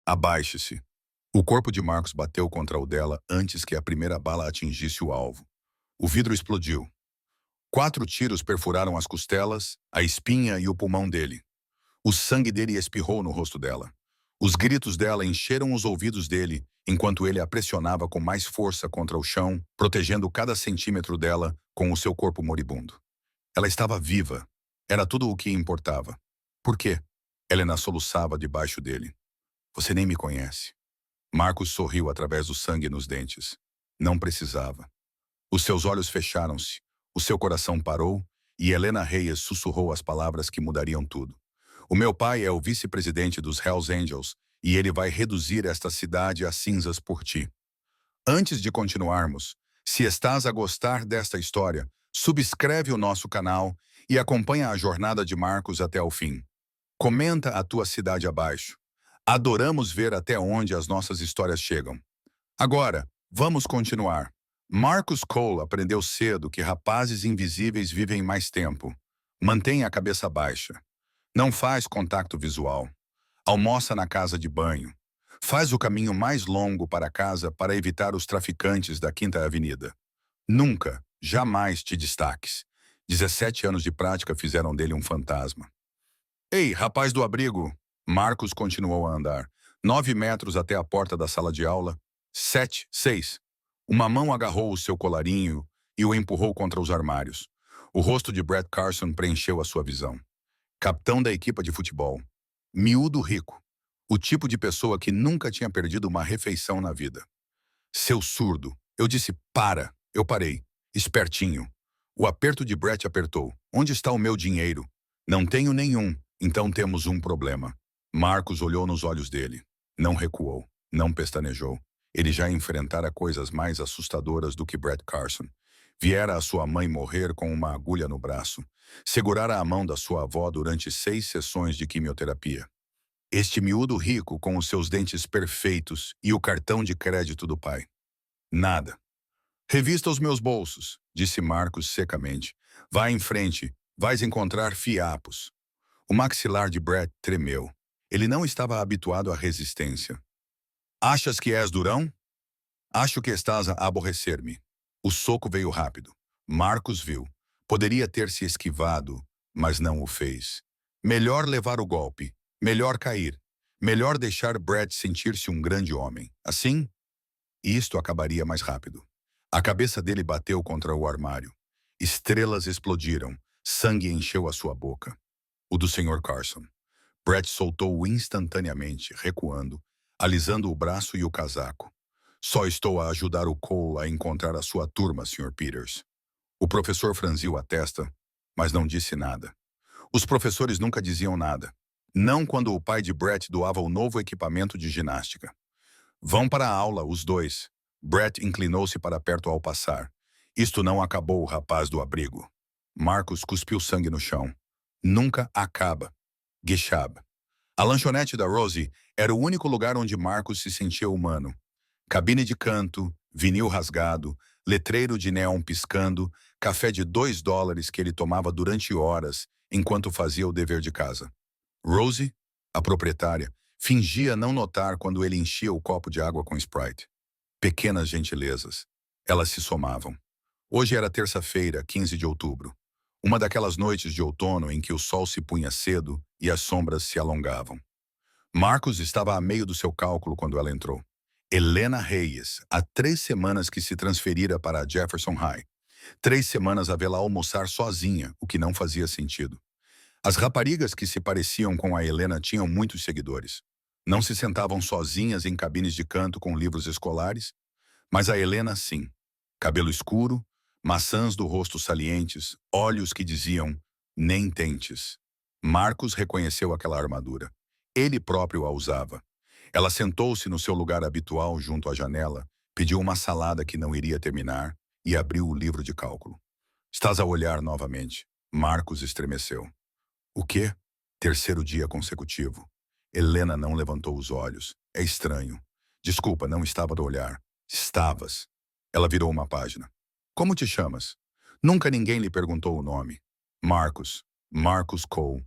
Abaixe-se. O corpo de Marcos bateu contra o dela antes que a primeira bala atingisse o alvo. O vidro explodiu. 4 tiros perfuraram as costelas, a espinha e o pulmão dele. O sangue dele espirrou no rosto dela. Os gritos dela encheram os ouvidos dele, enquanto ele a pressionava com mais força contra o chão, protegendo cada centímetro dela com o seu corpo moribundo. Ela estava viva. Era tudo o que importava. Por quê? Helena soluçava debaixo dele. Você nem me conhece. Marcos sorriu através do sangue nos dentes. Não precisava. Os seus olhos fecharam-se, o seu coração parou e Helena Reyes sussurrou as palavras que mudariam tudo. O meu pai é o vice-presidente dos Hells Angels e ele vai reduzir esta cidade a cinzas por ti. Antes de continuarmos, se estás a gostar desta história, subscreve o nosso canal e acompanha a jornada de Marcos até o fim. Comenta a tua cidade abaixo. Adoramos ver até onde as nossas histórias chegam. Agora, vamos continuar. Marcus Cole aprendeu cedo que rapazes invisíveis vivem mais tempo. Mantenha a cabeça baixa. Não faz contato visual. Almoça na casa de banho. Faz o caminho mais longo para casa para evitar os traficantes da Quinta Avenida. Nunca, jamais te destaques. 17 anos de prática fizeram dele um fantasma. Ei, rapaz do abrigo! Marcos continuou a andar. 9 metros até a porta da sala de aula. 7, 6. Uma mão agarrou o seu colarinho e o empurrou contra os armários. O rosto de Brett Carson preencheu a sua visão. Capitão da equipa de futebol. Miúdo rico. O tipo de pessoa que nunca tinha perdido uma refeição na vida. Seu surdo. Eu disse, para. Eu parei. Espertinho. O aperto de Brett apertou. Onde está o meu dinheiro? Não tenho nenhum, então temos um problema. Marcos olhou nos olhos dele. Não recuou. Não pestanejou. Ele já enfrentara coisas mais assustadoras do que Brett Carson. Viera a sua mãe morrer com uma agulha no braço. Segurara a mão da sua avó durante 6 sessões de quimioterapia. Este miúdo rico com os seus dentes perfeitos e o cartão de crédito do pai. Nada. Revista os meus bolsos, disse Marcos secamente. Vá em frente, vais encontrar fiapos. O maxilar de Brett tremeu. Ele não estava habituado à resistência. Achas que és durão? Acho que estás a aborrecer-me. O soco veio rápido. Marcos viu. Poderia ter se esquivado, mas não o fez. Melhor levar o golpe. Melhor cair. Melhor deixar Brett sentir-se um grande homem. Assim, isto acabaria mais rápido. A cabeça dele bateu contra o armário. Estrelas explodiram. Sangue encheu a sua boca. O do Sr. Carson. Brett soltou-o instantaneamente, recuando, alisando o braço e o casaco. Só estou a ajudar o Cole a encontrar a sua turma, Sr. Peters. O professor franziu a testa, mas não disse nada. Os professores nunca diziam nada. Não quando o pai de Brett doava o novo equipamento de ginástica. Vão para a aula, os dois. Brett inclinou-se para perto ao passar. Isto não acabou, rapaz do abrigo. Marcos cuspiu sangue no chão. Nunca acaba. Geshab. A lanchonete da Rosie era o único lugar onde Marcos se sentia humano. Cabine de canto, vinil rasgado, letreiro de neon piscando, café de $2 que ele tomava durante horas enquanto fazia o dever de casa. Rosie, a proprietária, fingia não notar quando ele enchia o copo de água com Sprite. Pequenas gentilezas. Elas se somavam. Hoje era terça-feira, 15 de outubro. Uma daquelas noites de outono em que o sol se punha cedo e as sombras se alongavam. Marcos estava a meio do seu cálculo quando ela entrou. Helena Reyes, há 3 semanas que se transferira para a Jefferson High. 3 semanas a vê-la almoçar sozinha, o que não fazia sentido. As raparigas que se pareciam com a Helena tinham muitos seguidores. Não se sentavam sozinhas em cabines de canto com livros escolares, mas a Helena sim. Cabelo escuro, maçãs do rosto salientes, olhos que diziam, nem tentes. Marcos reconheceu aquela armadura. Ele próprio a usava. Ela sentou-se no seu lugar habitual junto à janela, pediu uma salada que não iria terminar e abriu o livro de cálculo. Estás a olhar novamente. Marcos estremeceu. O quê? 3º dia consecutivo. Helena não levantou os olhos. É estranho. Desculpa, não estava a olhar. Estavas. Ela virou uma página. Como te chamas? Nunca ninguém lhe perguntou o nome. Marcos. Marcus Cole.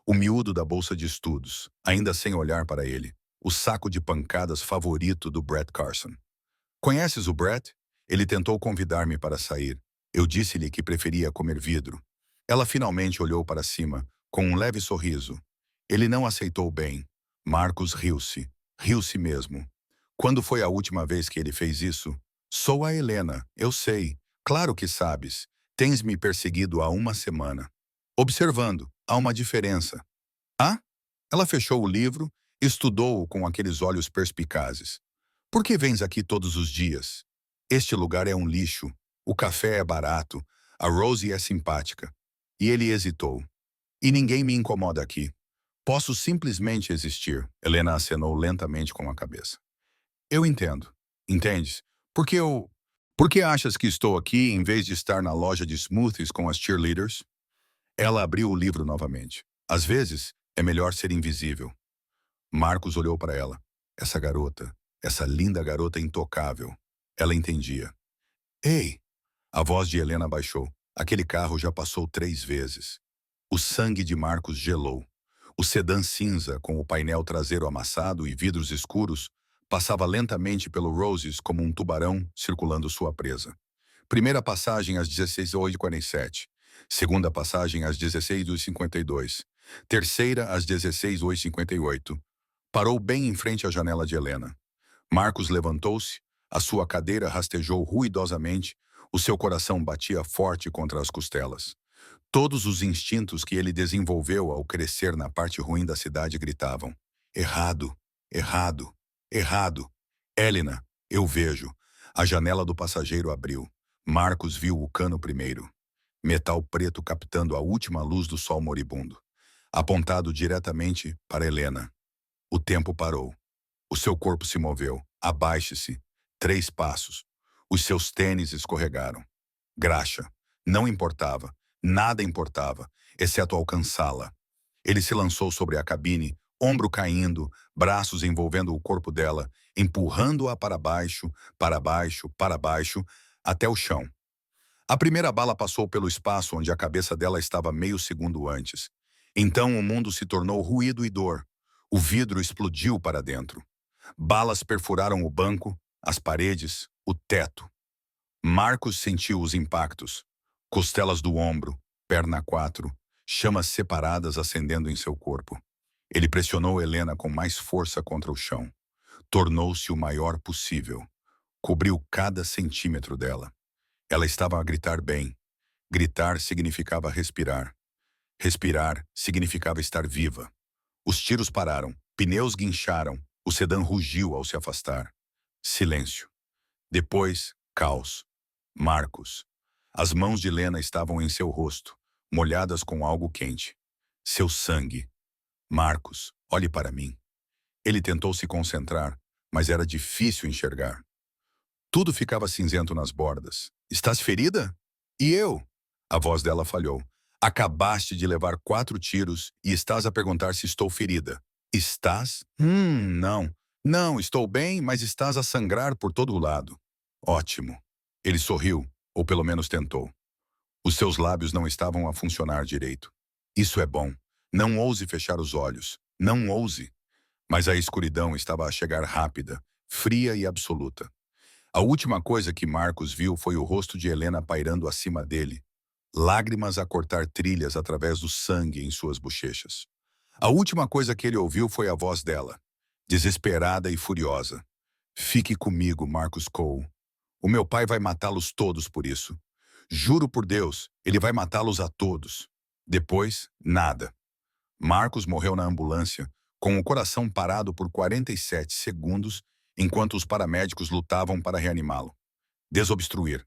O miúdo da bolsa de estudos, ainda sem olhar para ele. o saco de pancadas favorito do Brett Carson. Conheces o Brett? Ele tentou convidar-me para sair. Eu disse-lhe que preferia comer vidro. Ela finalmente olhou para cima, com um leve sorriso. Ele não aceitou bem. Marcos riu-se. Riu-se mesmo. Quando foi a última vez que ele fez isso? Sou a Helena, eu sei. Claro que sabes. Tens me perseguido há uma semana. Observando, há uma diferença. Ah? Ela fechou o livro e estudou-o com aqueles olhos perspicazes. Por que vens aqui todos os dias? Este lugar é um lixo. O café é barato. A Rosie é simpática. E ele hesitou. E ninguém me incomoda aqui. Posso simplesmente existir. Helena acenou lentamente com a cabeça. Eu entendo. Entendes? Porque eu... Por que achas que estou aqui em vez de estar na loja de smoothies com as cheerleaders? Ela abriu o livro novamente. Às vezes, é melhor ser invisível. Marcos olhou para ela. Essa garota, essa linda garota intocável. Ela entendia. Ei! A voz de Helena baixou. Aquele carro já passou 3 vezes. O sangue de Marcos gelou. O sedã cinza, com o painel traseiro amassado e vidros escuros, passava lentamente pelo Roses como um tubarão circulando sua presa. Primeira passagem às 16h47. Segunda passagem às 16h52. Terceira às 16h58. Parou bem em frente à janela de Helena. Marcos levantou-se, a sua cadeira rastejou ruidosamente, o seu coração batia forte contra as costelas. Todos os instintos que ele desenvolveu ao crescer na parte ruim da cidade gritavam: errado, errado, errado. Helena, eu vejo. A janela do passageiro abriu. Marcos viu o cano primeiro. Metal preto captando a última luz do sol moribundo. Apontado diretamente para Helena. O tempo parou. O seu corpo se moveu. Abaixe-se. 3 passos. Os seus tênis escorregaram. Graxa. Não importava. Nada importava, exceto alcançá-la. Ele se lançou sobre a cabine, ombro caindo, braços envolvendo o corpo dela, empurrando-a para baixo, para baixo, para baixo, até o chão. A primeira bala passou pelo espaço onde a cabeça dela estava meio segundo antes. Então o mundo se tornou ruído e dor. O vidro explodiu para dentro. Balas perfuraram o banco, as paredes, o teto. Marcos sentiu os impactos. Costelas do ombro, perna 4, chamas separadas acendendo em seu corpo. Ele pressionou Helena com mais força contra o chão. Tornou-se o maior possível. Cobriu cada centímetro dela. Ela estava a gritar bem. Gritar significava respirar. Respirar significava estar viva. Os tiros pararam, pneus guincharam, o sedã rugiu ao se afastar. Silêncio. Depois, caos. Marcos. As mãos de Helena estavam em seu rosto, molhadas com algo quente. Seu sangue. Marcos, olhe para mim. Ele tentou se concentrar, mas era difícil enxergar. Tudo ficava cinzento nas bordas. Estás ferida? E eu? A voz dela falhou. Acabaste de levar 4 tiros e estás a perguntar se estou ferida. Estás? Não. Não, estou bem, mas estás a sangrar por todo o lado. Ótimo. Ele sorriu, ou pelo menos tentou. Os seus lábios não estavam a funcionar direito. Isso é bom. Não ouse fechar os olhos. Não ouse. Mas a escuridão estava a chegar rápida, fria e absoluta. A última coisa que Marcos viu foi o rosto de Helena pairando acima dele, lágrimas a cortar trilhas através do sangue em suas bochechas. A última coisa que ele ouviu foi a voz dela, desesperada e furiosa. Fique comigo, Marcus Cole. O meu pai vai matá-los todos por isso. Juro por Deus, ele vai matá-los a todos. Depois, nada. Marcos morreu na ambulância, com o coração parado por 47 segundos, enquanto os paramédicos lutavam para reanimá-lo. Desobstruir.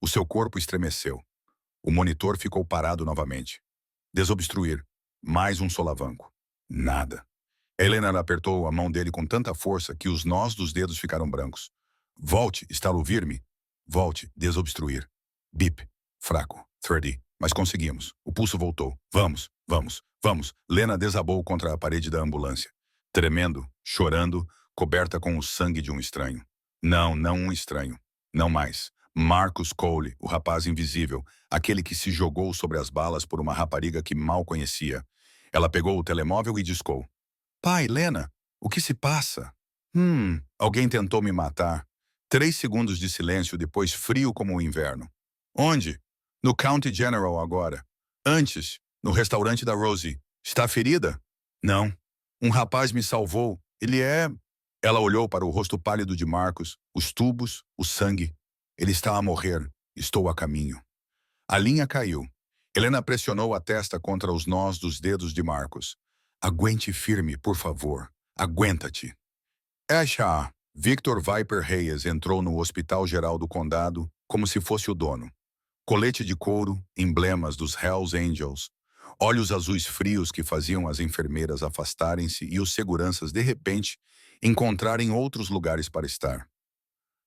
O seu corpo estremeceu. O monitor ficou parado novamente. Desobstruir. Mais um solavanco. Nada. Helena apertou a mão dele com tanta força que os nós dos dedos ficaram brancos. Volte, está a ouvir-me? Volte, desobstruir. Bip. Fraco. 30. Mas conseguimos. O pulso voltou. Vamos, vamos, vamos. Lena desabou contra a parede da ambulância. Tremendo, chorando, coberta com o sangue de um estranho. Não, não um estranho. Não mais. Marcus Cole, o rapaz invisível, aquele que se jogou sobre as balas por uma rapariga que mal conhecia. Ela pegou o telemóvel e discou. Pai, Lena. O que se passa? Alguém tentou me matar. 3 segundos de silêncio, depois frio como o inverno. Onde? No County General agora. Antes, no restaurante da Rosie. Está ferida? Não. Um rapaz me salvou. Ele é... Ela olhou para o rosto pálido de Marcos, os tubos, o sangue. Ele está a morrer. Estou a caminho. A linha caiu. Helena pressionou a testa contra os nós dos dedos de Marcos. Aguente firme, por favor. Aguenta-te. Esha, Victor Viper Reyes entrou no Hospital Geral do Condado como se fosse o dono. Colete de couro, emblemas dos Hells Angels, olhos azuis frios que faziam as enfermeiras afastarem-se e os seguranças, de repente, encontrarem outros lugares para estar.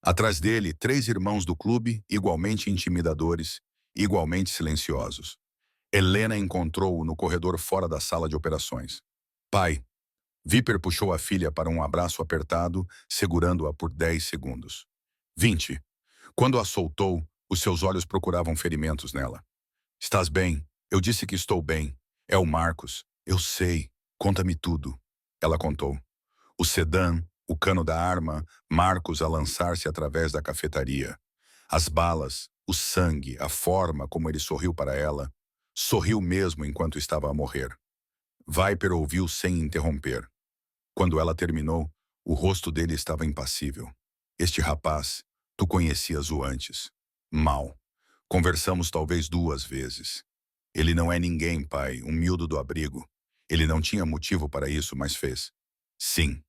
Atrás dele, 3 irmãos do clube, igualmente intimidadores, igualmente silenciosos. Helena encontrou-o no corredor fora da sala de operações. Pai. Viper puxou a filha para um abraço apertado, segurando-a por 10 segundos. 20. Quando a soltou, os seus olhos procuravam ferimentos nela. Estás bem? Eu disse que estou bem. É o Marcos. Eu sei. Conta-me tudo. Ela contou. O sedã, o cano da arma, Marcos a lançar-se através da cafetaria. As balas, o sangue, a forma como ele sorriu para ela. Sorriu mesmo enquanto estava a morrer. Viper ouviu sem interromper. Quando ela terminou, o rosto dele estava impassível. Este rapaz, tu conhecias-o antes. Mal. Conversamos talvez 2 vezes. Ele não é ninguém, pai, um miúdo do abrigo. Ele não tinha motivo para isso, mas fez. Sim.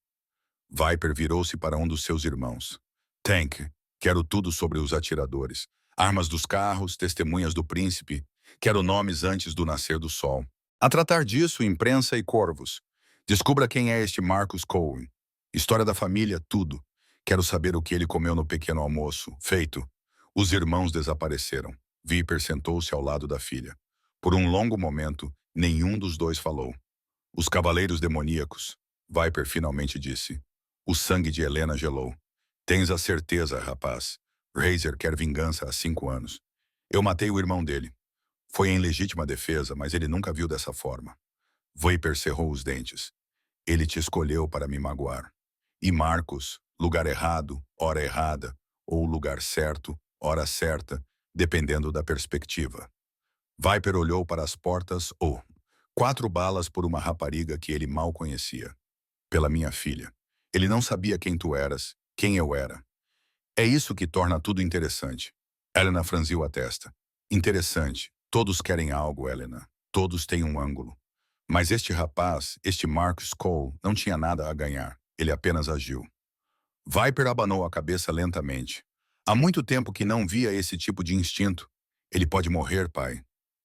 Viper virou-se para um dos seus irmãos. Tank, quero tudo sobre os atiradores. Armas dos carros, testemunhas do príncipe. Quero nomes antes do nascer do sol. A tratar disso, imprensa e corvos. Descubra quem é este Marcus Cohen. História da família, tudo. Quero saber o que ele comeu no pequeno almoço. Feito. Os irmãos desapareceram. Viper sentou-se ao lado da filha. Por um longo momento, nenhum dos dois falou. Os cavaleiros demoníacos. Viper finalmente disse. O sangue de Helena gelou. Tens a certeza, rapaz. Razor quer vingança há 5 anos. Eu matei o irmão dele. Foi em legítima defesa, mas ele nunca viu dessa forma. Viper cerrou os dentes. Ele te escolheu para me magoar. E Marcos, lugar errado, hora errada, ou lugar certo, hora certa, dependendo da perspectiva. Viper olhou para as portas ou 4 balas por uma rapariga que ele mal conhecia. Pela minha filha. Ele não sabia quem tu eras, quem eu era. É isso que torna tudo interessante. Helena franziu a testa. Interessante. Todos querem algo, Helena. Todos têm um ângulo. Mas este rapaz, este Marcus Cole, não tinha nada a ganhar. Ele apenas agiu. Viper abanou a cabeça lentamente. Há muito tempo que não via esse tipo de instinto. Ele pode morrer, pai.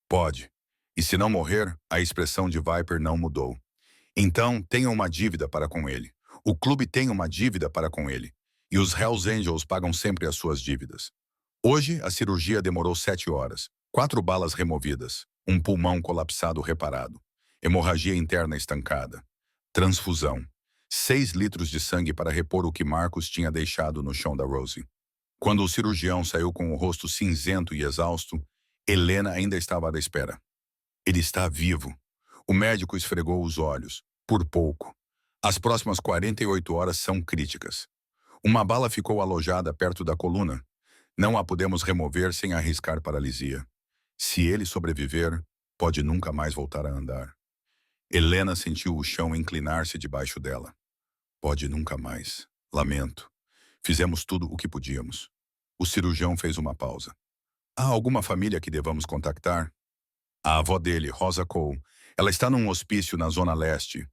Pode. E se não morrer, a expressão de Viper não mudou. Então, tenha uma dívida para com ele. O clube tem uma dívida para com ele. E os Hells Angels pagam sempre as suas dívidas. Hoje, a cirurgia demorou 7 horas. 4 balas removidas. Um pulmão colapsado reparado. Hemorragia interna estancada. Transfusão. 6 litros de sangue para repor o que Marcos tinha deixado no chão da Rosie. Quando o cirurgião saiu com o rosto cinzento e exausto, Helena ainda estava à espera. Ele está vivo. O médico esfregou os olhos. Por pouco. As próximas 48 horas são críticas. Uma bala ficou alojada perto da coluna. Não a podemos remover sem arriscar paralisia. Se ele sobreviver, pode nunca mais voltar a andar. Helena sentiu o chão inclinar-se debaixo dela. Pode nunca mais. Lamento. Fizemos tudo o que podíamos. O cirurgião fez uma pausa. Há alguma família que devamos contactar? A avó dele, Rosa Cole. Ela está num hospício na Zona Leste.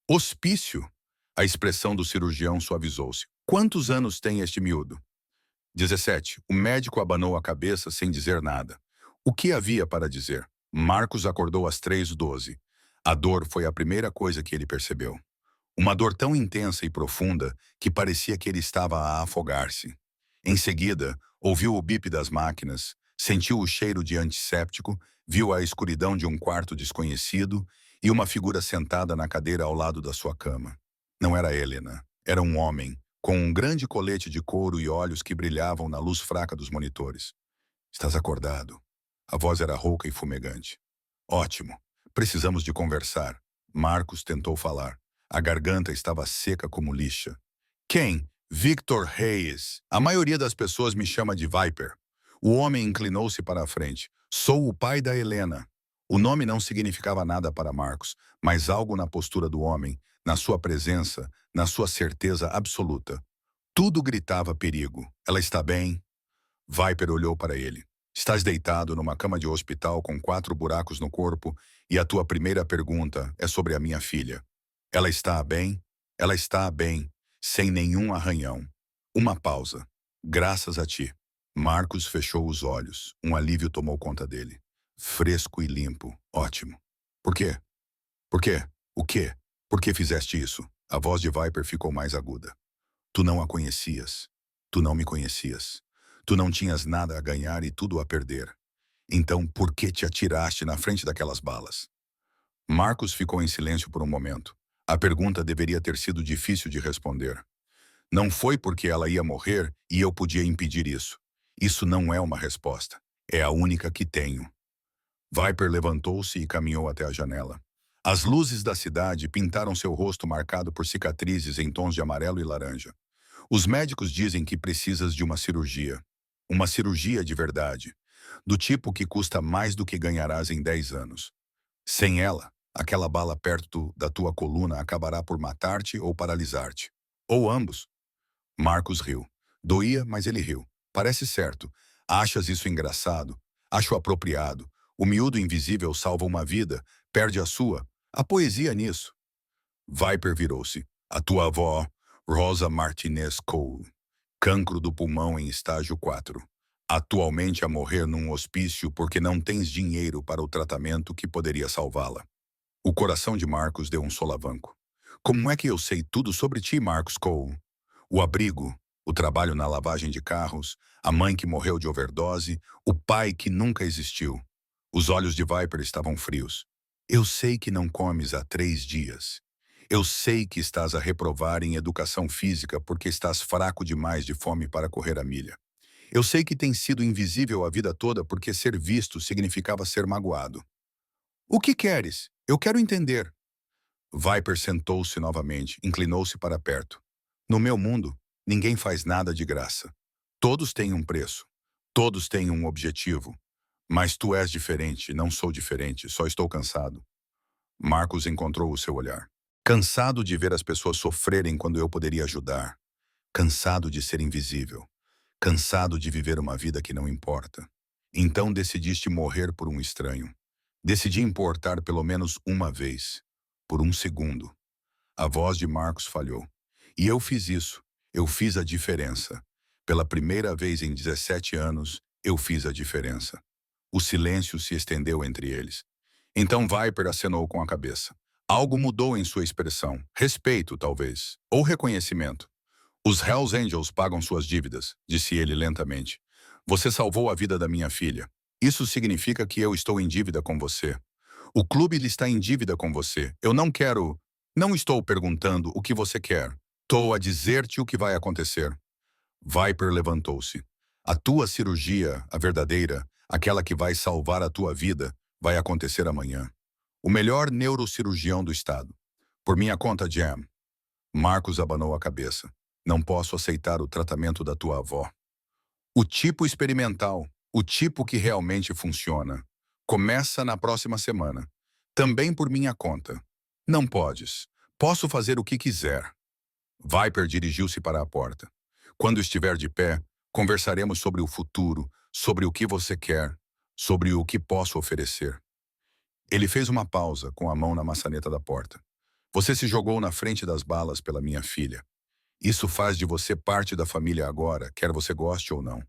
Hospício? A expressão do cirurgião suavizou-se. Quantos anos tem este miúdo? 17. O médico abanou a cabeça sem dizer nada. O que havia para dizer? Marcos acordou às 3h12. A dor foi a primeira coisa que ele percebeu. Uma dor tão intensa e profunda que parecia que ele estava a afogar-se. Em seguida, ouviu o bip das máquinas, sentiu o cheiro de antisséptico, viu a escuridão de um quarto desconhecido e uma figura sentada na cadeira ao lado da sua cama. Não era Helena, era um homem, com um grande colete de couro e olhos que brilhavam na luz fraca dos monitores. Estás acordado? A voz era rouca e fumegante. Ótimo. Precisamos de conversar. Marcos tentou falar. A garganta estava seca como lixa. Quem? Victor Hayes. A maioria das pessoas me chama de Viper. O homem inclinou-se para a frente. Sou o pai da Helena. O nome não significava nada para Marcos, mas algo na postura do homem, na sua presença, na sua certeza absoluta. Tudo gritava perigo. Ela está bem? Viper olhou para ele. Estás deitado numa cama de hospital com 4 buracos no corpo e a tua primeira pergunta é sobre a minha filha. Ela está bem? Ela está bem, sem nenhum arranhão. Uma pausa. Graças a ti. Marcos fechou os olhos. Um alívio tomou conta dele. Fresco e limpo. Ótimo. Por quê? Por quê? O quê? Por que fizeste isso? A voz de Viper ficou mais aguda. Tu não a conhecias. Tu não me conhecias. Tu não tinhas nada a ganhar e tudo a perder. Então, por que te atiraste na frente daquelas balas? Marcos ficou em silêncio por um momento. A pergunta deveria ter sido difícil de responder. Não foi porque ela ia morrer e eu podia impedir isso. Isso não é uma resposta. É a única que tenho. Viper levantou-se e caminhou até a janela. As luzes da cidade pintaram seu rosto marcado por cicatrizes em tons de amarelo e laranja. Os médicos dizem que precisas de uma cirurgia. Uma cirurgia de verdade. Do tipo que custa mais do que ganharás em 10 anos. Sem ela, aquela bala perto da tua coluna acabará por matar-te ou paralisar-te. Ou ambos. Marcos riu. Doía, mas ele riu. Parece certo. Achas isso engraçado? Acho apropriado. O miúdo invisível salva uma vida, perde a sua. A poesia nisso. Viper virou-se. A tua avó, Rosa Martinez Cole. Cancro do pulmão em estágio 4. Atualmente a morrer num hospício porque não tens dinheiro para o tratamento que poderia salvá-la. O coração de Marcos deu um solavanco. Como é que eu sei tudo sobre ti, Marcos Cole? O abrigo, o trabalho na lavagem de carros, a mãe que morreu de overdose, o pai que nunca existiu. Os olhos de Viper estavam frios. Eu sei que não comes há 3 dias. Eu sei que estás a reprovar em educação física porque estás fraco demais de fome para correr a milha. Eu sei que tens sido invisível a vida toda porque ser visto significava ser magoado. O que queres? Eu quero entender. Viper sentou-se novamente, inclinou-se para perto. No meu mundo, ninguém faz nada de graça. Todos têm um preço. Todos têm um objetivo. Mas tu és diferente, não sou diferente, só estou cansado. Marcos encontrou o seu olhar. Cansado de ver as pessoas sofrerem quando eu poderia ajudar. Cansado de ser invisível. Cansado de viver uma vida que não importa. Então decidiste morrer por um estranho. Decidi importar pelo menos uma vez. Por um segundo. A voz de Marcos falhou. E eu fiz isso. Eu fiz a diferença. Pela primeira vez em 17 anos, eu fiz a diferença. O silêncio se estendeu entre eles. Então Viper acenou com a cabeça. Algo mudou em sua expressão. Respeito, talvez. Ou reconhecimento. Os Hells Angels pagam suas dívidas, disse ele lentamente. Você salvou a vida da minha filha. Isso significa que eu estou em dívida com você. O clube está em dívida com você. Eu não quero... Não estou perguntando o que você quer. Estou a dizer-te o que vai acontecer. Viper levantou-se. A tua cirurgia, a verdadeira, aquela que vai salvar a tua vida, vai acontecer amanhã. O melhor neurocirurgião do estado. Por minha conta, Jam. Marcos abanou a cabeça. Não posso aceitar o tratamento da tua avó. O tipo experimental, o tipo que realmente funciona, começa na próxima semana. Também por minha conta. Não podes. Posso fazer o que quiser. Viper dirigiu-se para a porta. Quando estiver de pé, conversaremos sobre o futuro, sobre o que você quer, sobre o que posso oferecer. Ele fez uma pausa com a mão na maçaneta da porta. Você se jogou na frente das balas pela minha filha. Isso faz de você parte da família agora, quer você goste ou não.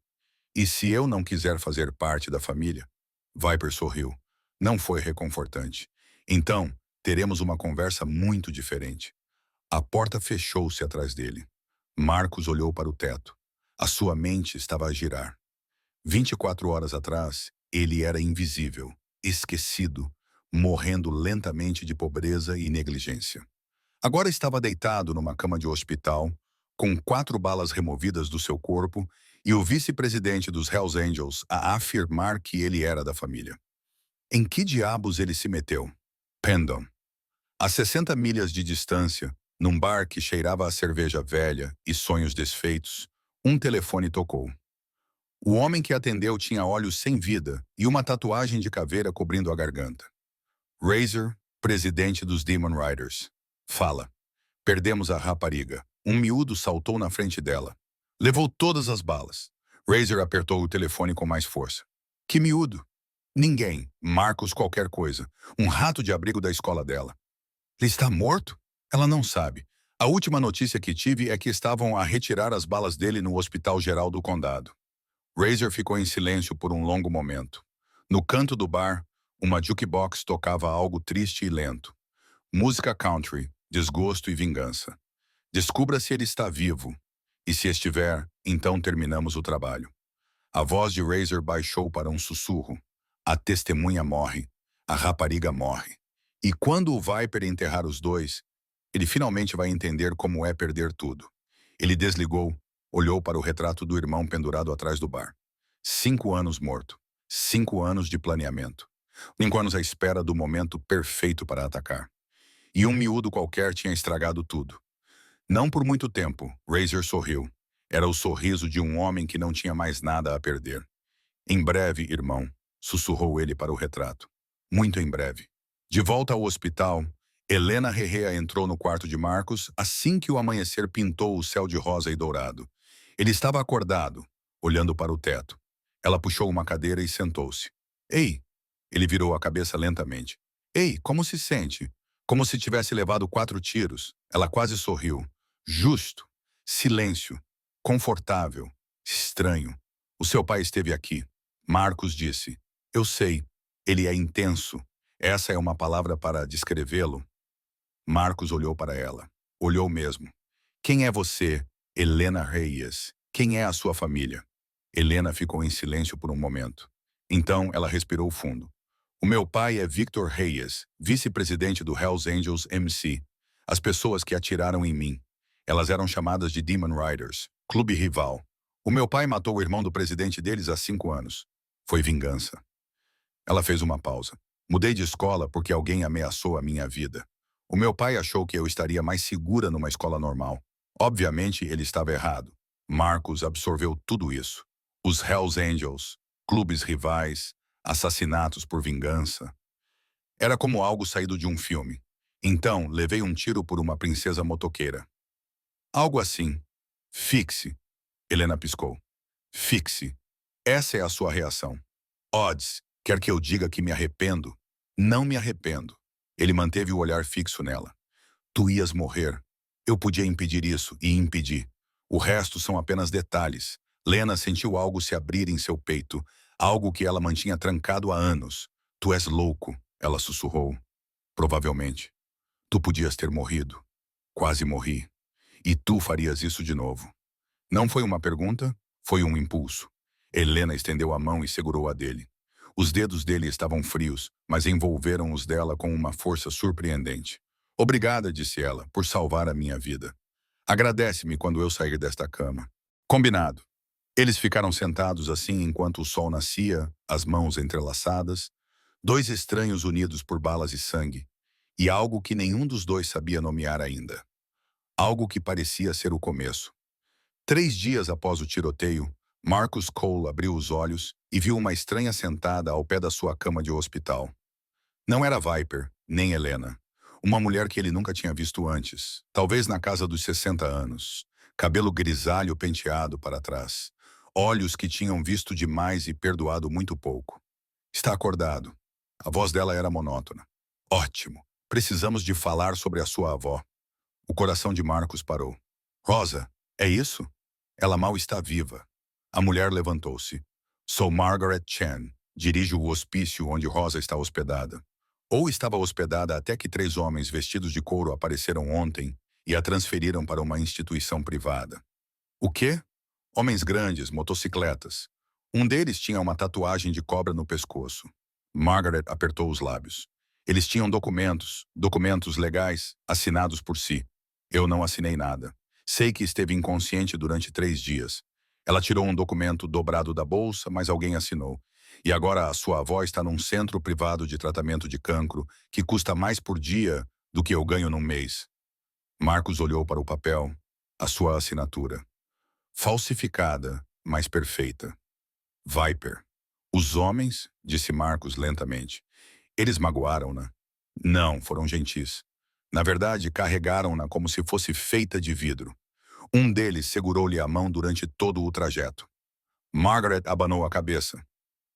E se eu não quiser fazer parte da família? Viper sorriu. Não foi reconfortante. Então, teremos uma conversa muito diferente. A porta fechou-se atrás dele. Marcos olhou para o teto. A sua mente estava a girar. 24 horas atrás, ele era invisível, esquecido, morrendo lentamente de pobreza e negligência. Agora estava deitado numa cama de hospital, com 4 balas removidas do seu corpo e o vice-presidente dos Hells Angels a afirmar que ele era da família. Em que diabos ele se meteu? Pendon. A 60 milhas de distância, num bar que cheirava a cerveja velha e sonhos desfeitos, um telefone tocou. O homem que atendeu tinha olhos sem vida e uma tatuagem de caveira cobrindo a garganta. Razor, presidente dos Demon Riders. Fala. Perdemos a rapariga. Um miúdo saltou na frente dela. Levou todas as balas. Razor apertou o telefone com mais força. Que miúdo? Ninguém. Marcos qualquer coisa. Um rato de abrigo da escola dela. Ele está morto? Ela não sabe. A última notícia que tive é que estavam a retirar as balas dele no Hospital Geral do Condado. Razor ficou em silêncio por um longo momento. No canto do bar, uma jukebox tocava algo triste e lento. Música country, desgosto e vingança. Descubra se ele está vivo. E se estiver, então terminamos o trabalho. A voz de Razor baixou para um sussurro. A testemunha morre. A rapariga morre. E quando o Viper enterrar os dois, ele finalmente vai entender como é perder tudo. Ele desligou, olhou para o retrato do irmão pendurado atrás do bar. 5 anos morto. 5 anos de planeamento. 5 anos à espera do momento perfeito para atacar. E um miúdo qualquer tinha estragado tudo. Não por muito tempo, Razor sorriu. Era o sorriso de um homem que não tinha mais nada a perder. Em breve, irmão, sussurrou ele para o retrato. Muito em breve. De volta ao hospital, Helena Herrera entrou no quarto de Marcos assim que o amanhecer pintou o céu de rosa e dourado. Ele estava acordado, olhando para o teto. Ela puxou uma cadeira e sentou-se. Ei! Ele virou a cabeça lentamente. Ei, como se sente? Como se tivesse levado 4 tiros. Ela quase sorriu. Justo. Silêncio. Confortável. Estranho. O seu pai esteve aqui. Marcos disse. Eu sei. Ele é intenso. Essa é uma palavra para descrevê-lo. Marcos olhou para ela. Olhou mesmo. Quem é você, Helena Reyes? Quem é a sua família? Helena ficou em silêncio por um momento. Então ela respirou fundo. O meu pai é Victor Reyes, vice-presidente do Hells Angels MC. As pessoas que atiraram em mim. Elas eram chamadas de Demon Riders, clube rival. O meu pai matou o irmão do presidente deles há 5 anos. Foi vingança. Ela fez uma pausa. Mudei de escola porque alguém ameaçou a minha vida. O meu pai achou que eu estaria mais segura numa escola normal. Obviamente, ele estava errado. Marcos absorveu tudo isso. Os Hells Angels, clubes rivais, assassinatos por vingança. Era como algo saído de um filme. Então, levei um tiro por uma princesa motoqueira. Algo assim. Fixe. Helena piscou. Fixe. Essa é a sua reação. Odds, quer que eu diga que me arrependo? Não me arrependo. Ele manteve o olhar fixo nela. Tu ias morrer. Eu podia impedir isso, e impedi. O resto são apenas detalhes. Lena sentiu algo se abrir em seu peito, algo que ela mantinha trancado há anos. Tu és louco, ela sussurrou. Provavelmente. Tu podias ter morrido. Quase morri. E tu farias isso de novo. Não foi uma pergunta, foi um impulso. Helena estendeu a mão e segurou a dele. Os dedos dele estavam frios, mas envolveram os dela com uma força surpreendente. Obrigada, disse ela, por salvar a minha vida. Agradece-me quando eu sair desta cama. Combinado. Eles ficaram sentados assim enquanto o sol nascia, as mãos entrelaçadas, 2 estranhos unidos por balas e sangue, e algo que nenhum dos dois sabia nomear ainda. Algo que parecia ser o começo. 3 dias após o tiroteio, Marcus Cole abriu os olhos e viu uma estranha sentada ao pé da sua cama de hospital. Não era Viper, nem Helena. Uma mulher que ele nunca tinha visto antes, talvez na casa dos 60 anos. Cabelo grisalho penteado para trás. Olhos que tinham visto demais e perdoado muito pouco. Está acordado. A voz dela era monótona. Ótimo. Precisamos de falar sobre a sua avó. O coração de Marcos parou. Rosa, é isso? Ela mal está viva. A mulher levantou-se. Sou Margaret Chen. Dirijo o hospício onde Rosa está hospedada. Ou estava hospedada até que 3 homens vestidos de couro apareceram ontem e a transferiram para uma instituição privada. O quê? Homens grandes, motocicletas. Um deles tinha uma tatuagem de cobra no pescoço. Margaret apertou os lábios. Eles tinham documentos legais, assinados por si. Eu não assinei nada. Sei que esteve inconsciente durante 3 dias. Ela tirou um documento dobrado da bolsa, mas alguém assinou. E agora a sua avó está num centro privado de tratamento de cancro, que custa mais por dia do que eu ganho num mês. Marcos olhou para o papel, a sua assinatura. Falsificada, mas perfeita. Viper. Os homens, disse Marcos lentamente. Eles magoaram-na? Não, foram gentis. Na verdade, carregaram-na como se fosse feita de vidro. Um deles segurou-lhe a mão durante todo o trajeto. Margaret abanou a cabeça.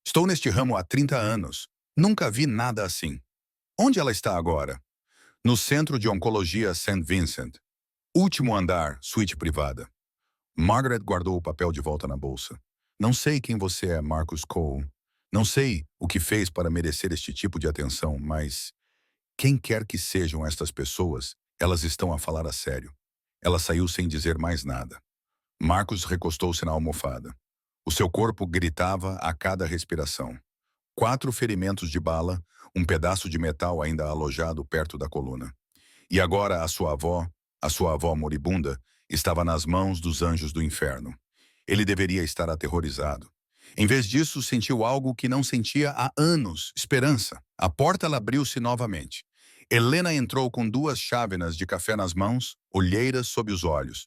Estou neste ramo há 30 anos. Nunca vi nada assim. Onde ela está agora? No Centro de Oncologia St. Vincent. Último andar, suíte privada. Margaret guardou o papel de volta na bolsa. Não sei quem você é, Marcus Cole. Não sei o que fez para merecer este tipo de atenção, mas quem quer que sejam estas pessoas, elas estão a falar a sério. Ela saiu sem dizer mais nada. Marcus recostou-se na almofada. O seu corpo gritava a cada respiração. 4 ferimentos de bala, um pedaço de metal ainda alojado perto da coluna. E agora a sua avó moribunda, estava nas mãos dos anjos do inferno. Ele deveria estar aterrorizado. Em vez disso, sentiu algo que não sentia há anos, esperança. A porta abriu-se novamente. Helena entrou com 2 chávenas de café nas mãos, olheiras sob os olhos.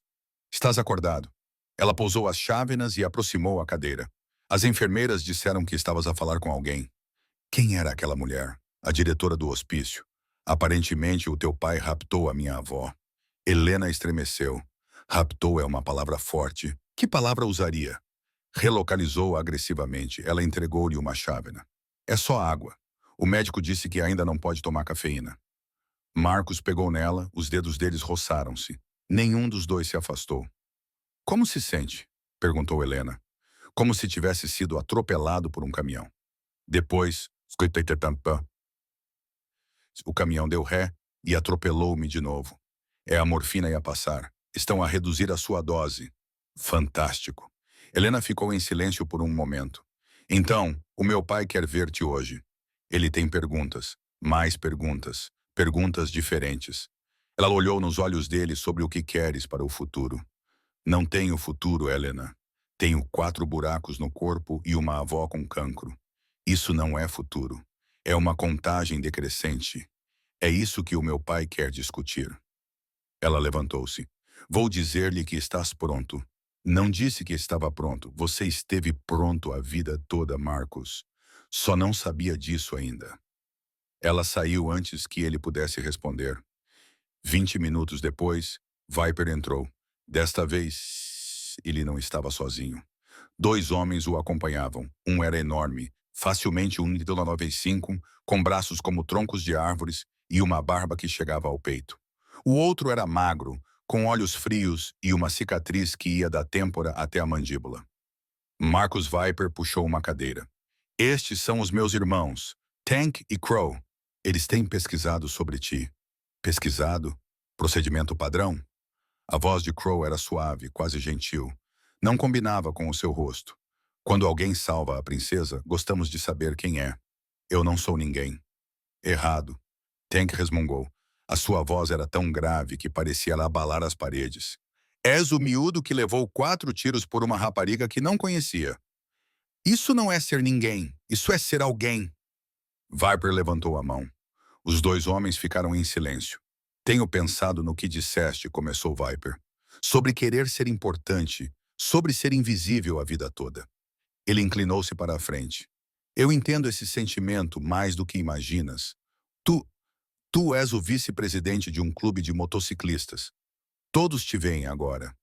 Estás acordado? Ela pousou as chávenas e aproximou a cadeira. As enfermeiras disseram que estavas a falar com alguém. Quem era aquela mulher? A diretora do hospício. Aparentemente, o teu pai raptou a minha avó. Helena estremeceu. Raptou é uma palavra forte. Que palavra usaria? Relocalizou agressivamente. Ela entregou-lhe uma chávena. É só água. O médico disse que ainda não pode tomar cafeína. Marcos pegou nela, os dedos deles roçaram-se. Nenhum dos dois se afastou. Como se sente? Perguntou Helena. Como se tivesse sido atropelado por um caminhão. Depois, o caminhão deu ré e atropelou-me de novo. É a morfina a passar. Estão a reduzir a sua dose. Fantástico. Helena ficou em silêncio por um momento. Então, o meu pai quer ver-te hoje. Ele tem perguntas, mais perguntas, perguntas diferentes. Ela olhou nos olhos dele sobre o que queres para o futuro. Não tenho futuro, Helena. Tenho 4 buracos no corpo e uma avó com cancro. Isso não é futuro. É uma contagem decrescente. É isso que o meu pai quer discutir. Ela levantou-se. Vou dizer-lhe que estás pronto. Não disse que estava pronto. Você esteve pronto a vida toda, Marcos. Só não sabia disso ainda. Ela saiu antes que ele pudesse responder. 20 minutos depois, Viper entrou. Desta vez, ele não estava sozinho. 2 homens o acompanhavam. Um era enorme, facilmente 1,95 m, com braços como troncos de árvores e uma barba que chegava ao peito. O outro era magro, com olhos frios e uma cicatriz que ia da têmpora até a mandíbula. Marcus Viper puxou uma cadeira. Estes são os meus irmãos, Tank e Crow. Eles têm pesquisado sobre ti. Pesquisado? Procedimento padrão? A voz de Crow era suave, quase gentil. Não combinava com o seu rosto. Quando alguém salva a princesa, gostamos de saber quem é. Eu não sou ninguém. Errado. Tank resmungou. A sua voz era tão grave que parecia ela abalar as paredes. És o miúdo que levou 4 tiros por uma rapariga que não conhecia. Isso não é ser ninguém. Isso é ser alguém. Viper levantou a mão. Os 2 homens ficaram em silêncio. Tenho pensado no que disseste, começou Viper. Sobre querer ser importante, sobre ser invisível a vida toda. Ele inclinou-se para a frente. Eu entendo esse sentimento mais do que imaginas. Tu és o vice-presidente de um clube de motociclistas. Todos te veem agora.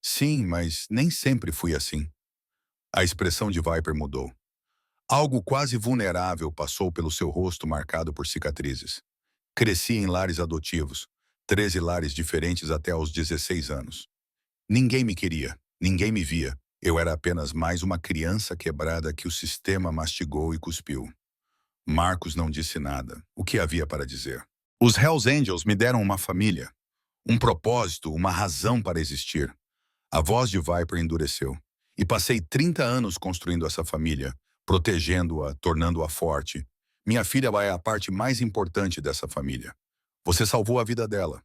Sim, mas nem sempre fui assim. A expressão de Viper mudou. Algo quase vulnerável passou pelo seu rosto marcado por cicatrizes. Cresci em lares adotivos, 13 lares diferentes até aos 16 anos. Ninguém me queria, ninguém me via. Eu era apenas mais uma criança quebrada que o sistema mastigou e cuspiu. Marcos não disse nada. O que havia para dizer? Os Hells Angels me deram uma família, um propósito, uma razão para existir. A voz de Viper endureceu. E passei 30 anos construindo essa família, protegendo-a, tornando-a forte. Minha filha é a parte mais importante dessa família. Você salvou a vida dela.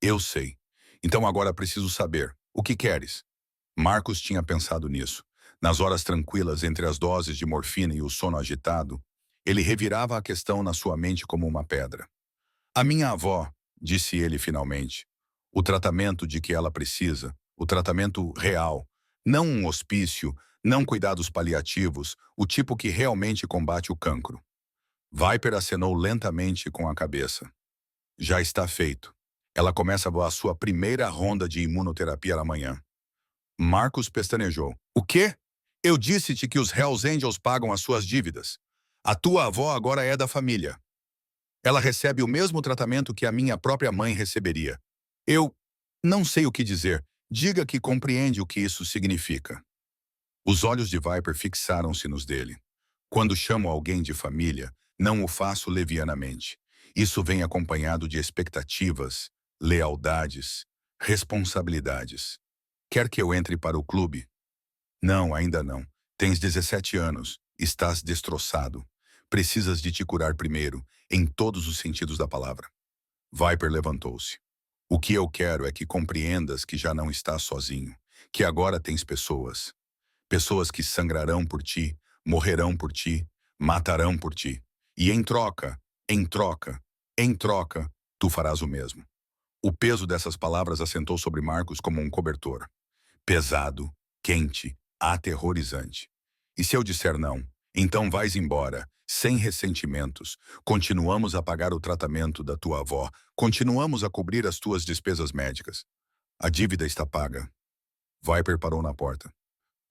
Eu sei. Então agora preciso saber. O que queres? Marcos tinha pensado nisso. Nas horas tranquilas entre as doses de morfina e o sono agitado, ele revirava a questão na sua mente como uma pedra. A minha avó, disse ele finalmente. O tratamento de que ela precisa, o tratamento real. Não um hospício, não cuidados paliativos, o tipo que realmente combate o cancro. Viper acenou lentamente com a cabeça. Já está feito. Ela começa a sua primeira ronda de imunoterapia amanhã. Marcos pestanejou. O quê? Eu disse-te que os Hells Angels pagam as suas dívidas. A tua avó agora é da família. Ela recebe o mesmo tratamento que a minha própria mãe receberia. Eu não sei o que dizer. Diga que compreende o que isso significa. Os olhos de Viper fixaram-se nos dele. Quando chamo alguém de família, não o faço levianamente. Isso vem acompanhado de expectativas, lealdades, responsabilidades. Quer que eu entre para o clube? Não, ainda não. Tens 17 anos. Estás destroçado. Precisas de te curar primeiro, em todos os sentidos da palavra. Viper levantou-se. O que eu quero é que compreendas que já não estás sozinho, que agora tens pessoas. Pessoas que sangrarão por ti, morrerão por ti, matarão por ti. E em troca, em troca, em troca, tu farás o mesmo. O peso dessas palavras assentou sobre Marcos como um cobertor. Pesado, quente, aterrorizante. E se eu disser não, então vais embora, sem ressentimentos. Continuamos a pagar o tratamento da tua avó, continuamos a cobrir as tuas despesas médicas. A dívida está paga. Viper parou na porta.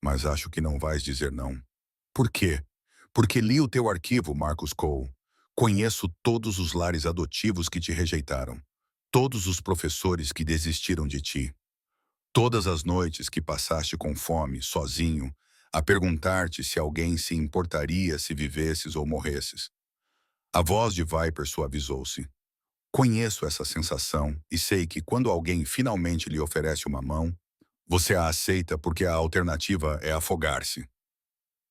Mas acho que não vais dizer não. Por quê? Porque li o teu arquivo, Marcus Cole. Conheço todos os lares adotivos que te rejeitaram. Todos os professores que desistiram de ti. Todas as noites que passaste com fome, sozinho, a perguntar-te se alguém se importaria se vivesses ou morresses. A voz de Viper suavizou-se. Conheço essa sensação e sei que quando alguém finalmente lhe oferece uma mão, você a aceita porque a alternativa é afogar-se.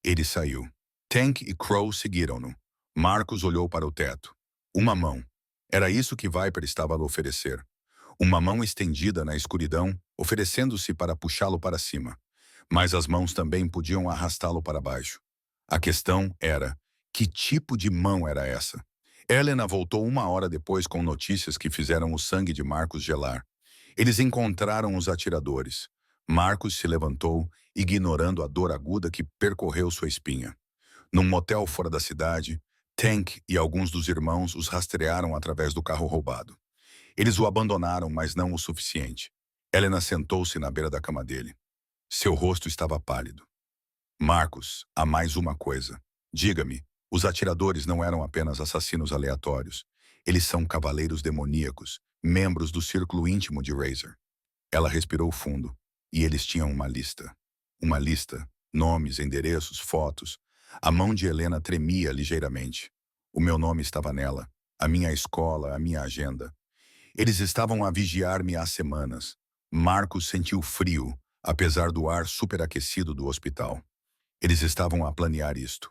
Ele saiu. Tank e Crow seguiram-no. Marcos olhou para o teto. Uma mão. Era isso que Viper estava a lhe oferecer. Uma mão estendida na escuridão, oferecendo-se para puxá-lo para cima. Mas as mãos também podiam arrastá-lo para baixo. A questão era, que tipo de mão era essa? Helena voltou 1 hora depois com notícias que fizeram o sangue de Marcos gelar. Eles encontraram os atiradores. Marcos se levantou, ignorando a dor aguda que percorreu sua espinha. Num motel fora da cidade, Tank e alguns dos irmãos os rastrearam através do carro roubado. Eles o abandonaram, mas não o suficiente. Helena sentou-se na beira da cama dele. Seu rosto estava pálido. Marcos, há mais uma coisa. Diga-me, os atiradores não eram apenas assassinos aleatórios. Eles são cavaleiros demoníacos, membros do círculo íntimo de Razor. Ela respirou fundo, e eles tinham uma lista. Uma lista, nomes, endereços, fotos. A mão de Helena tremia ligeiramente. O meu nome estava nela, a minha escola, a minha agenda. Eles estavam a vigiar-me há semanas. Marcos sentiu frio, apesar do ar superaquecido do hospital. Eles estavam a planear isto.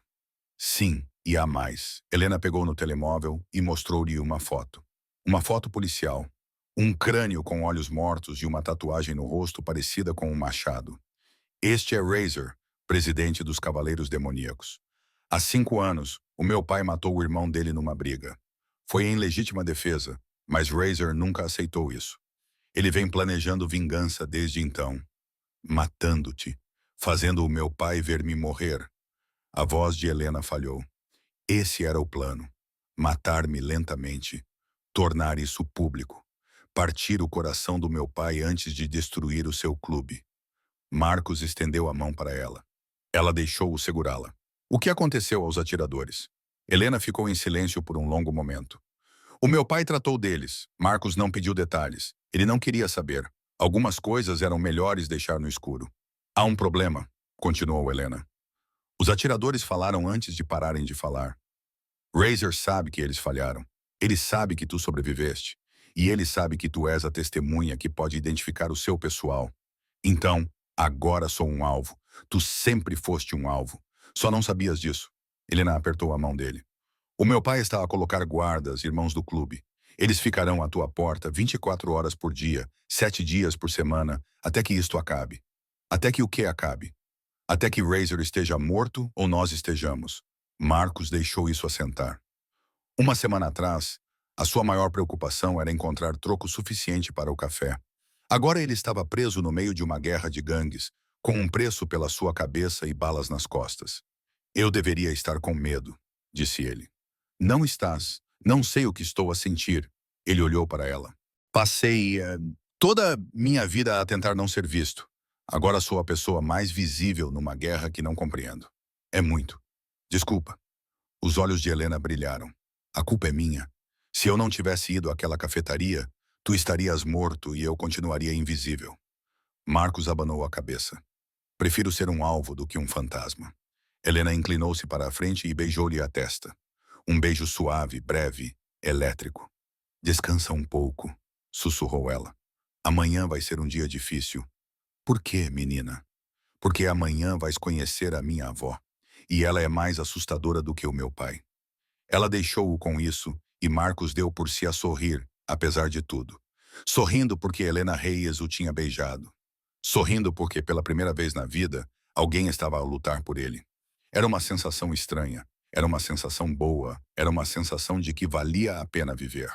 Sim, e há mais. Helena pegou no telemóvel e mostrou-lhe uma foto. Uma foto policial. Um crânio com olhos mortos e uma tatuagem no rosto parecida com um machado. Este é Razor, presidente dos Cavaleiros Demoníacos. Há 5 anos, o meu pai matou o irmão dele numa briga. Foi em legítima defesa, mas Razor nunca aceitou isso. Ele vem planejando vingança desde então. Matando-te, fazendo o meu pai ver-me morrer. A voz de Helena falhou. Esse era o plano. Matar-me lentamente. Tornar isso público. Partir o coração do meu pai antes de destruir o seu clube. Marcos estendeu a mão para ela. Ela deixou-o segurá-la. O que aconteceu aos atiradores? Helena ficou em silêncio por um longo momento. O meu pai tratou deles. Marcos não pediu detalhes. Ele não queria saber. Algumas coisas eram melhores deixar no escuro. Há um problema, continuou Helena. Os atiradores falaram antes de pararem de falar. Razor sabe que eles falharam. Ele sabe que tu sobreviveste. E ele sabe que tu és a testemunha que pode identificar o seu pessoal. Então, agora sou um alvo. Tu sempre foste um alvo. Só não sabias disso. Helena apertou a mão dele. O meu pai está a colocar guardas, irmãos do clube. Eles ficarão à tua porta 24 horas por dia, 7 dias por semana, até que isto acabe. Até que o que acabe? Até que Razor esteja morto ou nós estejamos. Marcos deixou isso assentar. 1 semana atrás, A sua maior preocupação era encontrar troco suficiente para o café. Agora ele estava preso no meio de uma guerra de gangues, com um preço pela sua cabeça e balas nas costas. Eu deveria estar com medo, disse ele. Não estás. Não sei o que estou a sentir. Ele olhou para ela. Passei toda minha vida a tentar não ser visto. Agora sou a pessoa mais visível numa guerra que não compreendo. É muito. Desculpa. Os olhos de Helena brilharam. A culpa é minha. Se eu não tivesse ido àquela cafetaria, tu estarias morto e eu continuaria invisível. Marcos abanou a cabeça. Prefiro ser um alvo do que um fantasma. Helena inclinou-se para a frente e beijou-lhe a testa. Um beijo suave, breve, elétrico. Descansa um pouco, sussurrou ela. Amanhã vai ser um dia difícil. Por quê, menina? Porque amanhã vais conhecer a minha avó. E ela é mais assustadora do que o meu pai. Ela deixou-o com isso, e Marcos deu por si a sorrir, apesar de tudo. Sorrindo porque Helena Reyes o tinha beijado. Sorrindo porque, pela primeira vez na vida, alguém estava a lutar por ele. Era uma sensação estranha, era uma sensação boa, era uma sensação de que valia a pena viver.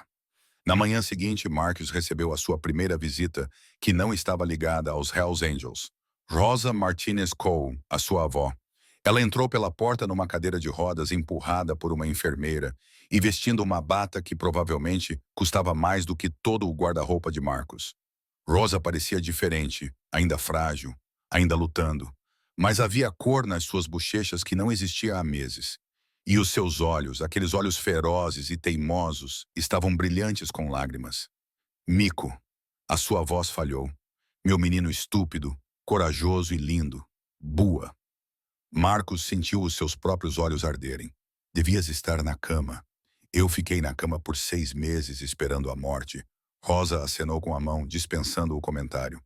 Na manhã seguinte, Marcus recebeu a sua primeira visita, que não estava ligada aos Hells Angels. Rosa Martinez Cole, a sua avó. Ela entrou pela porta numa cadeira de rodas empurrada por uma enfermeira e vestindo uma bata que provavelmente custava mais do que todo o guarda-roupa de Marcus. Rosa parecia diferente, ainda frágil, ainda lutando. Mas havia cor nas suas bochechas que não existia há meses. E os seus olhos, aqueles olhos ferozes e teimosos, estavam brilhantes com lágrimas. Mico, a sua voz falhou. Meu menino estúpido, corajoso e lindo. Bua. Marcos sentiu os seus próprios olhos arderem. Devias estar na cama. Eu fiquei na cama por 6 meses esperando a morte. Rosa acenou com a mão, dispensando o comentário.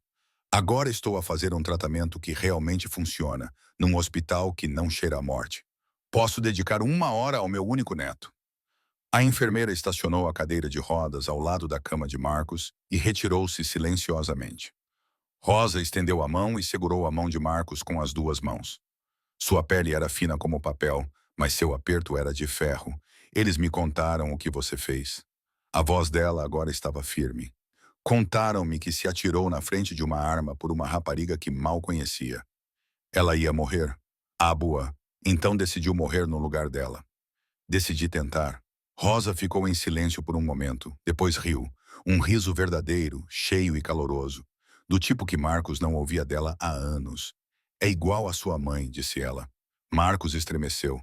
Agora estou a fazer um tratamento que realmente funciona, num hospital que não cheira a morte. Posso dedicar 1 hora ao meu único neto. A enfermeira estacionou a cadeira de rodas ao lado da cama de Marcos e retirou-se silenciosamente. Rosa estendeu a mão e segurou a mão de Marcos com as 2 mãos. Sua pele era fina como papel, mas seu aperto era de ferro. Eles me contaram o que você fez. A voz dela agora estava firme. Contaram-me que se atirou na frente de uma arma por uma rapariga que mal conhecia. Ela ia morrer. Abua. Então decidiu morrer no lugar dela. Decidi tentar. Rosa ficou em silêncio por um momento, depois riu. Um riso verdadeiro, cheio e caloroso. Do tipo que Marcos não ouvia dela há anos. É igual à sua mãe, disse ela. Marcos estremeceu.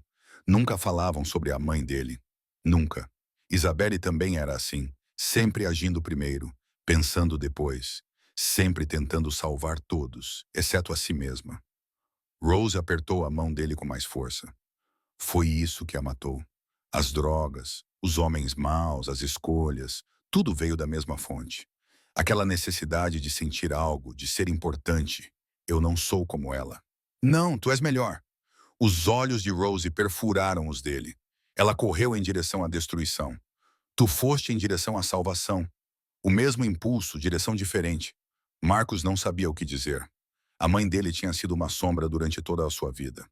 Nunca falavam sobre a mãe dele. Nunca. Isabelle também era assim, sempre agindo primeiro, pensando depois, sempre tentando salvar todos, exceto a si mesma. Rose apertou a mão dele com mais força. Foi isso que a matou. As drogas, os homens maus, as escolhas, tudo veio da mesma fonte. Aquela necessidade de sentir algo, de ser importante. Eu não sou como ela. Não, tu és melhor. Os olhos de Rose perfuraram os dele. Ela correu em direção à destruição. Tu foste em direção à salvação. O mesmo impulso, direção diferente. Marcos não sabia o que dizer. A mãe dele tinha sido uma sombra durante toda a sua vida.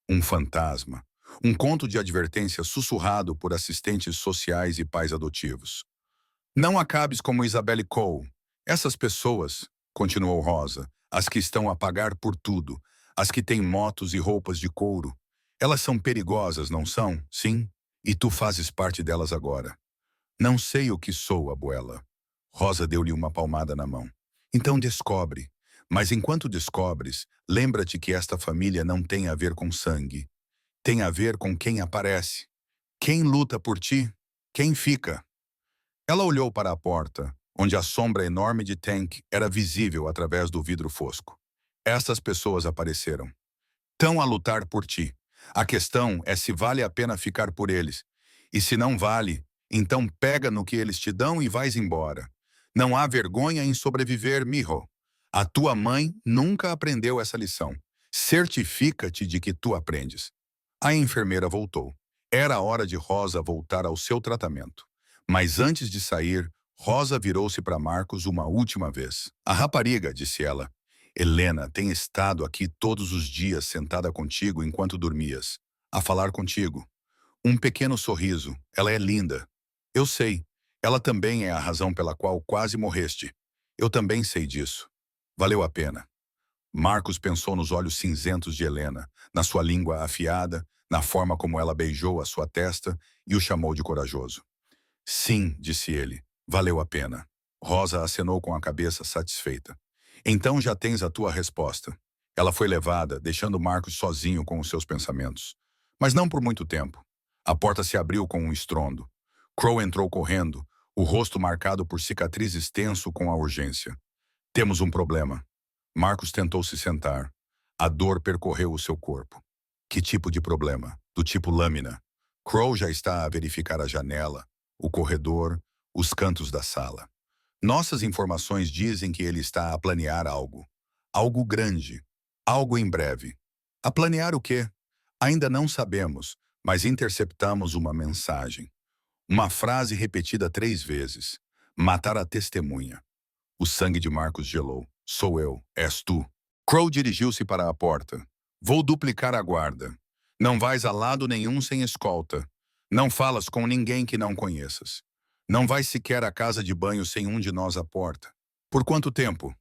Um fantasma. Um conto de advertência sussurrado por assistentes sociais e pais adotivos. Não acabes como Isabelle Cole. Essas pessoas, continuou Rosa, as que estão a pagar por tudo, as que têm motos e roupas de couro. Elas são perigosas, não são? Sim? E tu fazes parte delas agora. Não sei o que sou, abuela. Rosa deu-lhe uma palmada na mão. Então descobre. Mas enquanto descobres, lembra-te que esta família não tem a ver com sangue. Tem a ver com quem aparece. Quem luta por ti? Quem fica? Ela olhou para a porta, onde a sombra enorme de Tank era visível através do vidro fosco. Estas pessoas apareceram. Estão a lutar por ti. A questão é se vale a pena ficar por eles. E se não vale, então pega no que eles te dão e vais embora. Não há vergonha em sobreviver, Miho. A tua mãe nunca aprendeu essa lição. Certifica-te de que tu aprendes. A enfermeira voltou. Era a hora de Rosa voltar ao seu tratamento. Mas antes de sair, Rosa virou-se para Marcos uma última vez. A rapariga, disse ela. Helena tem estado aqui todos os dias sentada contigo enquanto dormias, a falar contigo. Um pequeno sorriso. Ela é linda. Eu sei. Ela também é a razão pela qual quase morreste. Eu também sei disso. Valeu a pena. Marcos pensou nos olhos cinzentos de Helena, na sua língua afiada, na forma como ela beijou a sua testa e o chamou de corajoso. Sim, disse ele, valeu a pena. Rosa acenou com a cabeça satisfeita. Então já tens a tua resposta. Ela foi levada, deixando Marcos sozinho com os seus pensamentos. Mas não por muito tempo. A porta se abriu com um estrondo. Crow entrou correndo, o rosto marcado por cicatrizes tenso com a urgência. Temos um problema. Marcos tentou se sentar. A dor percorreu o seu corpo. Que tipo de problema? Do tipo lâmina. Crow já está a verificar a janela, o corredor, os cantos da sala. Nossas informações dizem que ele está a planear algo. Algo grande. Algo em breve. A planear o quê? Ainda não sabemos, mas interceptamos uma mensagem. Uma frase repetida 3 vezes. Matar a testemunha. O sangue de Marcos gelou. Sou eu, és tu. Crow dirigiu-se para a porta. Vou duplicar a guarda. Não vais a lado nenhum sem escolta. Não falas com ninguém que não conheças. Não vais sequer à casa de banho sem um de nós à porta. Por quanto tempo?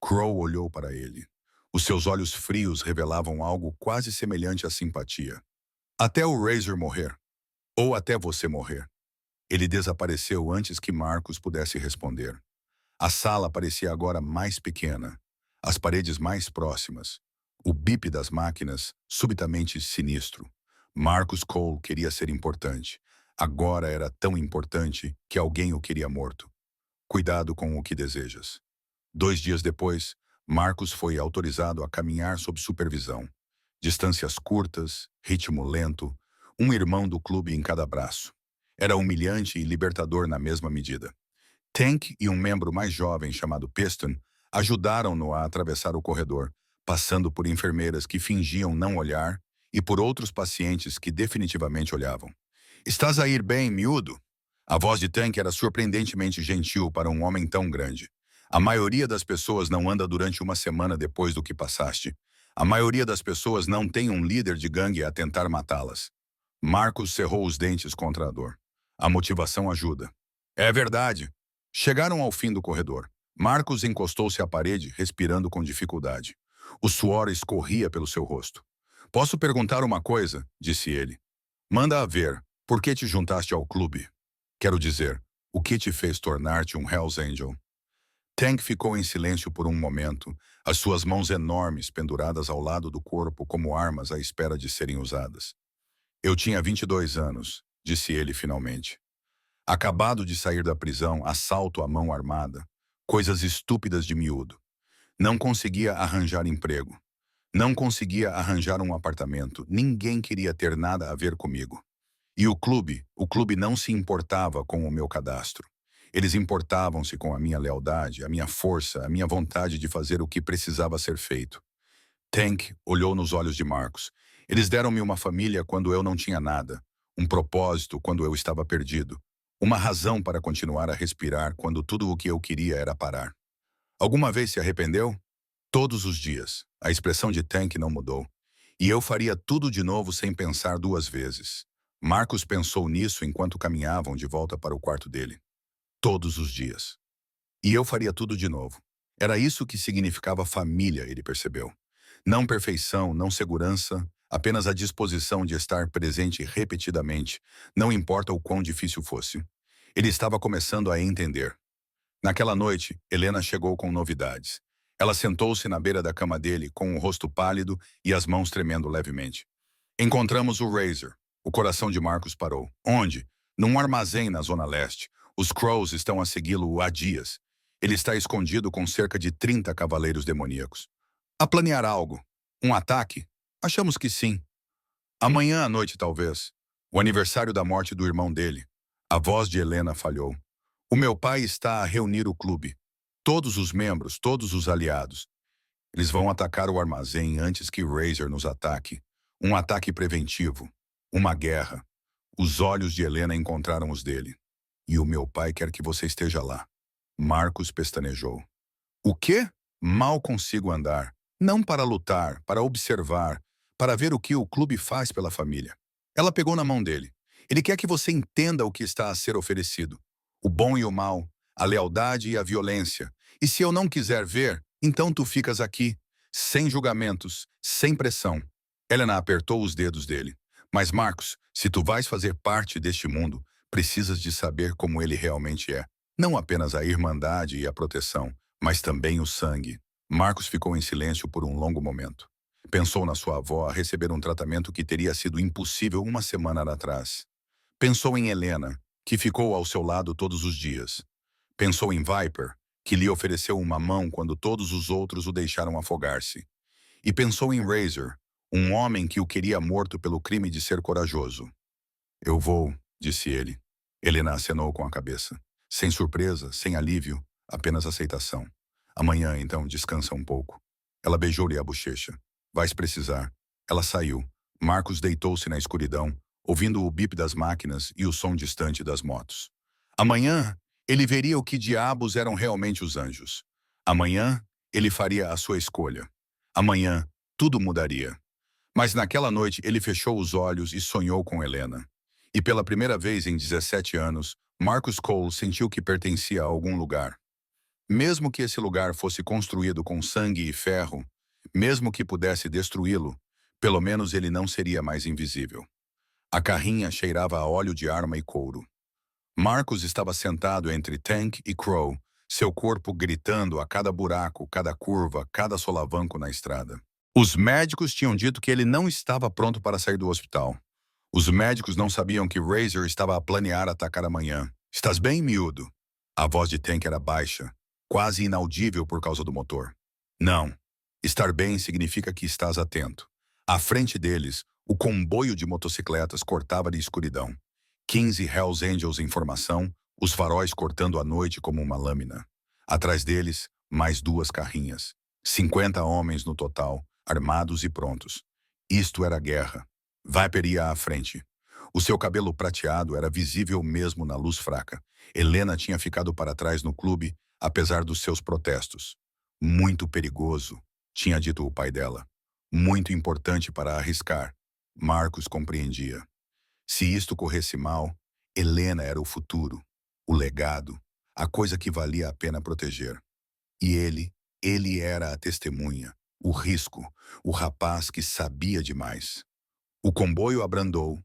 Crow olhou para ele. Os seus olhos frios revelavam algo quase semelhante à simpatia. Até o Razor morrer. Ou até você morrer. Ele desapareceu antes que Marcos pudesse responder. A sala parecia agora mais pequena, as paredes mais próximas. O bip das máquinas, subitamente sinistro. Marcus Cole queria ser importante. Agora era tão importante que alguém o queria morto. Cuidado com o que desejas. 2 dias depois, Marcus foi autorizado a caminhar sob supervisão. Distâncias curtas, ritmo lento, um irmão do clube em cada braço. Era humilhante e libertador na mesma medida. Tank e um membro mais jovem chamado Piston ajudaram-no a atravessar o corredor, passando por enfermeiras que fingiam não olhar e por outros pacientes que definitivamente olhavam. Estás a ir bem, miúdo? A voz de Tank era surpreendentemente gentil para um homem tão grande. A maioria das pessoas não anda durante uma semana depois do que passaste. A maioria das pessoas não tem um líder de gangue a tentar matá-las. Marcos cerrou os dentes contra a dor. A motivação ajuda. É verdade. Chegaram ao fim do corredor. Marcos encostou-se à parede, respirando com dificuldade. O suor escorria pelo seu rosto. Posso perguntar uma coisa? Disse ele. Manda a ver. Por que te juntaste ao clube? Quero dizer, o que te fez tornar-te um Hells Angel? Tank ficou em silêncio por um momento, as suas mãos enormes penduradas ao lado do corpo como armas à espera de serem usadas. Eu tinha 22 anos, disse ele finalmente. Acabado de sair da prisão, assalto à mão armada, coisas estúpidas de miúdo. Não conseguia arranjar emprego. Não conseguia arranjar um apartamento. Ninguém queria ter nada a ver comigo. E o clube não se importava com o meu cadastro. Eles importavam-se com a minha lealdade, a minha força, a minha vontade de fazer o que precisava ser feito. Tank olhou nos olhos de Marcos. Eles deram-me uma família quando eu não tinha nada, um propósito quando eu estava perdido, uma razão para continuar a respirar quando tudo o que eu queria era parar. Alguma vez se arrependeu? Todos os dias. A expressão de Tank não mudou. E eu faria tudo de novo sem pensar 2 vezes. Marcos pensou nisso enquanto caminhavam de volta para o quarto dele. Todos os dias. E eu faria tudo de novo. Era isso que significava família, ele percebeu. Não perfeição, não segurança, apenas a disposição de estar presente repetidamente, não importa o quão difícil fosse. Ele estava começando a entender. Naquela noite, Helena chegou com novidades. Ela sentou-se na beira da cama dele, com o rosto pálido e as mãos tremendo levemente. Encontramos o Razor. O coração de Marcos parou. Onde? Num armazém na zona leste. Os Crows estão a segui-lo há dias. Ele está escondido com cerca de 30 cavaleiros demoníacos. A planear algo. Um ataque? Achamos que sim. Amanhã à noite, talvez. O aniversário da morte do irmão dele. A voz de Helena falhou. O meu pai está a reunir o clube. Todos os membros, todos os aliados. Eles vão atacar o armazém antes que Razor nos ataque. Um ataque preventivo. Uma guerra. Os olhos de Helena encontraram os dele. E o meu pai quer que você esteja lá. Marcos pestanejou. O quê? Mal consigo andar. Não para lutar, para observar, para ver o que o clube faz pela família. Ela pegou na mão dele. Ele quer que você entenda o que está a ser oferecido. o bom e o mal, a lealdade e a violência. E se eu não quiser ver, então tu ficas aqui, sem julgamentos, sem pressão. Helena apertou os dedos dele. Mas, Marcos, se tu vais fazer parte deste mundo, precisas de saber como ele realmente é. Não apenas a irmandade e a proteção, mas também o sangue. Marcos ficou em silêncio por um longo momento. Pensou na sua avó a receber um tratamento que teria sido impossível uma semana atrás. Pensou em Helena, que ficou ao seu lado todos os dias. Pensou em Viper, que lhe ofereceu uma mão quando todos os outros o deixaram afogar-se. E pensou em Razor, um homem que o queria morto pelo crime de ser corajoso. Eu vou, disse ele. Helena acenou com a cabeça. Sem surpresa, sem alívio, apenas aceitação. Amanhã, então, descansa um pouco. Ela beijou-lhe a bochecha. Vais precisar. Ela saiu. Marcos deitou-se na escuridão, ouvindo o bip das máquinas e o som distante das motos. Amanhã, ele veria o que diabos eram realmente os anjos. Amanhã, ele faria a sua escolha. Amanhã, tudo mudaria. Mas naquela noite, ele fechou os olhos e sonhou com Helena. E pela primeira vez em 17 anos, Marcus Cole sentiu que pertencia a algum lugar. Mesmo que esse lugar fosse construído com sangue e ferro, mesmo que pudesse destruí-lo, pelo menos ele não seria mais invisível. A carrinha cheirava a óleo de arma e couro. Marcus estava sentado entre Tank e Crow, seu corpo gritando a cada buraco, cada curva, cada solavanco na estrada. Os médicos tinham dito que ele não estava pronto para sair do hospital. Os médicos não sabiam que Razor estava a planear atacar amanhã. Estás bem, miúdo? A voz de Tank era baixa, quase inaudível por causa do motor. Não. Estar bem significa que estás atento. À frente deles, o comboio de motocicletas cortava-lhe escuridão. 15 Hells Angels em formação, os faróis cortando a noite como uma lâmina. Atrás deles, mais 2 carrinhas. 50 homens no total, armados e prontos. Isto era guerra. Viper ia à frente. O seu cabelo prateado era visível mesmo na luz fraca. Helena tinha ficado para trás no clube, apesar dos seus protestos. Muito perigoso, tinha dito o pai dela. Muito importante para arriscar. Marcos compreendia. Se isto corresse mal, Helena era o futuro, o legado, a coisa que valia a pena proteger. E ele era a testemunha, o risco, o rapaz que sabia demais. O comboio abrandou,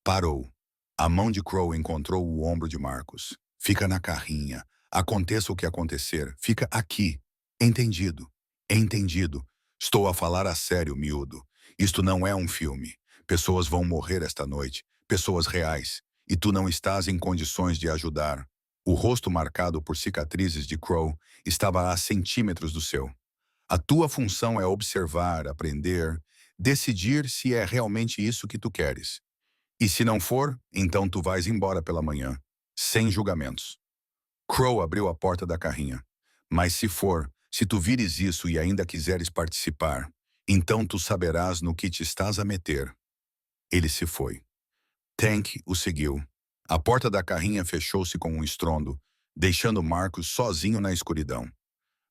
parou. A mão de Crow encontrou o ombro de Marcos. Fica na carrinha. Aconteça o que acontecer, fica aqui. Entendido. Entendido. Estou a falar a sério, miúdo. Isto não é um filme. Pessoas vão morrer esta noite. Pessoas reais. E tu não estás em condições de ajudar. O rosto marcado por cicatrizes de Crow estava a centímetros do seu. A tua função é observar, aprender, decidir se é realmente isso que tu queres. E se não for, então tu vais embora pela manhã, sem julgamentos. Crow abriu a porta da carrinha. Mas se for, se tu vires isso e ainda quiseres participar, então tu saberás no que te estás a meter. Ele se foi. Tank o seguiu. A porta da carrinha fechou-se com um estrondo, deixando Marcos sozinho na escuridão.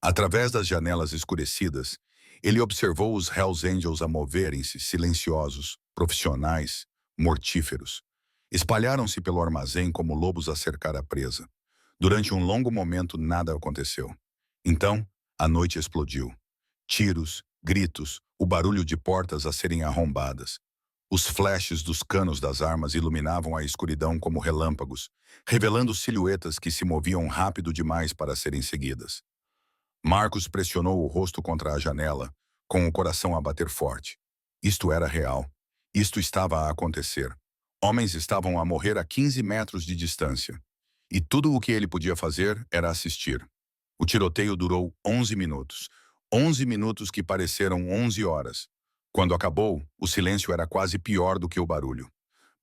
Através das janelas escurecidas, ele observou os Hells Angels a moverem-se, silenciosos, profissionais, mortíferos. Espalharam-se pelo armazém como lobos a cercar a presa. Durante um longo momento, nada aconteceu. Então, a noite explodiu. Tiros, gritos, o barulho de portas a serem arrombadas. Os flashes dos canos das armas iluminavam a escuridão como relâmpagos, revelando silhuetas que se moviam rápido demais para serem seguidas. Marcos pressionou o rosto contra a janela, com o coração a bater forte. Isto era real. Isto estava a acontecer. Homens estavam a morrer a 15 metros de distância. E tudo o que ele podia fazer era assistir. O tiroteio durou 11 minutos. 11 minutos que pareceram 11 horas. Quando acabou, o silêncio era quase pior do que o barulho.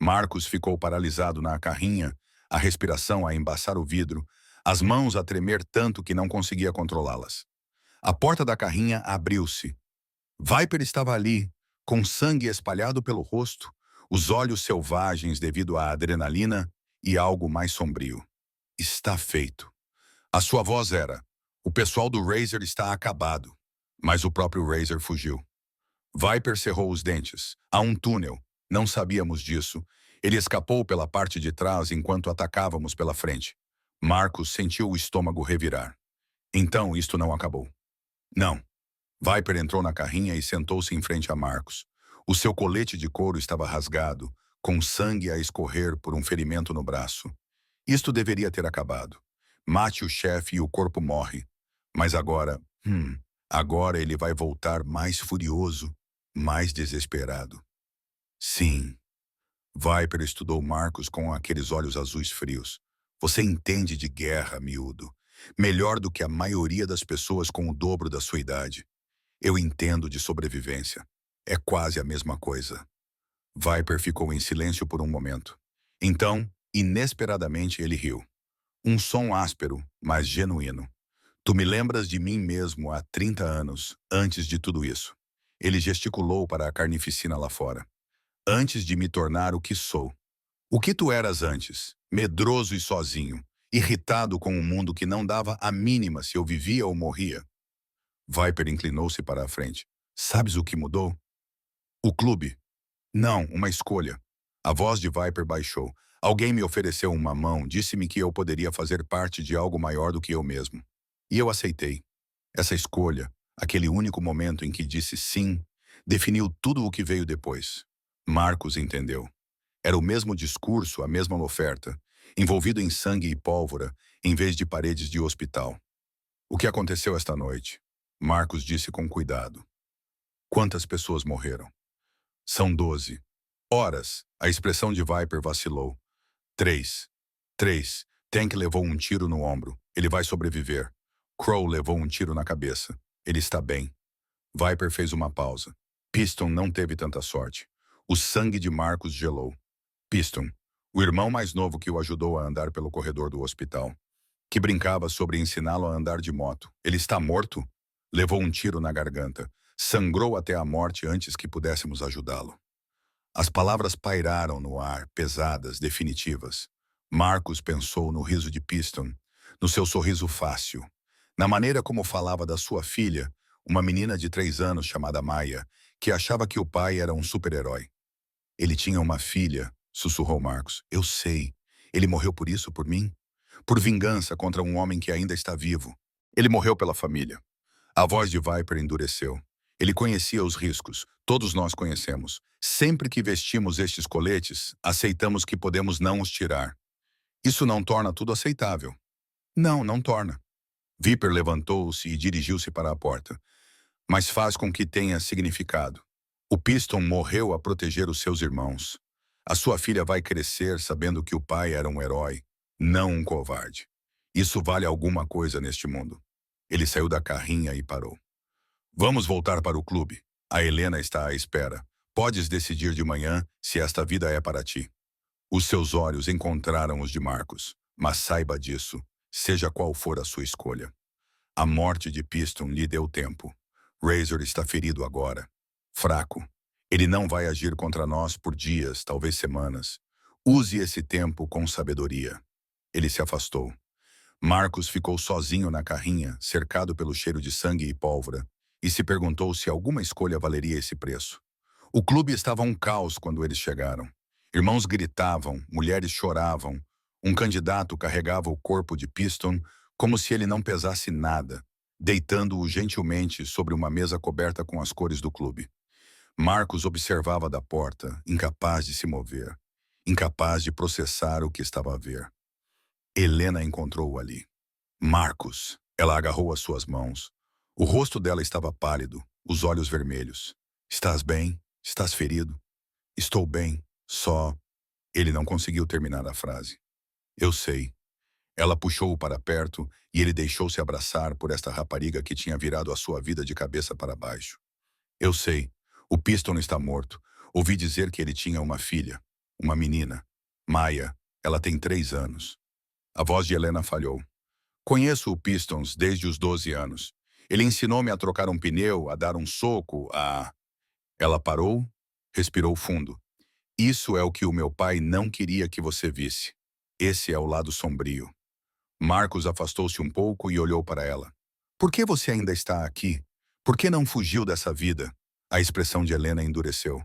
Marcos ficou paralisado na carrinha, a respiração a embaçar o vidro, as mãos a tremer tanto que não conseguia controlá-las. A porta da carrinha abriu-se. Viper estava ali, com sangue espalhado pelo rosto, os olhos selvagens devido à adrenalina e algo mais sombrio. Está feito. A sua voz era: o pessoal do Razor está acabado. Mas o próprio Razor fugiu. Viper cerrou os dentes. Há um túnel. Não sabíamos disso. Ele escapou pela parte de trás enquanto atacávamos pela frente. Marcos sentiu o estômago revirar. Então, isto não acabou. Não. Viper entrou na carrinha e sentou-se em frente a Marcos. O seu colete de couro estava rasgado, com sangue a escorrer por um ferimento no braço. Isto deveria ter acabado. Mate o chefe e o corpo morre. Mas agora ele vai voltar mais furioso, mais desesperado. Sim. Viper estudou Marcos com aqueles olhos azuis frios. Você entende de guerra, miúdo. Melhor do que a maioria das pessoas com o dobro da sua idade. Eu entendo de sobrevivência. É quase a mesma coisa. Viper ficou em silêncio por um momento. Então, inesperadamente, ele riu. Um som áspero, mas genuíno. Tu me lembras de mim mesmo há 30 anos, antes de tudo isso. Ele gesticulou para a carnificina lá fora. Antes de me tornar o que sou. O que tu eras antes? Medroso e sozinho. Irritado com um mundo que não dava a mínima se eu vivia ou morria. Viper inclinou-se para a frente. Sabes o que mudou? O clube. Não, uma escolha. A voz de Viper baixou. Alguém me ofereceu uma mão, disse-me que eu poderia fazer parte de algo maior do que eu mesmo. E eu aceitei. Essa escolha, aquele único momento em que disse sim, definiu tudo o que veio depois. Marcos entendeu. Era o mesmo discurso, a mesma oferta, envolvido em sangue e pólvora, em vez de paredes de hospital. O que aconteceu esta noite? Marcos disse com cuidado. Quantas pessoas morreram? São 12. Horas. A expressão de Viper vacilou. 3. 3. Tank levou um tiro no ombro. Ele vai sobreviver. Crow levou um tiro na cabeça. Ele está bem. Viper fez uma pausa. Piston não teve tanta sorte. O sangue de Marcos gelou. Piston, o irmão mais novo que o ajudou a andar pelo corredor do hospital, que brincava sobre ensiná-lo a andar de moto. Ele está morto? Levou um tiro na garganta. Sangrou até a morte antes que pudéssemos ajudá-lo. As palavras pairaram no ar, pesadas, definitivas. Marcos pensou no riso de Piston, no seu sorriso fácil, na maneira como falava da sua filha, uma menina de 3 anos chamada Maia, que achava que o pai era um super-herói. Ele tinha uma filha, sussurrou Marcos. Eu sei. Ele morreu por isso, por mim? Por vingança contra um homem que ainda está vivo. Ele morreu pela família. A voz de Viper endureceu. Ele conhecia os riscos. Todos nós conhecemos. Sempre que vestimos estes coletes, aceitamos que podemos não os tirar. Isso não torna tudo aceitável. Não, não torna. Viper levantou-se e dirigiu-se para a porta. Mas faz com que tenha significado. O Piston morreu a proteger os seus irmãos. A sua filha vai crescer sabendo que o pai era um herói, não um covarde. Isso vale alguma coisa neste mundo. Ele saiu da carrinha e parou. Vamos voltar para o clube. A Helena está à espera. Podes decidir de manhã se esta vida é para ti. Os seus olhos encontraram os de Marcos, mas saiba disso, seja qual for a sua escolha. A morte de Piston lhe deu tempo. Razor está ferido agora. Fraco. Ele não vai agir contra nós por dias, talvez semanas. Use esse tempo com sabedoria. Ele se afastou. Marcos ficou sozinho na carrinha, cercado pelo cheiro de sangue e pólvora, e se perguntou se alguma escolha valeria esse preço. O clube estava um caos quando eles chegaram. Irmãos gritavam, mulheres choravam. Um candidato carregava o corpo de Piston como se ele não pesasse nada, deitando-o gentilmente sobre uma mesa coberta com as cores do clube. Marcos observava da porta, incapaz de se mover, incapaz de processar o que estava a ver. Helena encontrou-o ali. Marcos. Ela agarrou as suas mãos. O rosto dela estava pálido, os olhos vermelhos. Estás bem? Estás ferido? Estou bem, só... Ele não conseguiu terminar a frase. Eu sei. Ela puxou-o para perto e ele deixou-se abraçar por esta rapariga que tinha virado a sua vida de cabeça para baixo. Eu sei. O Piston está morto. Ouvi dizer que ele tinha uma filha, uma menina. Maia. Ela tem 3 anos. A voz de Helena falhou. Conheço o Pistons desde os 12 anos. Ele ensinou-me a trocar um pneu, a dar um soco, a... Ela parou, respirou fundo. Isso é o que o meu pai não queria que você visse. Esse é o lado sombrio. Marcos afastou-se um pouco e olhou para ela. Por que você ainda está aqui? Por que não fugiu dessa vida? A expressão de Helena endureceu.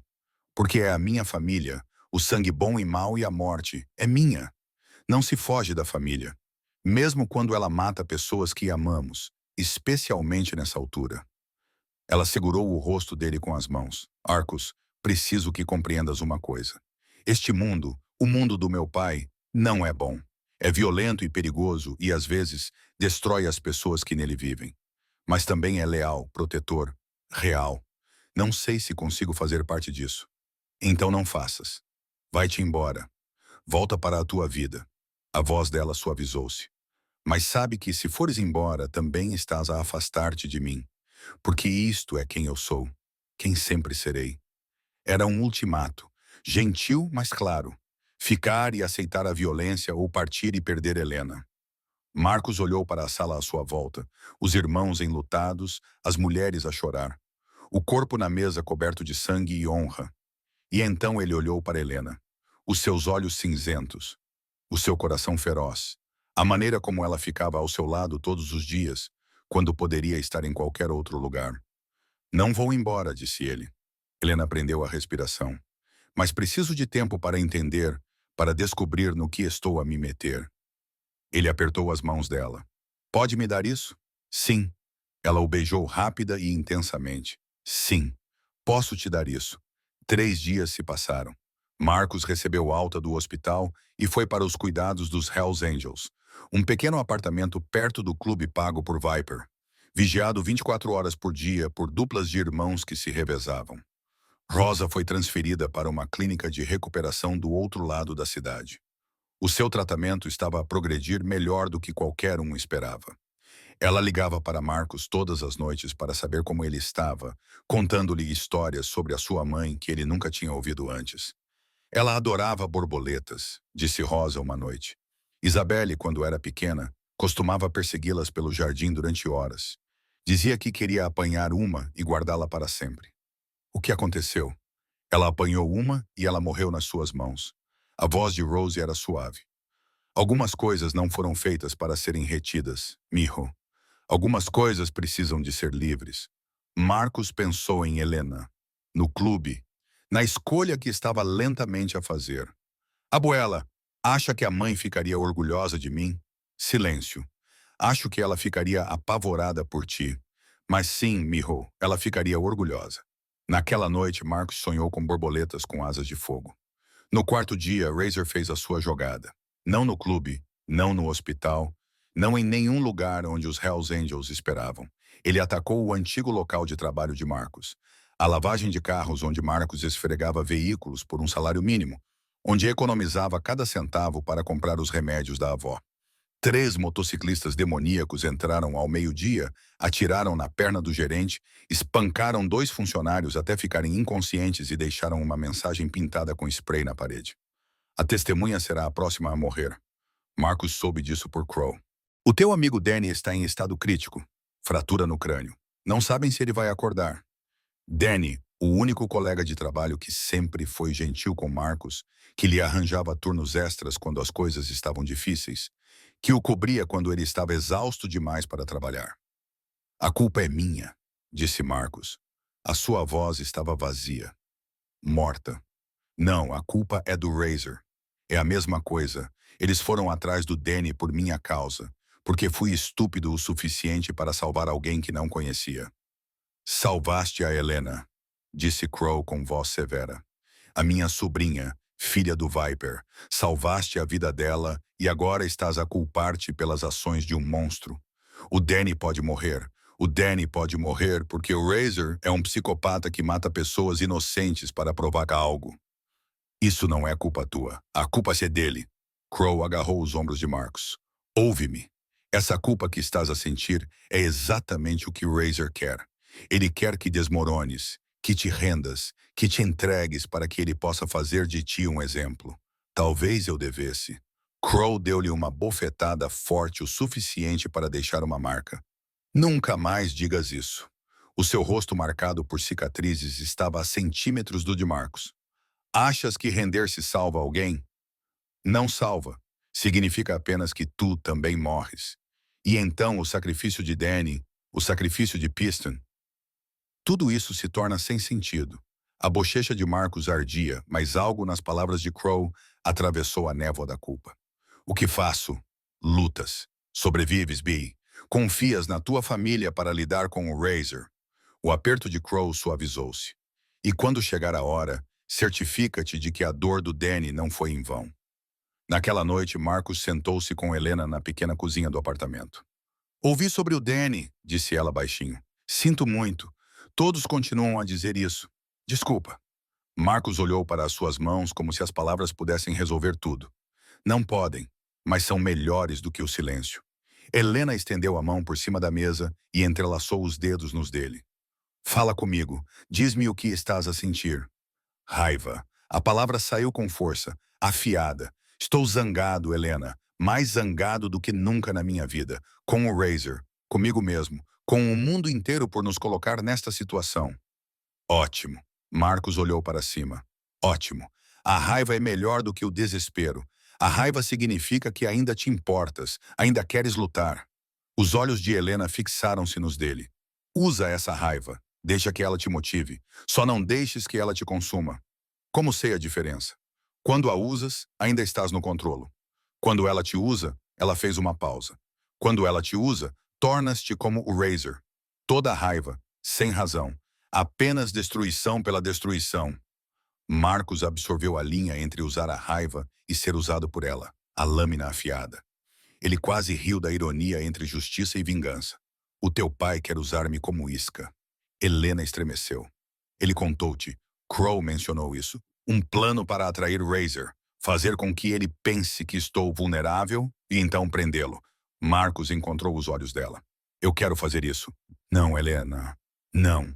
Porque é a minha família. O sangue bom e mau e a morte. É minha. Não se foge da família. mesmo quando ela mata pessoas que amamos, especialmente nessa altura. Ela segurou o rosto dele com as mãos. Arcos, preciso que compreendas uma coisa. Este mundo, o mundo do meu pai, não é bom. É violento e perigoso e, às vezes, destrói as pessoas que nele vivem. Mas também é leal, protetor, real. Não sei se consigo fazer parte disso. Então não faças. Vai-te embora. Volta para a tua vida. A voz dela suavizou-se. Mas sabe que se fores embora, também estás a afastar-te de mim. Porque isto é quem eu sou, quem sempre serei. Era um ultimato, gentil, mas claro. Ficar e aceitar a violência ou partir e perder Helena. Marcos olhou para a sala à sua volta, os irmãos enlutados, as mulheres a chorar. O corpo na mesa coberto de sangue e honra. E então ele olhou para Helena. Os seus olhos cinzentos, o seu coração feroz, a maneira como ela ficava ao seu lado todos os dias, quando poderia estar em qualquer outro lugar. Não vou embora, disse ele. Helena prendeu a respiração. Mas preciso de tempo para entender, para descobrir no que estou a me meter. Ele apertou as mãos dela. Pode me dar isso? Sim. Ela o beijou rápida e intensamente. Sim. Posso te dar isso. 3 dias se passaram. Marcos recebeu alta do hospital e foi para os cuidados dos Hells Angels, um pequeno apartamento perto do clube pago por Viper, vigiado 24 horas por dia por duplas de irmãos que se revezavam. Rosa foi transferida para uma clínica de recuperação do outro lado da cidade. O seu tratamento estava a progredir melhor do que qualquer um esperava. Ela ligava para Marcos todas as noites para saber como ele estava, contando-lhe histórias sobre a sua mãe que ele nunca tinha ouvido antes. Ela adorava borboletas, disse Rosa uma noite. Isabelle, quando era pequena, costumava persegui-las pelo jardim durante horas. Dizia que queria apanhar uma e guardá-la para sempre. O que aconteceu? Ela apanhou uma e ela morreu nas suas mãos. A voz de Rose era suave. Algumas coisas não foram feitas para serem retidas, Miho. Algumas coisas precisam de ser livres. Marcos pensou em Helena, no clube, na escolha que estava lentamente a fazer. Abuela, acha que a mãe ficaria orgulhosa de mim? Silêncio. Acho que ela ficaria apavorada por ti. Mas sim, Miho, ela ficaria orgulhosa. Naquela noite, Marcos sonhou com borboletas com asas de fogo. No quarto dia, Razor fez a sua jogada. Não no clube, não no hospital, não em nenhum lugar onde os Hells Angels esperavam. Ele atacou o antigo local de trabalho de Marcos. A lavagem de carros onde Marcos esfregava veículos por um salário mínimo, onde economizava cada centavo para comprar os remédios da avó. 3 motociclistas demoníacos entraram ao meio-dia, atiraram na perna do gerente, espancaram 2 funcionários até ficarem inconscientes e deixaram uma mensagem pintada com spray na parede. A testemunha será a próxima a morrer. Marcos soube disso por Crow. O teu amigo Danny está em estado crítico. Fratura no crânio. Não sabem se ele vai acordar. Danny, o único colega de trabalho que sempre foi gentil com Marcos, que lhe arranjava turnos extras quando as coisas estavam difíceis, que o cobria quando ele estava exausto demais para trabalhar. A culpa é minha, disse Marcos. A sua voz estava vazia. Morta. Não, a culpa é do Razor. É a mesma coisa. Eles foram atrás do Danny por minha causa, porque fui estúpido o suficiente para salvar alguém que não conhecia. Salvaste a Helena, disse Crow com voz severa. A minha sobrinha, filha do Viper. Salvaste a vida dela e agora estás a culpar-te pelas ações de um monstro. O Danny pode morrer. O Danny pode morrer porque o Razor é um psicopata que mata pessoas inocentes para provar algo. Isso não é culpa tua. A culpa é dele. Crow agarrou os ombros de Marcos. Ouve-me. Essa culpa que estás a sentir é exatamente o que o Razor quer. Ele quer que desmorones, que te rendas, que te entregues para que ele possa fazer de ti um exemplo. Talvez eu devesse. Crow deu-lhe uma bofetada forte o suficiente para deixar uma marca. Nunca mais digas isso. O seu rosto marcado por cicatrizes estava a centímetros do de Marcos. Achas que render-se salva alguém? Não salva. Significa apenas que tu também morres. E então o sacrifício de Danny, o sacrifício de Piston. Tudo isso se torna sem sentido. A bochecha de Marcos ardia, mas algo nas palavras de Crow atravessou a névoa da culpa. O que faço? Lutas. Sobrevives, Bee. Confias na tua família para lidar com o Razor. O aperto de Crow suavizou-se. E quando chegar a hora, certifica-te de que a dor do Danny não foi em vão. Naquela noite, Marcus sentou-se com Helena na pequena cozinha do apartamento. Ouvi sobre o Danny, disse ela baixinho. Sinto muito. Todos continuam a dizer isso. Desculpa. Marcus olhou para as suas mãos como se as palavras pudessem resolver tudo. Não podem, mas são melhores do que o silêncio. Helena estendeu a mão por cima da mesa e entrelaçou os dedos nos dele. Fala comigo. Diz-me o que estás a sentir. Raiva. A palavra saiu com força, afiada. Estou zangado, Helena. Mais zangado do que nunca na minha vida. Com o Razor, comigo mesmo, com o mundo inteiro por nos colocar nesta situação. Ótimo. Marcos olhou para cima. Ótimo. A raiva é melhor do que o desespero. A raiva significa que ainda te importas, ainda queres lutar. Os olhos de Helena fixaram-se nos dele. Usa essa raiva. Deixa que ela te motive. Só não deixes que ela te consuma. Como sei a diferença? Quando a usas, ainda estás no controle. Quando ela te usa, ela fez uma pausa. Quando ela te usa, tornas-te como o Razor. Toda raiva, sem razão. Apenas destruição pela destruição. Marcos absorveu a linha entre usar a raiva e ser usado por ela, a lâmina afiada. Ele quase riu da ironia entre justiça e vingança. O teu pai quer usar-me como isca. Helena estremeceu. Ele contou-te. Crow mencionou isso. Um plano para atrair Razor. Fazer com que ele pense que estou vulnerável e então prendê-lo. Marcos encontrou os olhos dela. Eu quero fazer isso. Não, Helena. Não.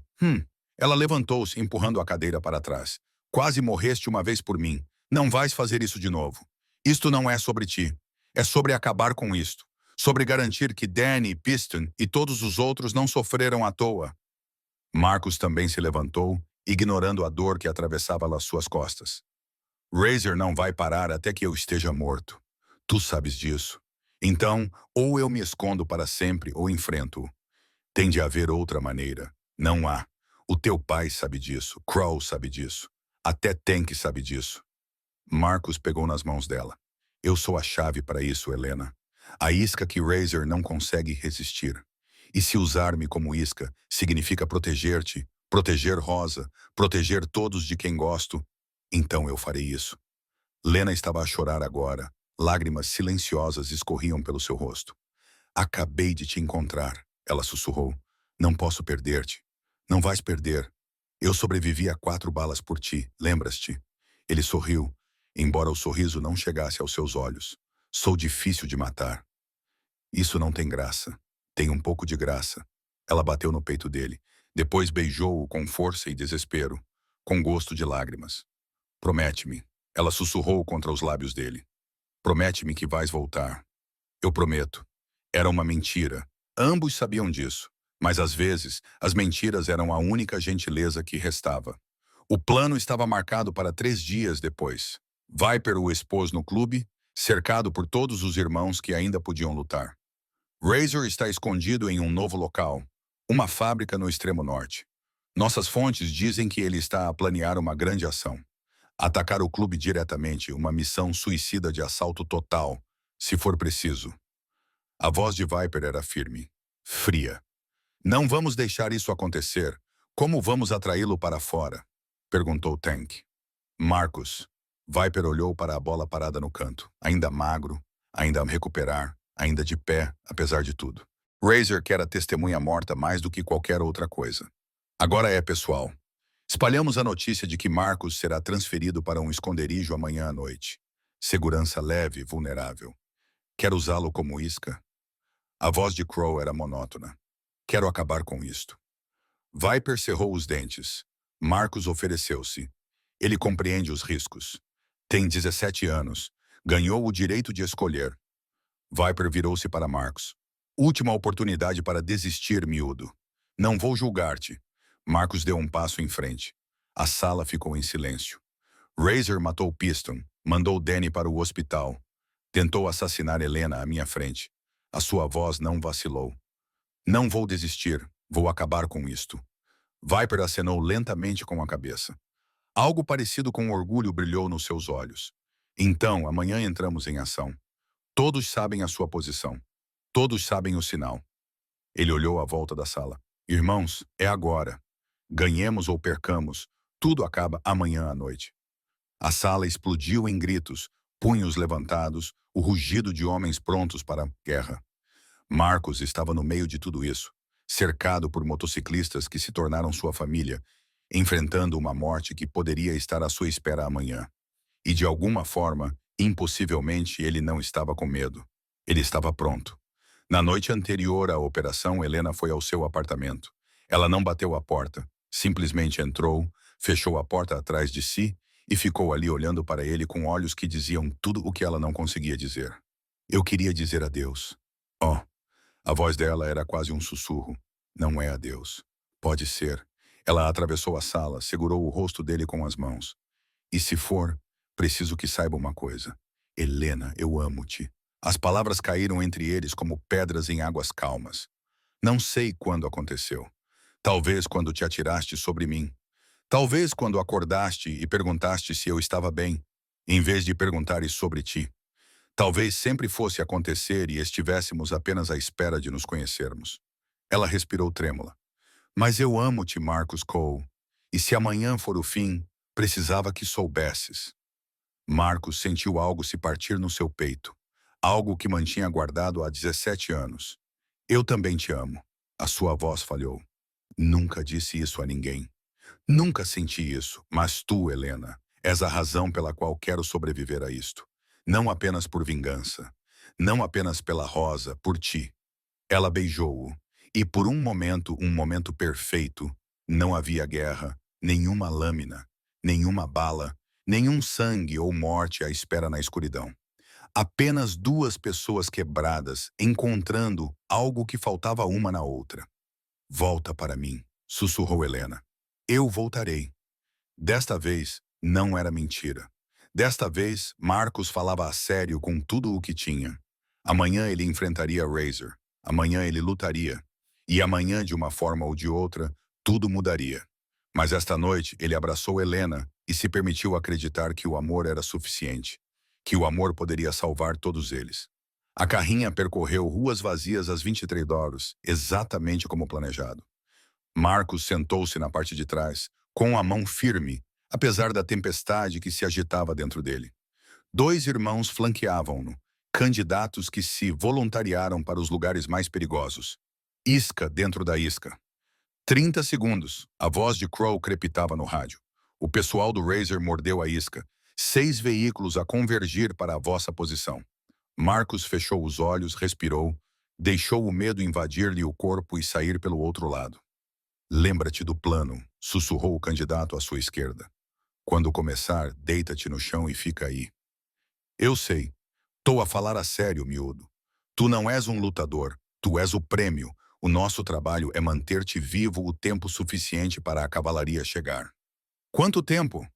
Ela levantou-se, empurrando a cadeira para trás. Quase morreste uma vez por mim. Não vais fazer isso de novo. Isto não é sobre ti. É sobre acabar com isto. Sobre garantir que Danny, Piston e todos os outros não sofreram à toa. Marcos também se levantou, ignorando a dor que atravessava as suas costas. Razor não vai parar até que eu esteja morto. Tu sabes disso. Então, ou eu me escondo para sempre ou enfrento-o. Tem de haver outra maneira. Não há. O teu pai sabe disso. Crow sabe disso. Até Tank sabe disso. Marcos pegou nas mãos dela. Eu sou a chave para isso, Helena. A isca que Razor não consegue resistir. E se usar-me como isca significa proteger-te, proteger Rosa, proteger todos de quem gosto, então eu farei isso. Lena estava a chorar agora. Lágrimas silenciosas escorriam pelo seu rosto. Acabei de te encontrar, ela sussurrou. Não posso perder-te. Não vais perder. Eu sobrevivi a 4 balas por ti, lembras-te? Ele sorriu, embora o sorriso não chegasse aos seus olhos. Sou difícil de matar. Isso não tem graça. Tem um pouco de graça. Ela bateu no peito dele. Depois beijou-o com força e desespero, com gosto de lágrimas. Promete-me. Ela sussurrou contra os lábios dele. Promete-me que vais voltar. Eu prometo. Era uma mentira. Ambos sabiam disso. Mas às vezes, as mentiras eram a única gentileza que restava. O plano estava marcado para 3 dias depois. Viper o expôs no clube, cercado por todos os irmãos que ainda podiam lutar. Razor está escondido em um novo local, uma fábrica no extremo norte. Nossas fontes dizem que ele está a planear uma grande ação. Atacar o clube diretamente, uma missão suicida de assalto total, se for preciso. A voz de Viper era firme, fria. Não vamos deixar isso acontecer. Como vamos atraí-lo para fora? Perguntou Tank. Marcus. Viper olhou para a bola parada no canto, ainda magro, ainda a recuperar, ainda de pé, apesar de tudo. Razor quer a testemunha morta mais do que qualquer outra coisa. Agora é pessoal. Espalhamos a notícia de que Marcus será transferido para um esconderijo amanhã à noite. Segurança leve e vulnerável. Quer usá-lo como isca? A voz de Crow era monótona. Quero acabar com isto. Viper cerrou os dentes. Marcus ofereceu-se. Ele compreende os riscos. Tem 17 anos. Ganhou o direito de escolher. Viper virou-se para Marcus. Última oportunidade para desistir, miúdo. Não vou julgar-te. Marcus deu um passo em frente. A sala ficou em silêncio. Razor matou Piston, mandou Danny para o hospital. Tentou assassinar Helena à minha frente. A sua voz não vacilou. Não vou desistir. Vou acabar com isto. Viper acenou lentamente com a cabeça. Algo parecido com orgulho brilhou nos seus olhos. Então, amanhã entramos em ação. Todos sabem a sua posição. Todos sabem o sinal. Ele olhou à volta da sala. Irmãos, é agora. Ganhemos ou percamos, tudo acaba amanhã à noite. A sala explodiu em gritos, punhos levantados, o rugido de homens prontos para a guerra. Marcos estava no meio de tudo isso, cercado por motociclistas que se tornaram sua família, enfrentando uma morte que poderia estar à sua espera amanhã. E de alguma forma, impossivelmente, ele não estava com medo. Ele estava pronto. Na noite anterior à operação, Helena foi ao seu apartamento. Ela não bateu a porta, simplesmente entrou, fechou a porta atrás de si e ficou ali olhando para ele com olhos que diziam tudo o que ela não conseguia dizer. Eu queria dizer adeus. Oh, a voz dela era quase um sussurro. Não é adeus. Pode ser. Ela atravessou a sala, segurou o rosto dele com as mãos. E se for, preciso que saiba uma coisa. Helena, eu amo-te. As palavras caíram entre eles como pedras em águas calmas. Não sei quando aconteceu. Talvez quando te atiraste sobre mim. Talvez quando acordaste e perguntaste se eu estava bem, em vez de perguntares sobre ti. Talvez sempre fosse acontecer e estivéssemos apenas à espera de nos conhecermos. Ela respirou trêmula. Mas eu amo-te, Marcus Cole. E se amanhã for o fim, precisava que soubesses. Marcos sentiu algo se partir no seu peito. Algo que mantinha guardado há 17 anos. Eu também te amo. A sua voz falhou. Nunca disse isso a ninguém. Nunca senti isso, mas tu, Helena, és a razão pela qual quero sobreviver a isto. Não apenas por vingança. Não apenas pela Rosa, por ti. Ela beijou-o. E por um momento perfeito, não havia guerra, nenhuma lâmina, nenhuma bala, nenhum sangue ou morte à espera na escuridão. Apenas duas pessoas quebradas, encontrando algo que faltava uma na outra. Volta para mim, sussurrou Helena. Eu voltarei. Desta vez, não era mentira. Desta vez, Marcos falava a sério com tudo o que tinha. Amanhã ele enfrentaria Razor. Amanhã ele lutaria. E amanhã, de uma forma ou de outra, tudo mudaria. Mas esta noite, ele abraçou Helena e se permitiu acreditar que o amor era suficiente. Que o amor poderia salvar todos eles. A carrinha percorreu ruas vazias às 23 horas, exatamente como planejado. Marcos sentou-se na parte de trás, com a mão firme, apesar da tempestade que se agitava dentro dele. Dois irmãos flanqueavam-no, candidatos que se voluntariaram para os lugares mais perigosos. Isca dentro da isca. 30 segundos. A voz de Crow crepitava no rádio. O pessoal do Razor mordeu a isca. 6 veículos a convergir para a vossa posição. Marcos fechou os olhos, respirou, deixou o medo invadir-lhe o corpo e sair pelo outro lado. Lembra-te do plano, sussurrou o candidato à sua esquerda. Quando começar, deita-te no chão e fica aí. Eu sei. Tô a falar a sério, miúdo. Tu não és um lutador, tu és o prêmio. O nosso trabalho é manter-te vivo o tempo suficiente para a cavalaria chegar. Quanto tempo?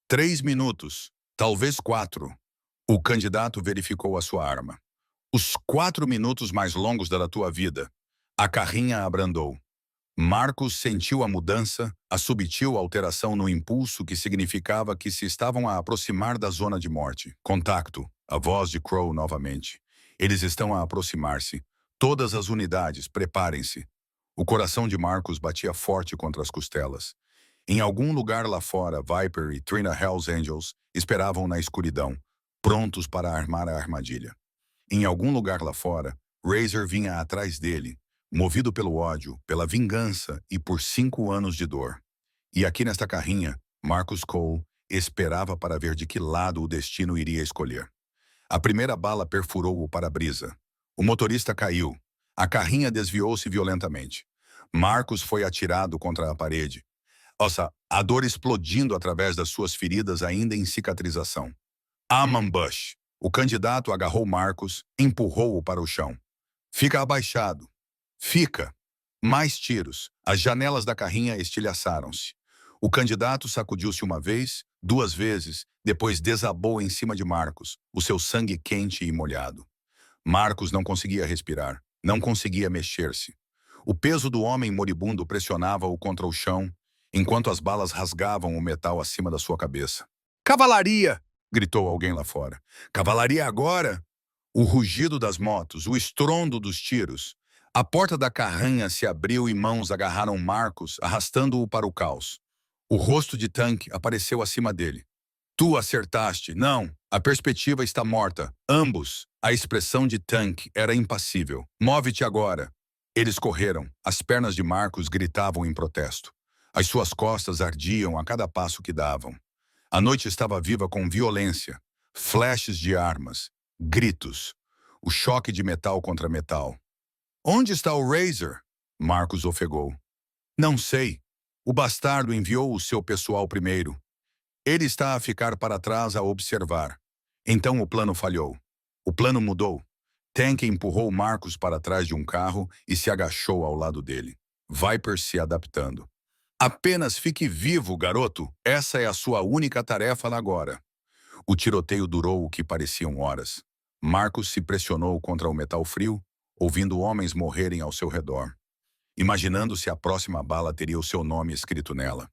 3 minutos, talvez 4. O candidato verificou a sua arma. Os 4 minutos mais longos da tua vida. A carrinha abrandou. Marcos sentiu a mudança, a subitil alteração no impulso que significava que se estavam a aproximar da zona de morte. Contacto. A voz de Crow novamente. Eles estão a aproximar-se. Todas as unidades, preparem-se. O coração de Marcos batia forte contra as costelas. Em algum lugar lá fora, Viper e Trina Hells Angels esperavam na escuridão, prontos para armar a armadilha. Em algum lugar lá fora, Razor vinha atrás dele, movido pelo ódio, pela vingança e por 5 anos de dor. E aqui nesta carrinha, Marcus Cole esperava para ver de que lado o destino iria escolher. A primeira bala perfurou o para-brisa. O motorista caiu. A carrinha desviou-se violentamente. Marcus foi atirado contra a parede. A dor explodindo através das suas feridas ainda em cicatrização. Ambush. O candidato agarrou Marcus, empurrou-o para o chão. Fica abaixado. Fica. Mais tiros. As janelas da carrinha estilhaçaram-se. O candidato sacudiu-se uma vez, 2 vezes, depois desabou em cima de Marcus, o seu sangue quente e molhado. Marcus não conseguia respirar, não conseguia mexer-se. O peso do homem moribundo pressionava-o contra o chão, enquanto as balas rasgavam o metal acima da sua cabeça. Cavalaria! Gritou alguém lá fora. Cavalaria agora! O rugido das motos, o estrondo dos tiros. A porta da carranha se abriu e mãos agarraram Marcos, arrastando-o para o caos. O rosto de Tank apareceu acima dele. Tu acertaste. Não, a perspectiva está morta. Ambos. A expressão de Tank era impassível. Move-te agora. Eles correram. As pernas de Marcos gritavam em protesto. As suas costas ardiam a cada passo que davam. A noite estava viva com violência. Flashes de armas. Gritos. O choque de metal contra metal. Onde está o Razor? Marcos ofegou. Não sei. O bastardo enviou o seu pessoal primeiro. Ele está a ficar para trás a observar. Então o plano falhou. O plano mudou. Tank empurrou Marcos para trás de um carro e se agachou ao lado dele. Viper se adaptando. Apenas fique vivo, garoto. Essa é a sua única tarefa agora. O tiroteio durou o que pareciam horas. Marcos se pressionou contra o metal frio, ouvindo homens morrerem ao seu redor, imaginando se a próxima bala teria o seu nome escrito nela.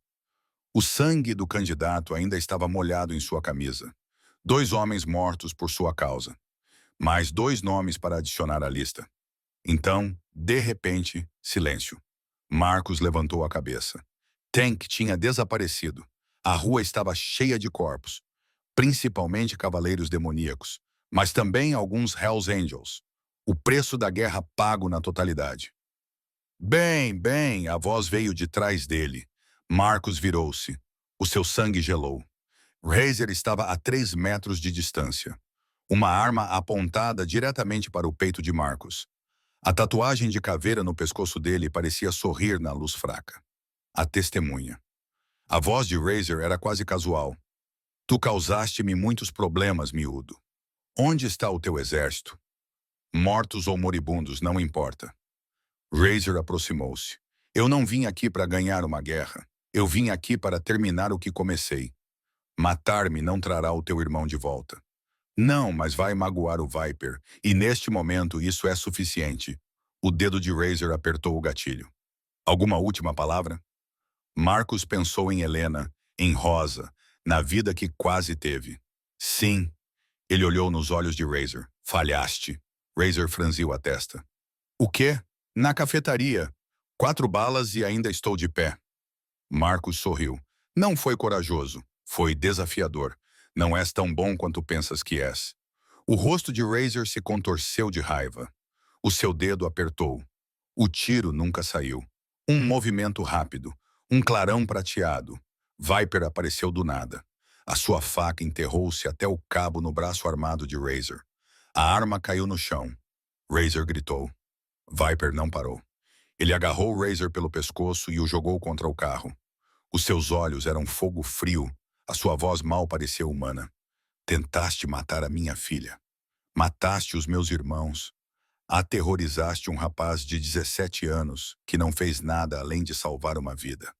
O sangue do candidato ainda estava molhado em sua camisa. 2 homens mortos por sua causa. Mais 2 nomes para adicionar à lista. Então, de repente, silêncio. Marcos levantou a cabeça. Tank tinha desaparecido. A rua estava cheia de corpos, principalmente cavaleiros demoníacos, mas também alguns Hells Angels. O preço da guerra pago na totalidade. Bem, a voz veio de trás dele. Marcos virou-se. O seu sangue gelou. Razor estava a 3 metros de distância. Uma arma apontada diretamente para o peito de Marcos. A tatuagem de caveira no pescoço dele parecia sorrir na luz fraca. A testemunha. A voz de Razor era quase casual. Tu causaste-me muitos problemas, miúdo. Onde está o teu exército? Mortos ou moribundos, não importa. Razor aproximou-se. Eu não vim aqui para ganhar uma guerra. Eu vim aqui para terminar o que comecei. Matar-me não trará o teu irmão de volta. Não, mas vai magoar o Viper, e neste momento isso é suficiente. O dedo de Razor apertou o gatilho. Alguma última palavra? Marcos pensou em Helena, em Rosa, na vida que quase teve. Sim. Ele olhou nos olhos de Razor. Falhaste. Razor franziu a testa. O quê? Na cafetaria. 4 balas e ainda estou de pé. Marcos sorriu. Não foi corajoso. Foi desafiador. Não és tão bom quanto pensas que és. O rosto de Razor se contorceu de raiva. O seu dedo apertou. O tiro nunca saiu. Um movimento rápido. Um clarão prateado. Viper apareceu do nada. A sua faca enterrou-se até o cabo no braço armado de Razor. A arma caiu no chão. Razor gritou. Viper não parou. Ele agarrou Razor pelo pescoço e o jogou contra o carro. Os seus olhos eram fogo frio. A sua voz mal parecia humana. Tentaste matar a minha filha. Mataste os meus irmãos. Aterrorizaste um rapaz de 17 anos que não fez nada além de salvar uma vida.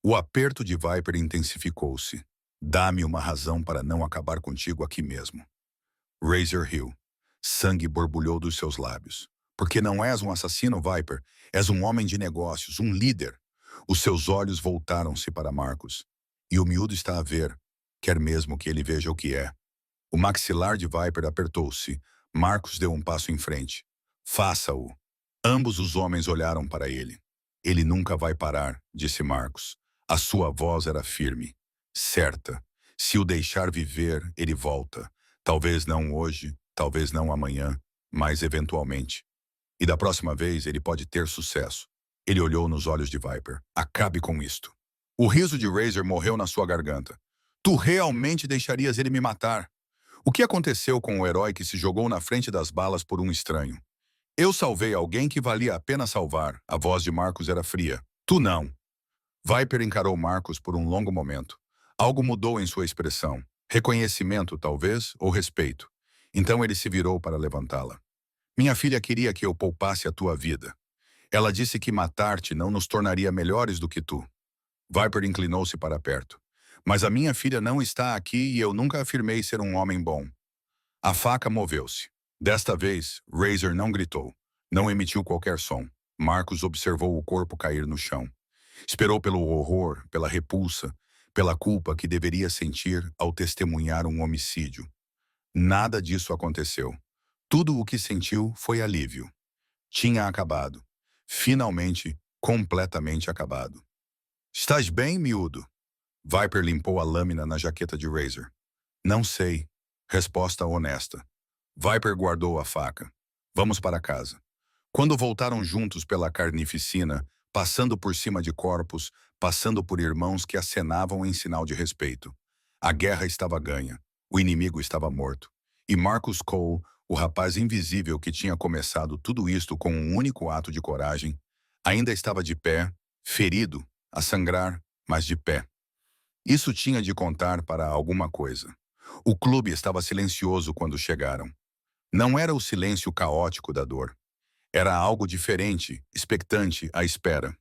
O aperto de Viper intensificou-se. Dá-me uma razão para não acabar contigo aqui mesmo. Razor riu. Sangue borbulhou dos seus lábios. Porque não és um assassino, Viper. És um homem de negócios, um líder. Os seus olhos voltaram-se para Marcos. E o miúdo está a ver. Quer mesmo que ele veja o que é. O maxilar de Viper apertou-se. Marcos deu um passo em frente. Faça-o. Ambos os homens olharam para ele. Ele nunca vai parar, disse Marcos. A sua voz era firme. Certa. Se o deixar viver, ele volta. Talvez não hoje, talvez não amanhã, mas eventualmente. E da próxima vez ele pode ter sucesso. Ele olhou nos olhos de Viper. Acabe com isto. O riso de Razor morreu na sua garganta. Tu realmente deixarias ele me matar? O que aconteceu com o herói que se jogou na frente das balas por um estranho? Eu salvei alguém que valia a pena salvar. A voz de Marcos era fria. Tu não. Viper encarou Marcos por um longo momento. Algo mudou em sua expressão. Reconhecimento, talvez, ou respeito. Então ele se virou para levantá-la. Minha filha queria que eu poupasse a tua vida. Ela disse que matar-te não nos tornaria melhores do que tu. Viper inclinou-se para perto. Mas a minha filha não está aqui e eu nunca afirmei ser um homem bom. A faca moveu-se. Desta vez, Razor não gritou. Não emitiu qualquer som. Marcos observou o corpo cair no chão. Esperou pelo horror, pela repulsa, pela culpa que deveria sentir ao testemunhar um homicídio. Nada disso aconteceu. Tudo o que sentiu foi alívio. Tinha acabado. Finalmente, completamente acabado. Estás bem, miúdo? Viper limpou a lâmina na jaqueta de Razor. Não sei. Resposta honesta. Viper guardou a faca. Vamos para casa. Quando voltaram juntos pela carnificina, passando por cima de corpos, passando por irmãos que acenavam em sinal de respeito. A guerra estava ganha. O inimigo estava morto. E Marcus Cole, o rapaz invisível que tinha começado tudo isto com um único ato de coragem, ainda estava de pé, ferido, a sangrar, mas de pé. Isso tinha de contar para alguma coisa. O clube estava silencioso quando chegaram. Não era o silêncio caótico da dor. Era algo diferente, expectante, à espera.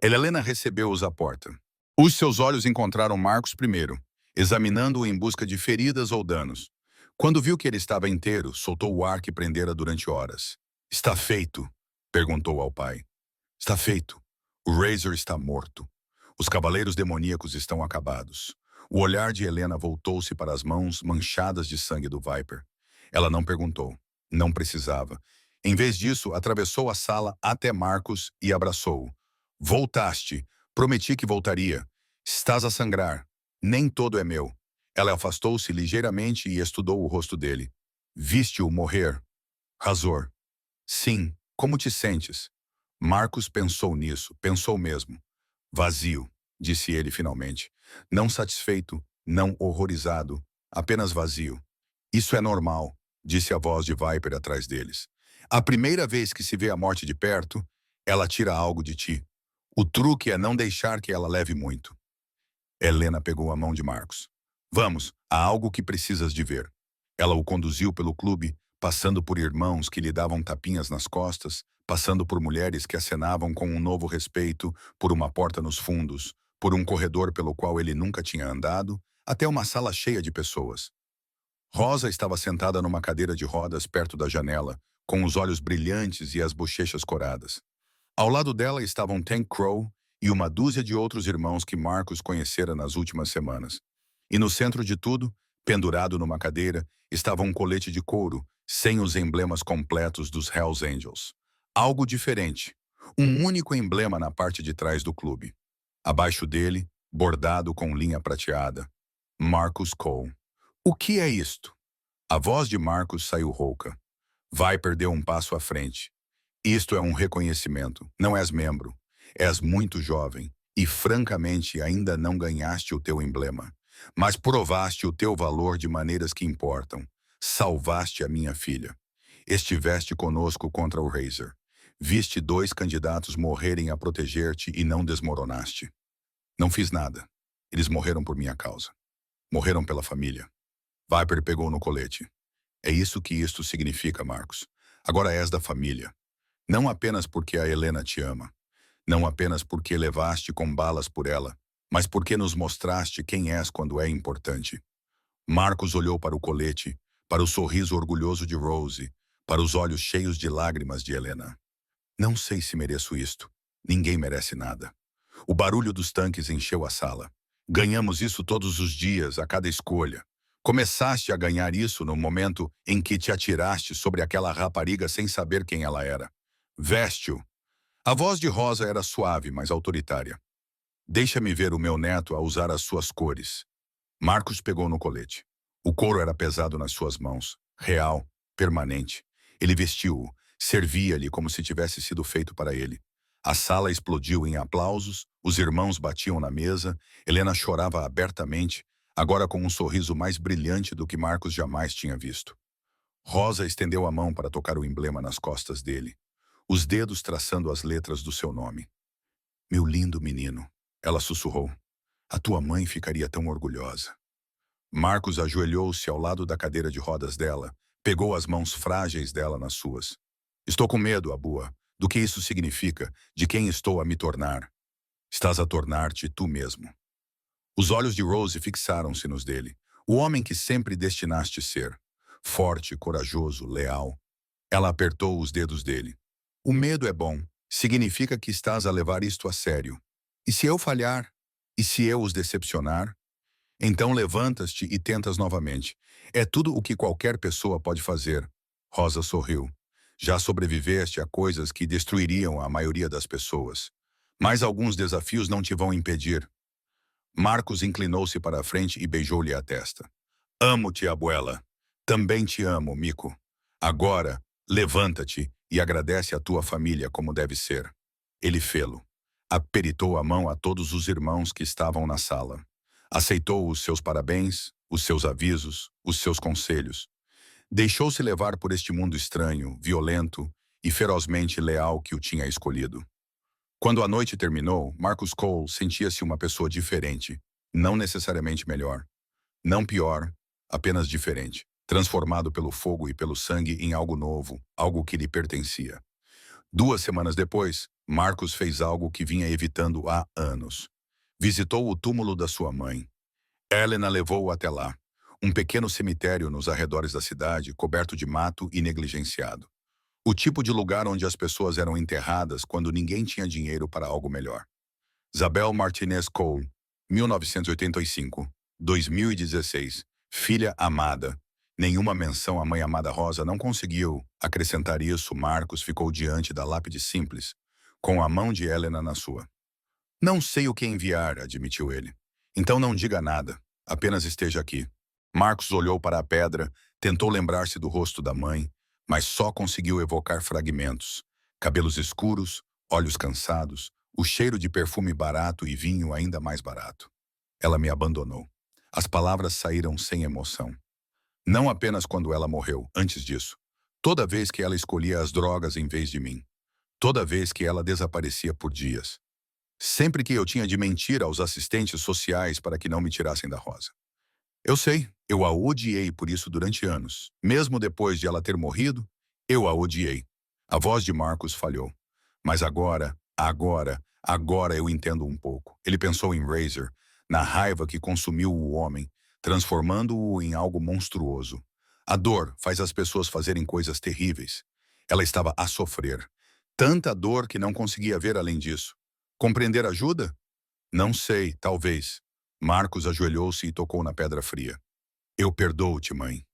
Helena recebeu-os à porta. Os seus olhos encontraram Marcos primeiro, examinando-o em busca de feridas ou danos. Quando viu que ele estava inteiro, soltou o ar que prendera durante horas. Está feito? Perguntou ao pai. Está feito. O Razor está morto. Os cavaleiros demoníacos estão acabados. O olhar de Helena voltou-se para as mãos manchadas de sangue do Viper. Ela não perguntou. Não precisava. Em vez disso, atravessou a sala até Marcos e abraçou-o. Voltaste. Prometi que voltaria. Estás a sangrar. Nem todo é meu. Ela afastou-se ligeiramente e estudou o rosto dele. Viste-o morrer. Razor. Sim. Como te sentes? Marcos pensou nisso, pensou mesmo. Vazio, disse ele finalmente. Não satisfeito, não horrorizado, apenas vazio. Isso é normal, disse a voz de Viper atrás deles. A primeira vez que se vê a morte de perto, ela tira algo de ti. O truque é não deixar que ela leve muito. Helena pegou a mão de Marcos. Vamos, há algo que precisas de ver. Ela o conduziu pelo clube, passando por irmãos que lhe davam tapinhas nas costas, passando por mulheres que acenavam com um novo respeito, por uma porta nos fundos, por um corredor pelo qual ele nunca tinha andado, até uma sala cheia de pessoas. Rosa estava sentada numa cadeira de rodas perto da janela, com os olhos brilhantes e as bochechas coradas. Ao lado dela estavam Tank Crow e uma dúzia de outros irmãos que Marcos conhecera nas últimas semanas. E no centro de tudo, pendurado numa cadeira, estava um colete de couro, sem os emblemas completos dos Hells Angels. Algo diferente. Um único emblema na parte de trás do clube. Abaixo dele, bordado com linha prateada. Marcus Cole. O que é isto? A voz de Marcos saiu rouca. Viper deu um passo à frente. Isto é um reconhecimento. Não és membro. És muito jovem e, francamente, ainda não ganhaste o teu emblema. Mas provaste o teu valor de maneiras que importam. Salvaste a minha filha. Estiveste conosco contra o Razor. Viste 2 candidatos morrerem a proteger-te e não desmoronaste. Não fiz nada. Eles morreram por minha causa. Morreram pela família. Viper pegou no colete. É isso que isto significa, Marcos. Agora és da família. Não apenas porque a Helena te ama. Não apenas porque levaste com balas por ela, mas porque nos mostraste quem és quando é importante. Marcos olhou para o colete, para o sorriso orgulhoso de Rose, para os olhos cheios de lágrimas de Helena. Não sei se mereço isto. Ninguém merece nada. O barulho dos tanques encheu a sala. Ganhamos isso todos os dias, a cada escolha. Começaste a ganhar isso no momento em que te atiraste sobre aquela rapariga sem saber quem ela era. Veste-o. A voz de Rosa era suave, mas autoritária. Deixa-me ver o meu neto a usar as suas cores. Marcos pegou no colete. O couro era pesado nas suas mãos, real, permanente. Ele vestiu-o, servia-lhe como se tivesse sido feito para ele. A sala explodiu em aplausos, os irmãos batiam na mesa, Helena chorava abertamente, agora com um sorriso mais brilhante do que Marcos jamais tinha visto. Rosa estendeu a mão para tocar o emblema nas costas dele, os dedos traçando as letras do seu nome. Meu lindo menino, ela sussurrou. A tua mãe ficaria tão orgulhosa. Marcos ajoelhou-se ao lado da cadeira de rodas dela, pegou as mãos frágeis dela nas suas. Estou com medo, Abua, do que isso significa, de quem estou a me tornar. Estás a tornar-te tu mesmo. Os olhos de Rose fixaram-se nos dele, o homem que sempre destinaste ser. Forte, corajoso, leal. Ela apertou os dedos dele. O medo é bom, significa que estás a levar isto a sério. E se eu falhar? E se eu os decepcionar? Então levantas-te e tentas novamente. É tudo o que qualquer pessoa pode fazer. Rosa sorriu. Já sobreviveste a coisas que destruiriam a maioria das pessoas. Mas alguns desafios não te vão impedir. Marcos inclinou-se para a frente e beijou-lhe a testa. Amo-te, abuela. Também te amo, Mico. Agora, levanta-te e agradece à tua família como deve ser. Ele fê-lo. Aperitou a mão a todos os irmãos que estavam na sala. Aceitou os seus parabéns, os seus avisos, os seus conselhos. Deixou-se levar por este mundo estranho, violento e ferozmente leal que o tinha escolhido. Quando a noite terminou, Marcus Cole sentia-se uma pessoa diferente, não necessariamente melhor, não pior, apenas diferente, transformado pelo fogo e pelo sangue em algo novo, algo que lhe pertencia. 2 semanas depois, Marcus fez algo que vinha evitando há anos. Visitou o túmulo da sua mãe. Helena levou-o até lá, um pequeno cemitério nos arredores da cidade, coberto de mato e negligenciado. O tipo de lugar onde as pessoas eram enterradas quando ninguém tinha dinheiro para algo melhor. Zabel Martinez Cole, 1985, 2016. Filha amada. Nenhuma menção à mãe amada Rosa não conseguiu acrescentar isso. Marcos ficou diante da lápide simples, com a mão de Helena na sua. Não sei o que enviar, admitiu ele. Então não diga nada, apenas esteja aqui. Marcos olhou para a pedra, tentou lembrar-se do rosto da mãe, mas só conseguiu evocar fragmentos. Cabelos escuros, olhos cansados, o cheiro de perfume barato e vinho ainda mais barato. Ela me abandonou. As palavras saíram sem emoção. Não apenas quando ela morreu, antes disso. Toda vez que ela escolhia as drogas em vez de mim. Toda vez que ela desaparecia por dias. Sempre que eu tinha de mentir aos assistentes sociais para que não me tirassem da Rosa. Eu sei, eu a odiei por isso durante anos. Mesmo depois de ela ter morrido, eu a odiei. A voz de Marcos falhou. Mas agora eu entendo um pouco. Ele pensou em Razor, na raiva que consumiu o homem, transformando-o em algo monstruoso. A dor faz as pessoas fazerem coisas terríveis. Ela estava a sofrer. Tanta dor que não conseguia ver além disso. Compreender ajuda? Não sei, talvez. Marcos ajoelhou-se e tocou na pedra fria. Eu perdoo-te, mãe.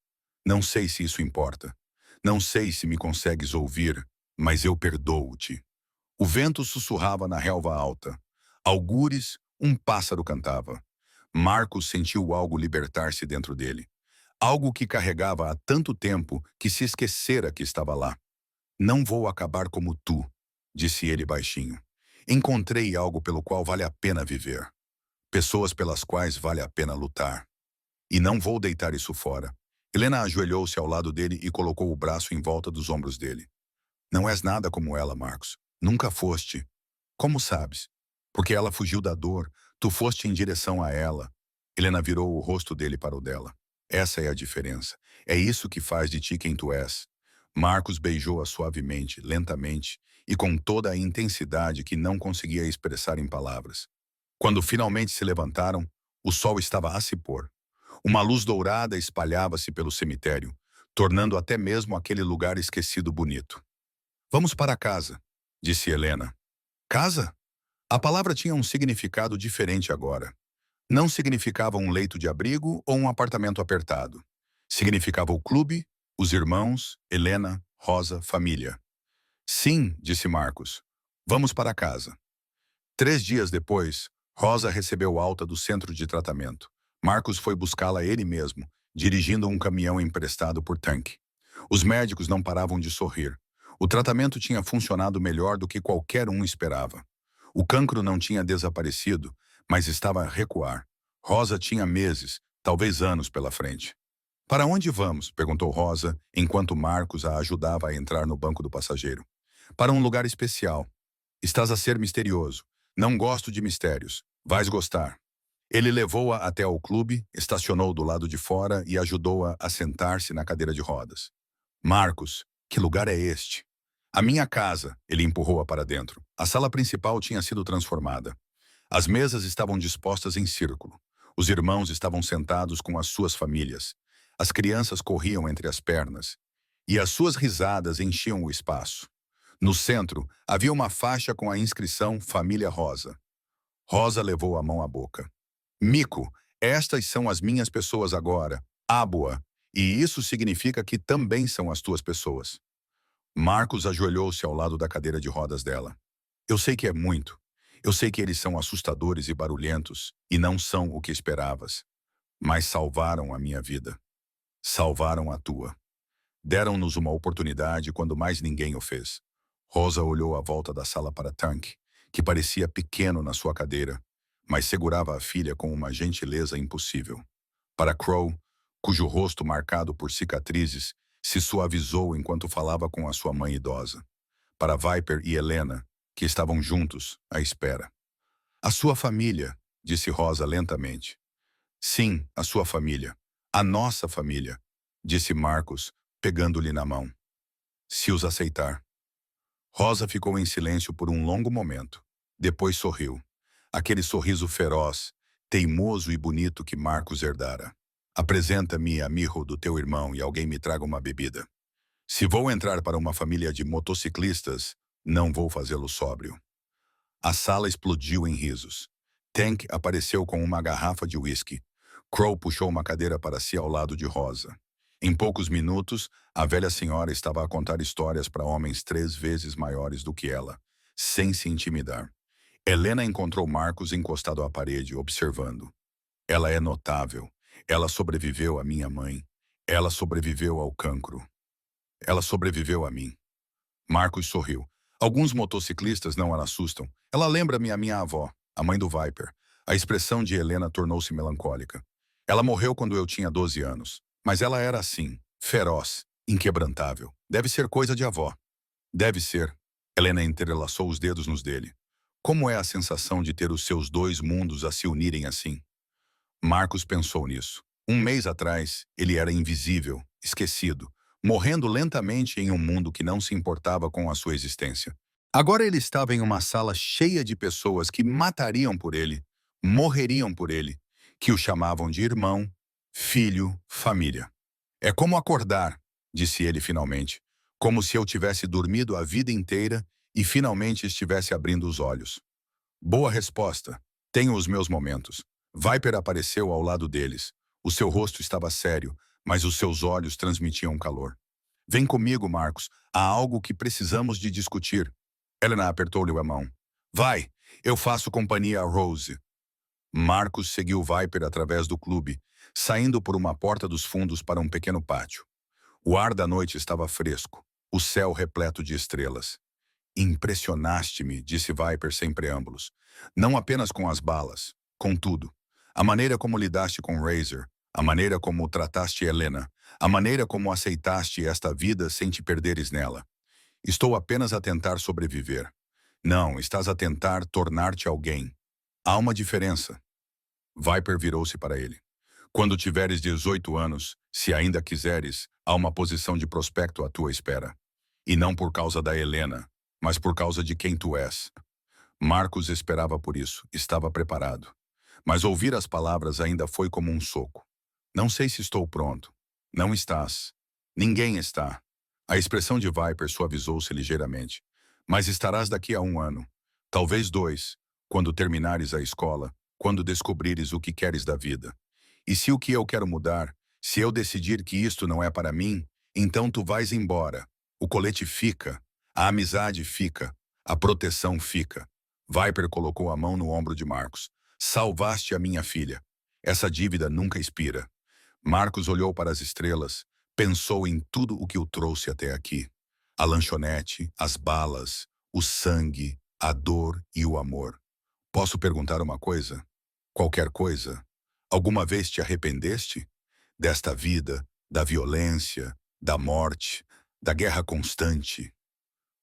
Não sei se isso importa. Não sei se me consegues ouvir, mas eu perdoo-te. O vento sussurrava na relva alta. Algures, um pássaro cantava. Marcos sentiu algo libertar-se dentro dele. Algo que carregava há tanto tempo que se esquecera que estava lá. Não vou acabar como tu, disse ele baixinho. Encontrei algo pelo qual vale a pena viver. Pessoas pelas quais vale a pena lutar. E não vou deitar isso fora. Helena ajoelhou-se ao lado dele e colocou o braço em volta dos ombros dele. Não és nada como ela, Marcos. Nunca foste. Como sabes? Porque ela fugiu da dor. Tu foste em direção a ela. Helena virou o rosto dele para o dela. Essa é a diferença. É isso que faz de ti quem tu és. Marcos beijou-a suavemente, lentamente, e com toda a intensidade que não conseguia expressar em palavras. Quando finalmente se levantaram, o sol estava a se pôr. Uma luz dourada espalhava-se pelo cemitério, tornando até mesmo aquele lugar esquecido bonito. Vamos para casa, disse Helena. Casa? A palavra tinha um significado diferente agora. Não significava um leito de abrigo ou um apartamento apertado. Significava o clube, os irmãos, Helena, Rosa, família. Sim, disse Marcos. Vamos para casa. 3 dias depois, Rosa recebeu alta do centro de tratamento. Marcos foi buscá-la ele mesmo, dirigindo um caminhão emprestado por Tank. Os médicos não paravam de sorrir. O tratamento tinha funcionado melhor do que qualquer um esperava. O cancro não tinha desaparecido, mas estava a recuar. Rosa tinha meses, talvez anos pela frente. Para onde vamos? Perguntou Rosa, enquanto Marcos a ajudava a entrar no banco do passageiro. Para um lugar especial. Estás a ser misterioso. Não gosto de mistérios. Vais gostar. Ele levou-a até ao clube, estacionou do lado de fora e ajudou-a a sentar-se na cadeira de rodas. Marcos, que lugar é este? A minha casa, ele empurrou-a para dentro. A sala principal tinha sido transformada. As mesas estavam dispostas em círculo. Os irmãos estavam sentados com as suas famílias. As crianças corriam entre as pernas. E as suas risadas enchiam o espaço. No centro, havia uma faixa com a inscrição Família Rosa. Rosa levou a mão à boca. Mico, estas são as minhas pessoas agora. Ábua. E isso significa que também são as tuas pessoas. Marcos ajoelhou-se ao lado da cadeira de rodas dela. Eu sei que é muito. Eu sei que eles são assustadores e barulhentos, e não são o que esperavas. Mas salvaram a minha vida. Salvaram a tua. Deram-nos uma oportunidade quando mais ninguém o fez. Rosa olhou à volta da sala para Tank, que parecia pequeno na sua cadeira, mas segurava a filha com uma gentileza impossível. Para Crow, cujo rosto marcado por cicatrizes se suavizou enquanto falava com a sua mãe idosa. Para Viper e Helena, que estavam juntos, à espera. A sua família, disse Rosa lentamente. Sim, a sua família. A nossa família, disse Marcos, pegando-lhe na mão. Se os aceitar. Rosa ficou em silêncio por um longo momento. Depois sorriu. Aquele sorriso feroz, teimoso e bonito que Marcos herdara. Apresenta-me amigo do teu irmão e alguém me traga uma bebida. Se vou entrar para uma família de motociclistas, não vou fazê-lo sóbrio. A sala explodiu em risos. Tank apareceu com uma garrafa de uísque. Crow puxou uma cadeira para si ao lado de Rosa. Em poucos minutos, a velha senhora estava a contar histórias para homens 3 vezes maiores do que ela, sem se intimidar. Helena encontrou Marcos encostado à parede, observando. Ela é notável. Ela sobreviveu à minha mãe. Ela sobreviveu ao cancro. Ela sobreviveu a mim. Marcos sorriu. Alguns motociclistas não a assustam. Ela lembra-me a minha avó, a mãe do Viper. A expressão de Helena tornou-se melancólica. Ela morreu quando eu tinha 12 anos. Mas ela era assim, feroz, inquebrantável. Deve ser coisa de avó. Deve ser. Helena entrelaçou os dedos nos dele. Como é a sensação de ter os seus dois mundos a se unirem assim? Marcos pensou nisso. Um mês atrás, ele era invisível, esquecido, morrendo lentamente em um mundo que não se importava com a sua existência. Agora ele estava em uma sala cheia de pessoas que matariam por ele, morreriam por ele, que o chamavam de irmão, filho, família. É como acordar, disse ele finalmente, como se eu tivesse dormido a vida inteira e finalmente estivesse abrindo os olhos. Boa resposta. Tenho os meus momentos. Viper apareceu ao lado deles. O seu rosto estava sério, mas os seus olhos transmitiam calor. Vem comigo, Marcos. Há algo que precisamos de discutir. Helena apertou-lhe a mão. Vai, eu faço companhia a Rose. Marcos seguiu Viper através do clube, saindo por uma porta dos fundos para um pequeno pátio. O ar da noite estava fresco, o céu repleto de estrelas. Impressionaste-me, disse Viper sem preâmbulos. Não apenas com as balas, com tudo. A maneira como lidaste com Razor, a maneira como trataste Helena, a maneira como aceitaste esta vida sem te perderes nela. Estou apenas a tentar sobreviver. Não, estás a tentar tornar-te alguém. Há uma diferença. Viper virou-se para ele. Quando tiveres 18 anos, se ainda quiseres, há uma posição de prospecto à tua espera. E não por causa da Helena, mas por causa de quem tu és. Marcos esperava por isso, estava preparado. Mas ouvir as palavras ainda foi como um soco. Não sei se estou pronto. Não estás. Ninguém está. A expressão de Viper suavizou-se ligeiramente. Mas estarás daqui a 1 ano. Talvez 2, quando terminares a escola, quando descobrires o que queres da vida. E se o que eu quero mudar, se eu decidir que isto não é para mim, então tu vais embora. O colete fica, a amizade fica, a proteção fica. Viper colocou a mão no ombro de Marcos. Salvaste a minha filha. Essa dívida nunca expira. Marcos olhou para as estrelas, pensou em tudo o que o trouxe até aqui. A lanchonete, as balas, o sangue, a dor e o amor. Posso perguntar uma coisa? Qualquer coisa? Alguma vez te arrependeste? Desta vida, da violência, da morte, da guerra constante?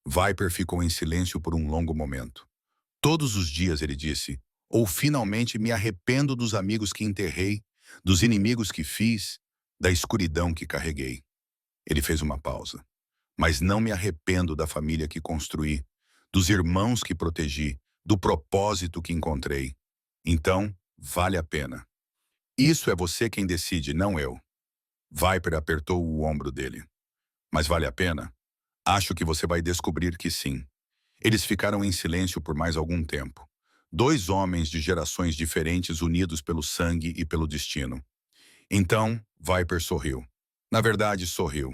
Viper ficou em silêncio por um longo momento. Todos os dias, ele disse, ou finalmente me arrependo dos amigos que enterrei, dos inimigos que fiz, da escuridão que carreguei. Ele fez uma pausa. Mas não me arrependo da família que construí, dos irmãos que protegi, do propósito que encontrei. Então, vale a pena. Isso é você quem decide, não eu. Viper apertou o ombro dele. Mas vale a pena? Acho que você vai descobrir que sim. Eles ficaram em silêncio por mais algum tempo. 2 homens de gerações diferentes unidos pelo sangue e pelo destino. Então, Viper sorriu. Na verdade, sorriu.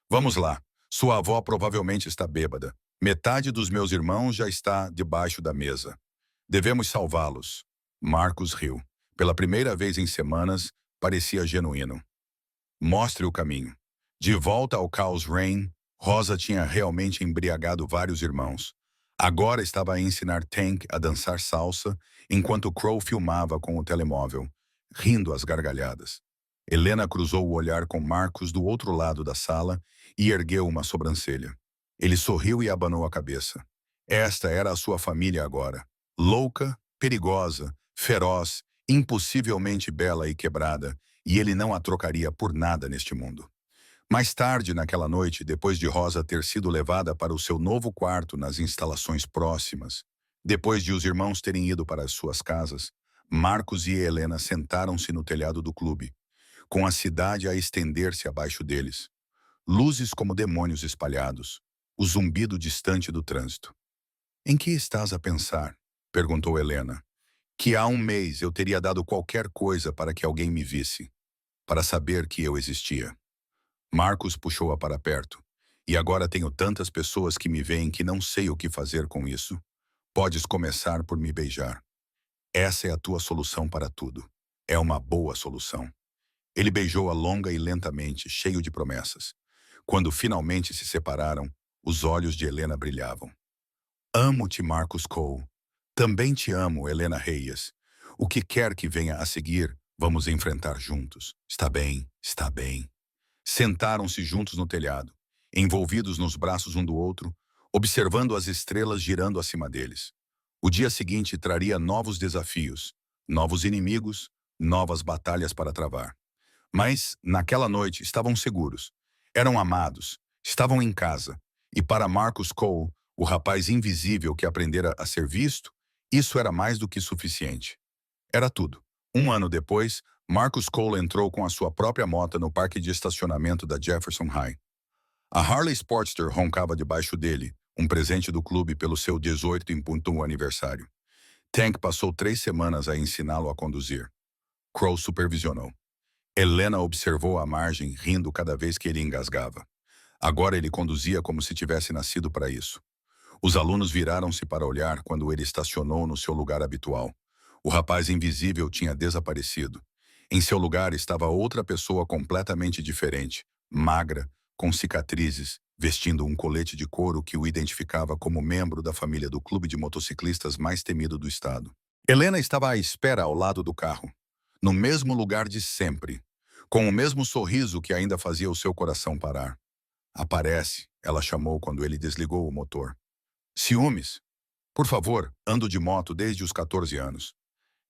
Vamos lá. Sua avó provavelmente está bêbada. Metade dos meus irmãos já está debaixo da mesa. Devemos salvá-los. Marcos riu. Pela primeira vez em semanas, parecia genuíno. Mostre o caminho. De volta ao Caos Rain, Rosa tinha realmente embriagado vários irmãos. Agora estava a ensinar Tank a dançar salsa, enquanto Crow filmava com o telemóvel, rindo às gargalhadas. Helena cruzou o olhar com Marcos do outro lado da sala e ergueu uma sobrancelha. Ele sorriu e abanou a cabeça. Esta era a sua família agora. Louca, perigosa, feroz, impossivelmente bela e quebrada, e ele não a trocaria por nada neste mundo. Mais tarde, naquela noite, depois de Rosa ter sido levada para o seu novo quarto nas instalações próximas, depois de os irmãos terem ido para as suas casas, Marcos e Helena sentaram-se no telhado do clube, com a cidade a estender-se abaixo deles. Luzes como demônios espalhados, o zumbido distante do trânsito. "Em que estás a pensar?" perguntou Helena. "Que há um mês eu teria dado qualquer coisa para que alguém me visse, para saber que eu existia." Marcos puxou-a para perto. "E agora tenho tantas pessoas que me veem que não sei o que fazer com isso. Podes começar por me beijar. Essa é a tua solução para tudo. É uma boa solução." Ele beijou-a longa e lentamente, cheio de promessas. Quando finalmente se separaram, os olhos de Helena brilhavam. "Amo-te, Marcos Cole. Também te amo, Helena Reyes. O que quer que venha a seguir, vamos enfrentar juntos. Está bem, está bem." Sentaram-se juntos no telhado, envolvidos nos braços um do outro, observando as estrelas girando acima deles. O dia seguinte traria novos desafios, novos inimigos, novas batalhas para travar. Mas, naquela noite, estavam seguros. Eram amados, estavam em casa. E para Marcus Cole, o rapaz invisível que aprendera a ser visto, isso era mais do que suficiente. Era tudo. Um ano depois, Marcus Cole entrou com a sua própria moto no parque de estacionamento da Jefferson High. A Harley Sportster roncava debaixo dele, um presente do clube pelo seu 18 em ponto aniversário. Tank passou 3 semanas a ensiná-lo a conduzir. Crow supervisionou. Helena observou à margem, rindo cada vez que ele engasgava. Agora ele conduzia como se tivesse nascido para isso. Os alunos viraram-se para olhar quando ele estacionou no seu lugar habitual. O rapaz invisível tinha desaparecido. Em seu lugar estava outra pessoa completamente diferente, magra, com cicatrizes, vestindo um colete de couro que o identificava como membro da família do clube de motociclistas mais temido do estado. Helena estava à espera ao lado do carro, no mesmo lugar de sempre, com o mesmo sorriso que ainda fazia o seu coração parar. "Aparece", ela chamou quando ele desligou o motor. "Ciúmes? Por favor, ando de moto desde os 14 anos."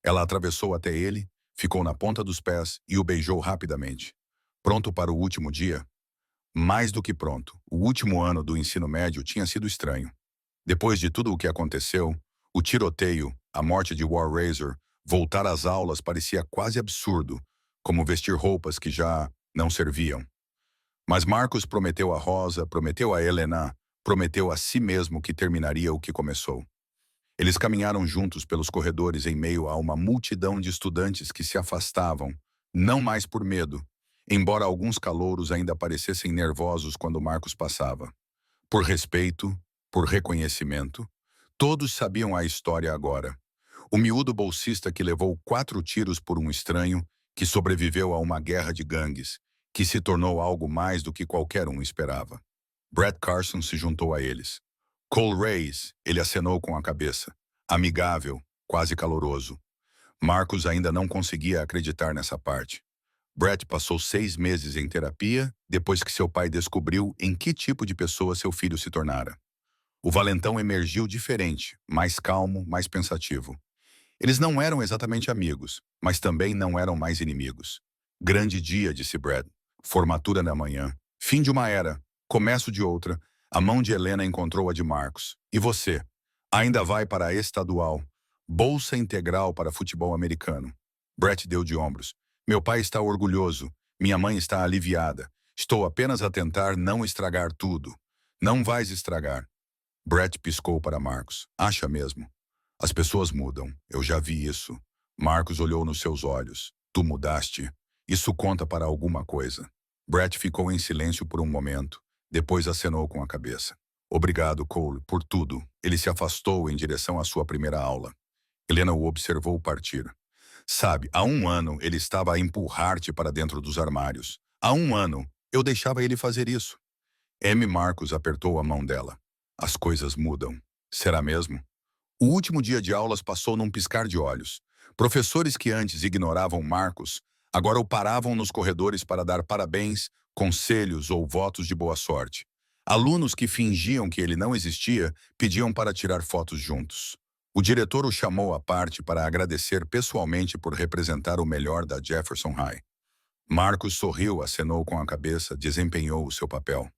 Ela atravessou até ele, ficou na ponta dos pés e o beijou rapidamente. Pronto para o último dia? Mais do que pronto. O último ano do ensino médio tinha sido estranho. Depois de tudo o que aconteceu, o tiroteio, a morte de War Razor, voltar às aulas parecia quase absurdo, como vestir roupas que já não serviam. Mas Marcos prometeu a Rosa, prometeu a Helena, prometeu a si mesmo que terminaria o que começou. Eles caminharam juntos pelos corredores em meio a uma multidão de estudantes que se afastavam, não mais por medo, embora alguns calouros ainda parecessem nervosos quando Marcos passava. Por respeito, por reconhecimento, todos sabiam a história agora. O miúdo bolsista que levou 4 tiros por um estranho, que sobreviveu a uma guerra de gangues, que se tornou algo mais do que qualquer um esperava. Brett Carson se juntou a eles. Cole Reyes, ele acenou com a cabeça. Amigável, quase caloroso. Marcos ainda não conseguia acreditar nessa parte. Brett passou 6 meses em terapia depois que seu pai descobriu em que tipo de pessoa seu filho se tornara. O valentão emergiu diferente, mais calmo, mais pensativo. Eles não eram exatamente amigos, mas também não eram mais inimigos. Grande dia, disse Brett. Formatura na manhã. Fim de uma era. Começo de outra. A mão de Helena encontrou a de Marcos. E você? Ainda vai para a estadual. Bolsa integral para futebol americano. Brett deu de ombros. Meu pai está orgulhoso. Minha mãe está aliviada. Estou apenas a tentar não estragar tudo. Não vais estragar. Brett piscou para Marcos. Acha mesmo? As pessoas mudam. Eu já vi isso. Marcos olhou nos seus olhos. Tu mudaste. Isso conta para alguma coisa. Brett ficou em silêncio por um momento, depois acenou com a cabeça. Obrigado, Cole, por tudo. Ele se afastou em direção à sua primeira aula. Helena o observou partir. Sabe, há um ano ele estava a empurrar-te para dentro dos armários. Há um ano eu deixava ele fazer isso. M. Marcos apertou a mão dela. As coisas mudam. Será mesmo? O último dia de aulas passou num piscar de olhos. Professores que antes ignoravam Marcos, agora o paravam nos corredores para dar parabéns, conselhos ou votos de boa sorte. Alunos que fingiam que ele não existia pediam para tirar fotos juntos. O diretor o chamou à parte para agradecer pessoalmente por representar o melhor da Jefferson High. Marcos sorriu, acenou com a cabeça, desempenhou o seu papel.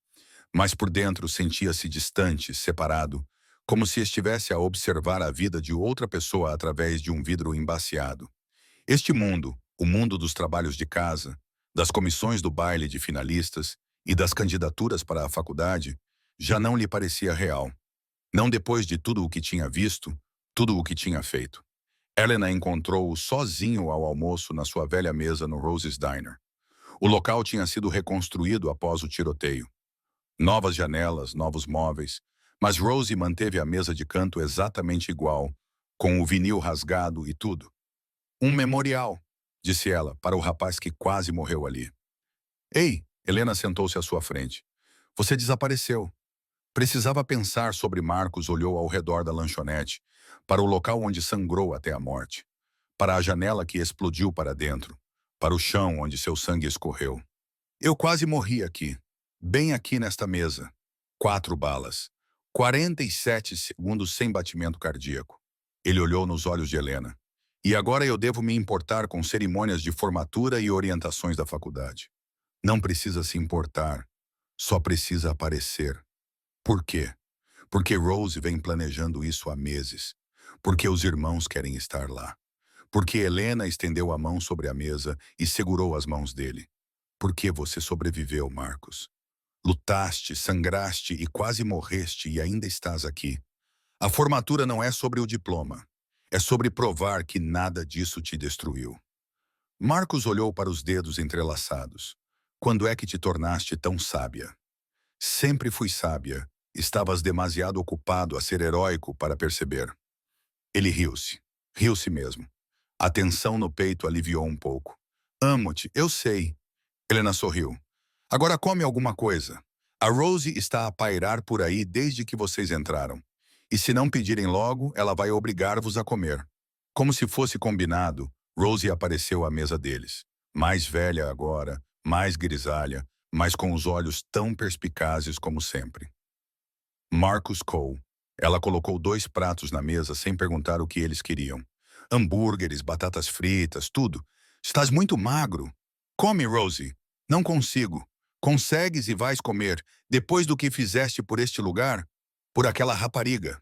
Mas por dentro sentia-se distante, separado, como se estivesse a observar a vida de outra pessoa através de um vidro embaciado. Este mundo, o mundo dos trabalhos de casa, das comissões do baile de finalistas e das candidaturas para a faculdade, já não lhe parecia real. Não depois de tudo o que tinha visto, tudo o que tinha feito. Helena encontrou-o sozinho ao almoço na sua velha mesa no Rose's Diner. O local tinha sido reconstruído após o tiroteio. Novas janelas, novos móveis, mas Rosie manteve a mesa de canto exatamente igual, com o vinil rasgado e tudo. Um memorial, disse ela, para o rapaz que quase morreu ali. Ei, Helena sentou-se à sua frente. Você desapareceu. Precisava pensar sobre Marcos, olhou ao redor da lanchonete, para o local onde sangrou até a morte, para a janela que explodiu para dentro, para o chão onde seu sangue escorreu. Eu quase morri aqui, bem aqui nesta mesa. 4 balas. 47 segundos sem batimento cardíaco. Ele olhou nos olhos de Helena. E agora eu devo me importar com cerimônias de formatura e orientações da faculdade. Não precisa se importar, só precisa aparecer. Por quê? Porque Rose vem planejando isso há meses. Porque os irmãos querem estar lá. Porque Helena estendeu a mão sobre a mesa e segurou as mãos dele. Porque você sobreviveu, Marcos. Lutaste, sangraste e quase morreste e ainda estás aqui. A formatura não é sobre o diploma. É sobre provar que nada disso te destruiu. Marcos olhou para os dedos entrelaçados. Quando é que te tornaste tão sábia? Sempre fui sábia. Estavas demasiado ocupado a ser heróico para perceber. Ele riu-se. Riu-se mesmo. A tensão no peito aliviou um pouco. Amo-te, eu sei. Helena sorriu. Agora come alguma coisa. A Rosie está a pairar por aí desde que vocês entraram. E se não pedirem logo, ela vai obrigar-vos a comer. Como se fosse combinado, Rosie apareceu à mesa deles. Mais velha agora, mais grisalha, mas com os olhos tão perspicazes como sempre. Marcus Cole. Ela colocou 2 pratos na mesa sem perguntar o que eles queriam. Hambúrgueres, batatas fritas, tudo. Estás muito magro. Come, Rosie. Não consigo. Consegues e vais comer, depois do que fizeste por este lugar? Por aquela rapariga.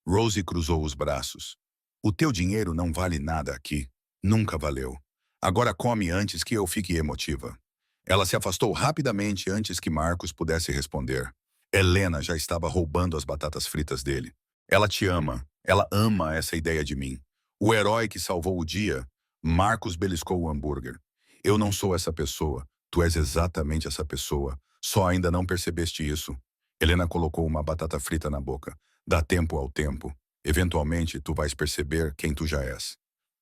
Rosie cruzou os braços. O teu dinheiro não vale nada aqui. Nunca valeu. Agora come antes que eu fique emotiva. Ela se afastou rapidamente antes que Marcos pudesse responder. Helena já estava roubando as batatas fritas dele. Ela te ama. Ela ama essa ideia de mim. O herói que salvou o dia. Marcos beliscou o hambúrguer. Eu não sou essa pessoa. Tu és exatamente essa pessoa. Só ainda não percebeste isso. Helena colocou uma batata frita na boca. Dá tempo ao tempo. Eventualmente, tu vais perceber quem tu já és.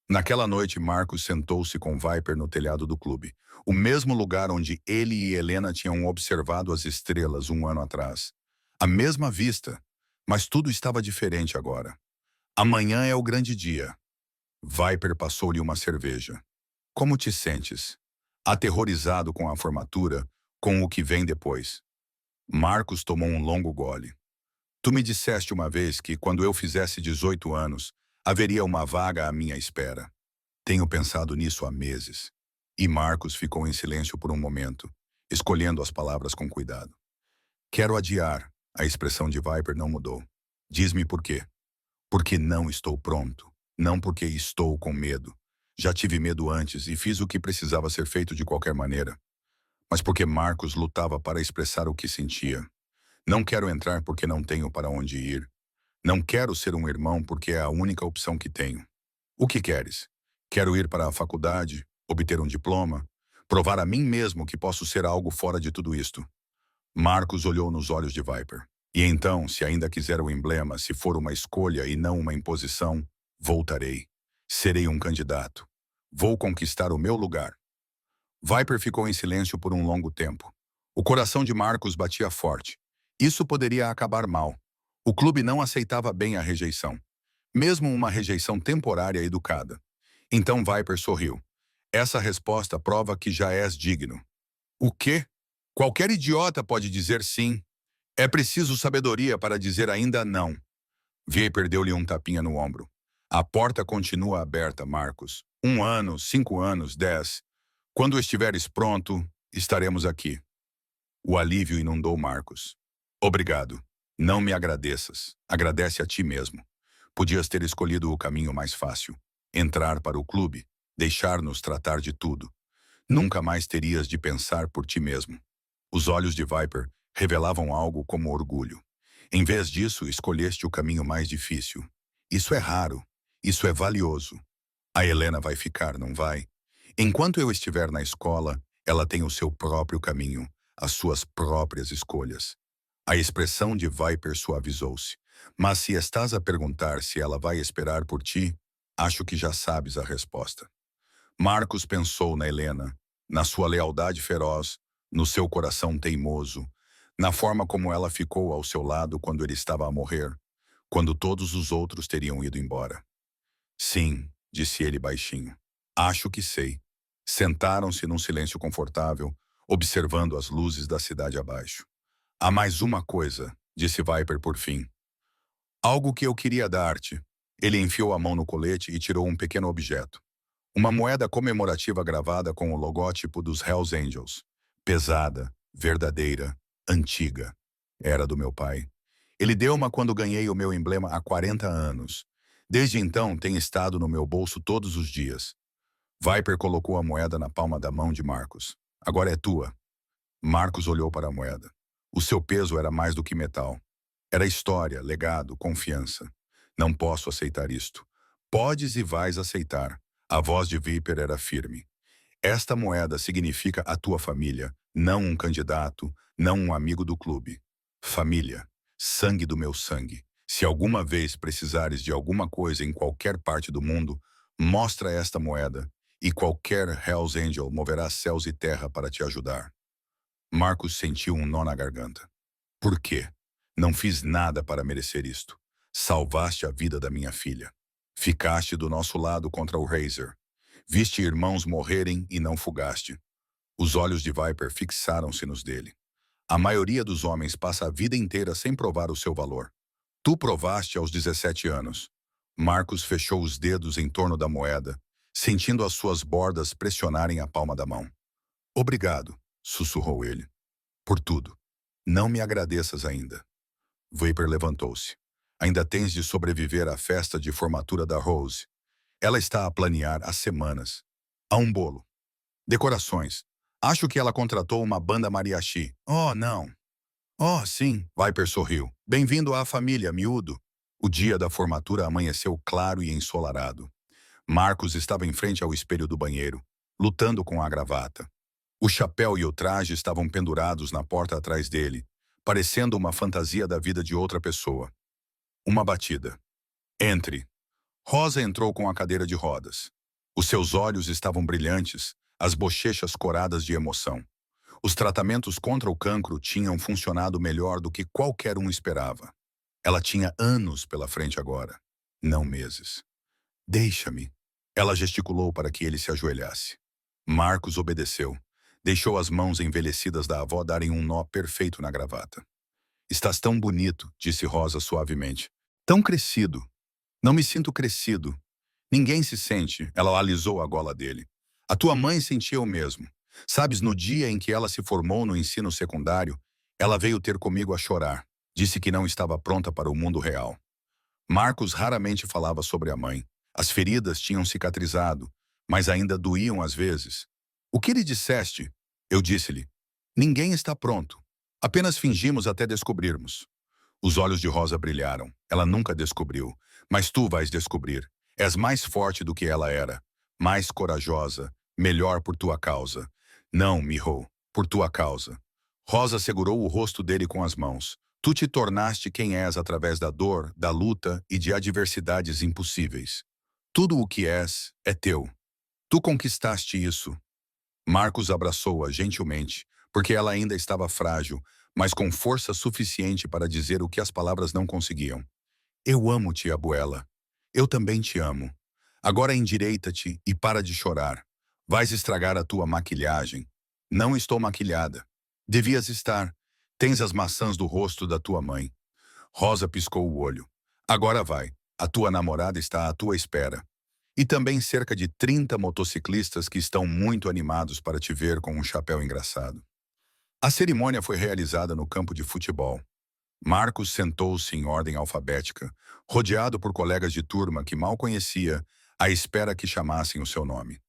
Naquela noite, Marcos sentou-se com Viper no telhado do clube. O mesmo lugar onde ele e Helena tinham observado as estrelas um ano atrás. A mesma vista, mas tudo estava diferente agora. Amanhã é o grande dia. Viper passou-lhe uma cerveja. Como te sentes? Aterrorizado com a formatura, com o que vem depois. Marcos tomou um longo gole. Tu me disseste uma vez que, quando eu fizesse 18 anos, haveria uma vaga à minha espera. Tenho pensado nisso há meses. E Marcos ficou em silêncio por um momento, escolhendo as palavras com cuidado. Quero adiar. A expressão de Viper não mudou. Diz-me por quê. Porque não estou pronto. Não porque estou com medo. Já tive medo antes e fiz o que precisava ser feito de qualquer maneira. Mas porque Marcos lutava para expressar o que sentia. Não quero entrar porque não tenho para onde ir. Não quero ser um irmão porque é a única opção que tenho. O que queres? Quero ir para a faculdade, obter um diploma, Provar a mim mesmo que posso ser algo fora de tudo isto. Marcus olhou nos olhos de Viper. E então, se ainda quiser o emblema, se for uma escolha e não uma imposição, voltarei. Serei um candidato. Vou conquistar o meu lugar. Viper ficou em silêncio por um longo tempo. O coração de Marcus batia forte. Isso poderia acabar mal. O clube não aceitava bem a rejeição. Mesmo uma rejeição temporária e educada. Então Viper sorriu. Essa resposta prova que já és digno. O quê? Qualquer idiota pode dizer sim. É preciso sabedoria para dizer ainda não. Viper deu-lhe um tapinha no ombro. A porta continua aberta, Marcus. 1 ano, 5 anos, 10. Quando estiveres pronto, estaremos aqui. O alívio inundou Marcus. Obrigado. Não me agradeças. Agradece a ti mesmo. Podias ter escolhido o caminho mais fácil. Entrar para o clube, deixar-nos tratar de tudo. Nunca mais terias de pensar por ti mesmo. Os olhos de Viper revelavam algo como orgulho. Em vez disso, escolheste o caminho mais difícil. Isso é raro. Isso é valioso. A Helena vai ficar, não vai? Enquanto eu estiver na escola, ela tem o seu próprio caminho, as suas próprias escolhas. A expressão de Viper suavizou-se. Mas se estás a perguntar se ela vai esperar por ti, acho que já sabes a resposta. Marcus pensou na Helena, na sua lealdade feroz, no seu coração teimoso, na forma como ela ficou ao seu lado quando ele estava a morrer, quando todos os outros teriam ido embora. Sim, disse ele baixinho. Acho que sei. Sentaram-se num silêncio confortável, observando as luzes da cidade abaixo. Há mais uma coisa, disse Viper por fim. Algo que eu queria dar-te. Ele enfiou a mão no colete e tirou um pequeno objeto. Uma moeda comemorativa gravada com o logótipo dos Hells Angels. Pesada, verdadeira, antiga. Era do meu pai. Ele deu-ma quando ganhei o meu emblema há 40 anos. Desde então tem estado no meu bolso todos os dias. Viper colocou a moeda na palma da mão de Marcus. Agora é tua. Marcus olhou para a moeda. O seu peso era mais do que metal. Era história, legado, confiança. Não posso aceitar isto. Podes e vais aceitar. A voz de Viper era firme. Esta moeda significa a tua família, não um candidato, não um amigo do clube. Família, sangue do meu sangue. Se alguma vez precisares de alguma coisa em qualquer parte do mundo, mostra esta moeda, e qualquer Hells Angel moverá céus e terra para te ajudar. Marcus sentiu um nó na garganta. Por quê? Não fiz nada para merecer isto. Salvaste a vida da minha filha. Ficaste do nosso lado contra o Razor. Viste irmãos morrerem e não fugaste. Os olhos de Viper fixaram-se nos dele. A maioria dos homens passa a vida inteira sem provar o seu valor. Tu provaste aos 17 anos. Marcus fechou os dedos em torno da moeda, sentindo as suas bordas pressionarem a palma da mão. Obrigado, sussurrou ele. Por tudo. Não me agradeças ainda. Viper levantou-se. Ainda tens de sobreviver à festa de formatura da Rose. Ela está a planear há semanas. Há um bolo. Decorações. Acho que ela contratou uma banda mariachi. Oh, não. Oh, sim. Viper sorriu. Bem-vindo à família, miúdo. O dia da formatura amanheceu claro e ensolarado. Marcus estava em frente ao espelho do banheiro, lutando com a gravata. O chapéu e o traje estavam pendurados na porta atrás dele, parecendo uma fantasia da vida de outra pessoa. Uma batida. Entre. Rosa entrou com a cadeira de rodas. Os seus olhos estavam brilhantes, as bochechas coradas de emoção. Os tratamentos contra o cancro tinham funcionado melhor do que qualquer um esperava. Ela tinha anos pela frente agora, não meses. Deixa-me. Ela gesticulou para que ele se ajoelhasse. Marcus obedeceu. Deixou as mãos envelhecidas da avó darem um nó perfeito na gravata. Estás tão bonito, disse Rosa suavemente. Tão crescido. Não me sinto crescido. Ninguém se sente, ela alisou a gola dele. A tua mãe sentia o mesmo. Sabes, no dia em que ela se formou no ensino secundário, ela veio ter comigo a chorar. Disse que não estava pronta para o mundo real. Marcus raramente falava sobre a mãe. As feridas tinham cicatrizado, mas ainda doíam às vezes. O que lhe disseste? Eu disse-lhe. Ninguém está pronto. Apenas fingimos até descobrirmos. Os olhos de Rosa brilharam. Ela nunca descobriu. Mas tu vais descobrir. És mais forte do que ela era. Mais corajosa. Melhor por tua causa. Não, Miho, por tua causa. Rosa segurou o rosto dele com as mãos. Tu te tornaste quem és através da dor, da luta e de adversidades impossíveis. Tudo o que és é teu. Tu conquistaste isso. Marcos abraçou-a gentilmente, porque ela ainda estava frágil, mas com força suficiente para dizer o que as palavras não conseguiam. Eu amo-te, abuela. Eu também te amo. Agora endireita-te e para de chorar. Vais estragar a tua maquilhagem. Não estou maquilhada. Devias estar. Tens as maçãs do rosto da tua mãe. Rosa piscou o olho. Agora vai. A tua namorada está à tua espera. E também cerca de 30 motociclistas que estão muito animados para te ver com um chapéu engraçado. A cerimônia foi realizada no campo de futebol. Marcos sentou-se em ordem alfabética, rodeado por colegas de turma que mal conhecia, à espera que chamassem o seu nome.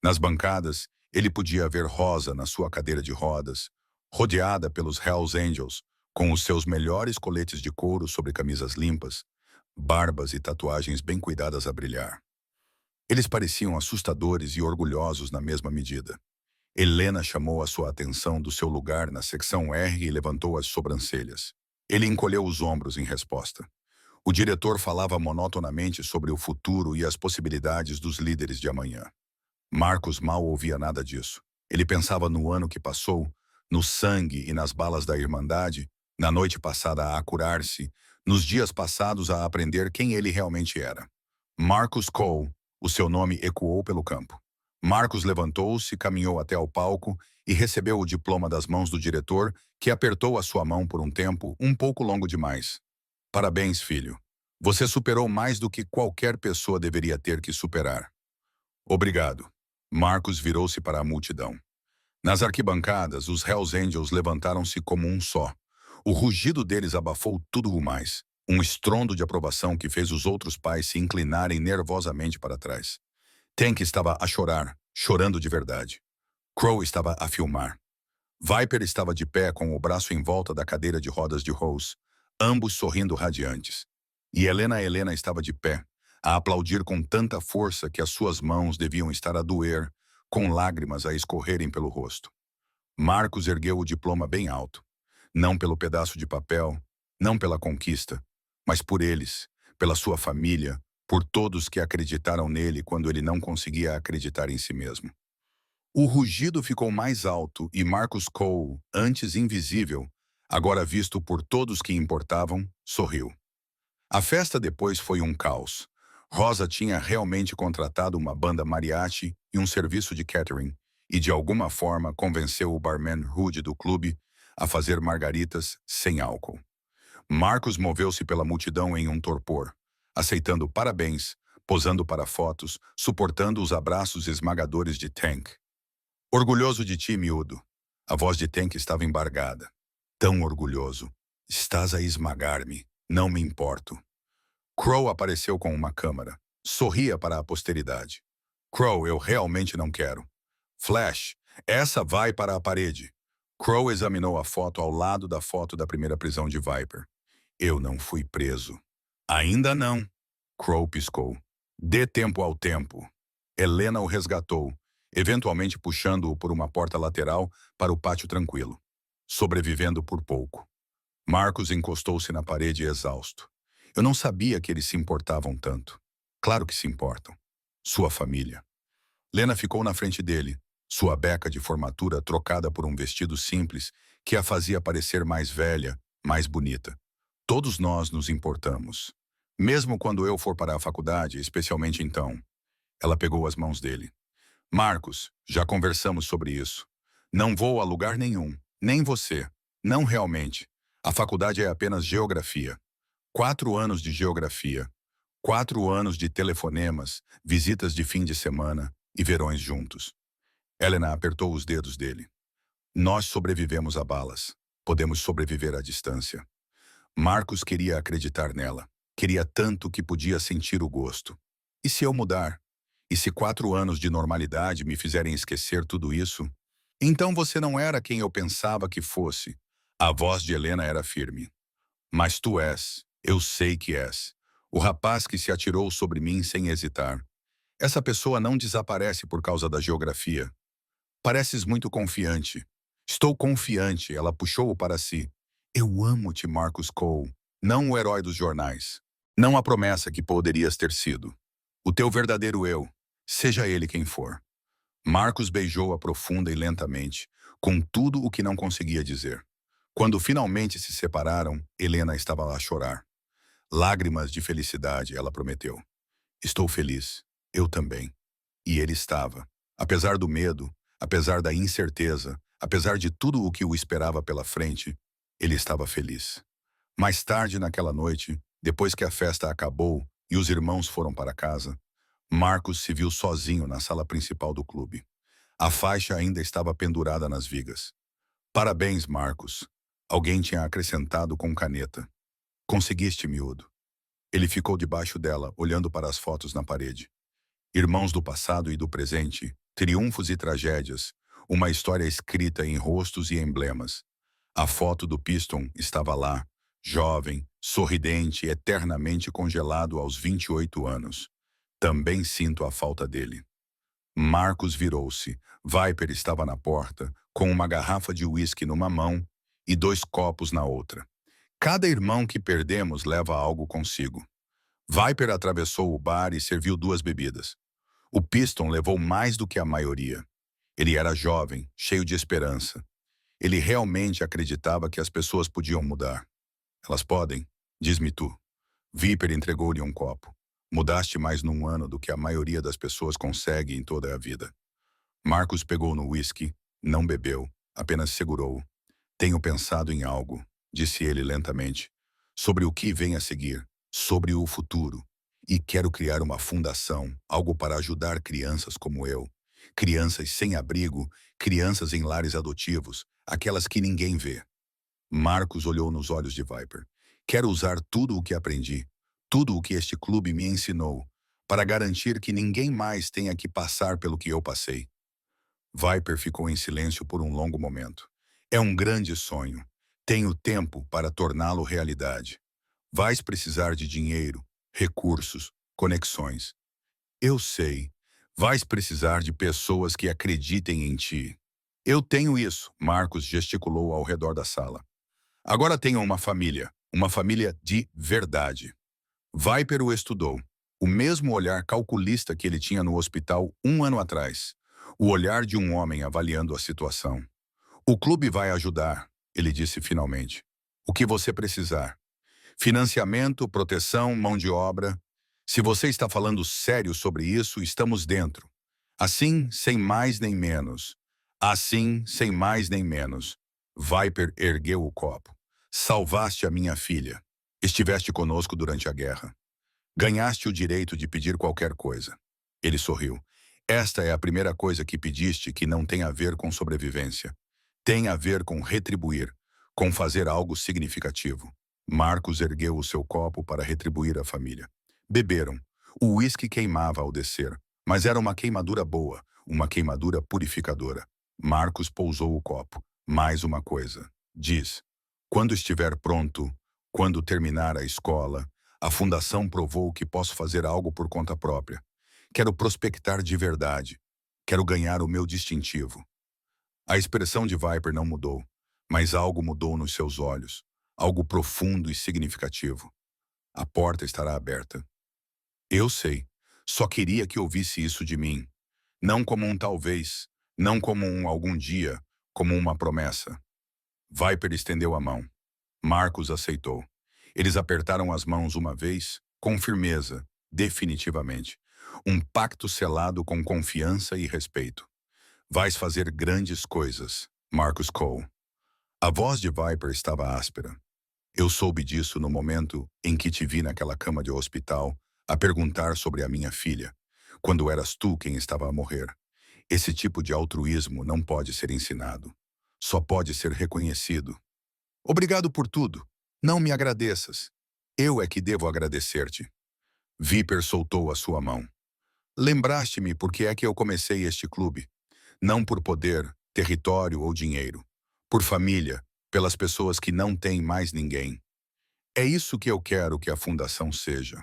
Nas bancadas, ele podia ver Rosa na sua cadeira de rodas, rodeada pelos Hells Angels, com os seus melhores coletes de couro sobre camisas limpas, barbas e tatuagens bem cuidadas a brilhar. Eles pareciam assustadores e orgulhosos na mesma medida. Helena chamou a sua atenção do seu lugar na secção R e levantou as sobrancelhas. Ele encolheu os ombros em resposta. O diretor falava monotonamente sobre o futuro e as possibilidades dos líderes de amanhã. Marcos mal ouvia nada disso. Ele pensava no ano que passou, no sangue e nas balas da Irmandade, na noite passada a curar-se, nos dias passados a aprender quem ele realmente era. Marcus Cole, o seu nome ecoou pelo campo. Marcos levantou-se, caminhou até ao palco e recebeu o diploma das mãos do diretor, que apertou a sua mão por um tempo um pouco longo demais. Parabéns, filho. Você superou mais do que qualquer pessoa deveria ter que superar. Obrigado. Marcos virou-se para a multidão. Nas arquibancadas, os Hells Angels levantaram-se como um só. O rugido deles abafou tudo o mais. Um estrondo de aprovação que fez os outros pais se inclinarem nervosamente para trás. Tank estava a chorar, chorando de verdade. Crow estava a filmar. Viper estava de pé com o braço em volta da cadeira de rodas de Rose, ambos sorrindo radiantes. E Helena estava de pé, a aplaudir com tanta força que as suas mãos deviam estar a doer, com lágrimas a escorrerem pelo rosto. Marcos ergueu o diploma bem alto, não pelo pedaço de papel, não pela conquista, mas por eles, pela sua família, por todos que acreditaram nele quando ele não conseguia acreditar em si mesmo. O rugido ficou mais alto e Marcus Cole, antes invisível, agora visto por todos que importavam, sorriu. A festa depois foi um caos. Rosa tinha realmente contratado uma banda mariachi e um serviço de catering, e de alguma forma convenceu o barman rude do clube a fazer margaritas sem álcool. Marcos moveu-se pela multidão em um torpor, aceitando parabéns, posando para fotos, suportando os abraços esmagadores de Tank. Orgulhoso de ti, miúdo. A voz de Tank estava embargada. Tão orgulhoso. Estás a esmagar-me. Não me importo. Crow apareceu com uma câmera. Sorria para a posteridade. Crow, eu realmente não quero. Flash, essa vai para a parede. Crow examinou a foto ao lado da foto da primeira prisão de Viper. Eu não fui preso. Ainda não. Crow piscou. Dê tempo ao tempo. Helena o resgatou, eventualmente puxando-o por uma porta lateral para o pátio tranquilo, sobrevivendo por pouco. Marcos encostou-se na parede exausto. Eu não sabia que eles se importavam tanto. Claro que se importam. Sua família. Lena ficou na frente dele, sua beca de formatura trocada por um vestido simples que a fazia parecer mais velha, mais bonita. Todos nós nos importamos. Mesmo quando eu for para a faculdade, especialmente então. Ela pegou as mãos dele. Marcos, já conversamos sobre isso. Não vou a lugar nenhum, nem você. Não realmente. A faculdade é apenas geografia. 4 anos de geografia. 4 anos de telefonemas, visitas de fim de semana e verões juntos. Helena apertou os dedos dele. Nós sobrevivemos a balas. Podemos sobreviver à distância. Marcos queria acreditar nela. Queria tanto que podia sentir o gosto. E se eu mudar? E se 4 anos de normalidade me fizerem esquecer tudo isso? Então você não era quem eu pensava que fosse. A voz de Helena era firme. Mas tu és, eu sei que és. O rapaz que se atirou sobre mim sem hesitar. Essa pessoa não desaparece por causa da geografia. Pareces muito confiante. Estou confiante, ela puxou-o para si. Eu amo-te, Marcus Cole, não o herói dos jornais. Não a promessa que poderias ter sido. O teu verdadeiro eu, seja ele quem for. Marcos beijou-a profunda e lentamente, com tudo o que não conseguia dizer. Quando finalmente se separaram, Helena estava lá a chorar. Lágrimas de felicidade, ela prometeu. Estou feliz. Eu também. E ele estava. Apesar do medo, apesar da incerteza, apesar de tudo o que o esperava pela frente, ele estava feliz. Mais tarde naquela noite, depois que a festa acabou e os irmãos foram para casa, Marcos se viu sozinho na sala principal do clube. A faixa ainda estava pendurada nas vigas. Parabéns, Marcos. Alguém tinha acrescentado com caneta. Conseguiste, miúdo. Ele ficou debaixo dela, olhando para as fotos na parede. Irmãos do passado e do presente, triunfos e tragédias, uma história escrita em rostos e emblemas. A foto do Piston estava lá, jovem, sorridente, eternamente congelado aos 28 anos. Também sinto a falta dele. Marcos virou-se. Viper estava na porta, com uma garrafa de uísque numa mão e 2 copos na outra. Cada irmão que perdemos leva algo consigo. Viper atravessou o bar e serviu 2 bebidas. O Piston levou mais do que a maioria. Ele era jovem, cheio de esperança. Ele realmente acreditava que as pessoas podiam mudar. Elas podem, diz-me tu. Viper entregou-lhe um copo. Mudaste mais num ano do que a maioria das pessoas consegue em toda a vida. Marcos pegou no uísque, não bebeu, apenas segurou. Tenho pensado em algo, disse ele lentamente, sobre o que vem a seguir, sobre o futuro. E quero criar uma fundação, algo para ajudar crianças como eu. Crianças sem abrigo, crianças em lares adotivos, aquelas que ninguém vê. Marcos olhou nos olhos de Viper. Quero usar tudo o que aprendi, tudo o que este clube me ensinou, para garantir que ninguém mais tenha que passar pelo que eu passei. Viper ficou em silêncio por um longo momento. É um grande sonho. Tenho tempo para torná-lo realidade. Vais precisar de dinheiro, recursos, conexões. Eu sei. Vais precisar de pessoas que acreditem em ti. Eu tenho isso, Marcos gesticulou ao redor da sala. Agora tenho uma família de verdade. Viper o estudou. O mesmo olhar calculista que ele tinha no hospital 1 ano atrás. O olhar de um homem avaliando a situação. O clube vai ajudar, ele disse finalmente. O que você precisar. Financiamento, proteção, mão de obra. Se você está falando sério sobre isso, estamos dentro. Assim, sem mais nem menos. Assim, sem mais nem menos. Viper ergueu o copo. Salvaste a minha filha. Estiveste conosco durante a guerra. Ganhaste o direito de pedir qualquer coisa. Ele sorriu. Esta é a primeira coisa que pediste que não tem a ver com sobrevivência. Tem a ver com retribuir, com fazer algo significativo. Marcos ergueu o seu copo para retribuir a família. Beberam. O uísque queimava ao descer, mas era uma queimadura boa, uma queimadura purificadora. Marcos pousou o copo. Mais uma coisa. Diz. Quando estiver pronto, quando terminar a escola, a fundação provou que posso fazer algo por conta própria. Quero prospectar de verdade. Quero ganhar o meu distintivo. A expressão de Viper não mudou, mas algo mudou nos seus olhos. Algo profundo e significativo. A porta estará aberta. Eu sei. Só queria que ouvisse isso de mim. Não como um talvez, não como um algum dia, como uma promessa. Viper estendeu a mão. Marcos aceitou. Eles apertaram as mãos uma vez, com firmeza, definitivamente. Um pacto selado com confiança e respeito. Vais fazer grandes coisas, Marcus Cole. A voz de Viper estava áspera. Eu soube disso no momento em que te vi naquela cama de hospital a perguntar sobre a minha filha, quando eras tu quem estava a morrer. Esse tipo de altruísmo não pode ser ensinado. Só pode ser reconhecido. Obrigado por tudo. Não me agradeças. Eu é que devo agradecer-te. Viper soltou a sua mão. Lembraste-me por que é que eu comecei este clube. Não por poder, território ou dinheiro. Por família, pelas pessoas que não têm mais ninguém. É isso que eu quero que a fundação seja.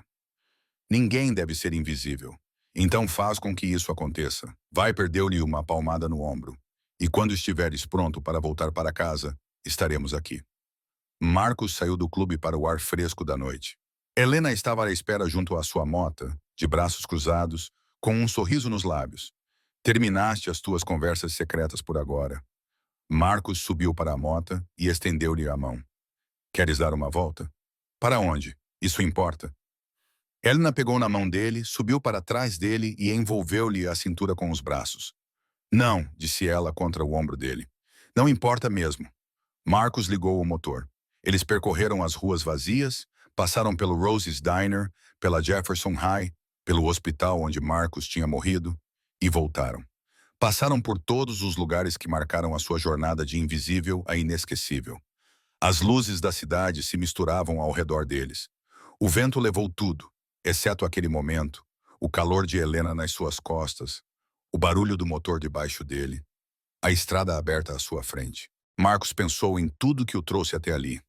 Ninguém deve ser invisível. Então faz com que isso aconteça. Viper deu-lhe uma palmada no ombro. E quando estiveres pronto para voltar para casa, estaremos aqui. Marcos saiu do clube para o ar fresco da noite. Helena estava à espera junto à sua mota, de braços cruzados, com um sorriso nos lábios. Terminaste as tuas conversas secretas por agora. Marcos subiu para a mota e estendeu-lhe a mão. Queres dar uma volta? Para onde? Isso importa. Helena pegou na mão dele, subiu para trás dele e envolveu-lhe a cintura com os braços. Não, disse ela contra o ombro dele. Não importa mesmo. Marcos ligou o motor. Eles percorreram as ruas vazias, passaram pelo Rose's Diner, pela Jefferson High, pelo hospital onde Marcos tinha morrido, e voltaram. Passaram por todos os lugares que marcaram a sua jornada de invisível a inesquecível. As luzes da cidade se misturavam ao redor deles. O vento levou tudo, exceto aquele momento, o calor de Helena nas suas costas, o barulho do motor debaixo dele, a estrada aberta à sua frente. Marcos pensou em tudo que o trouxe até ali.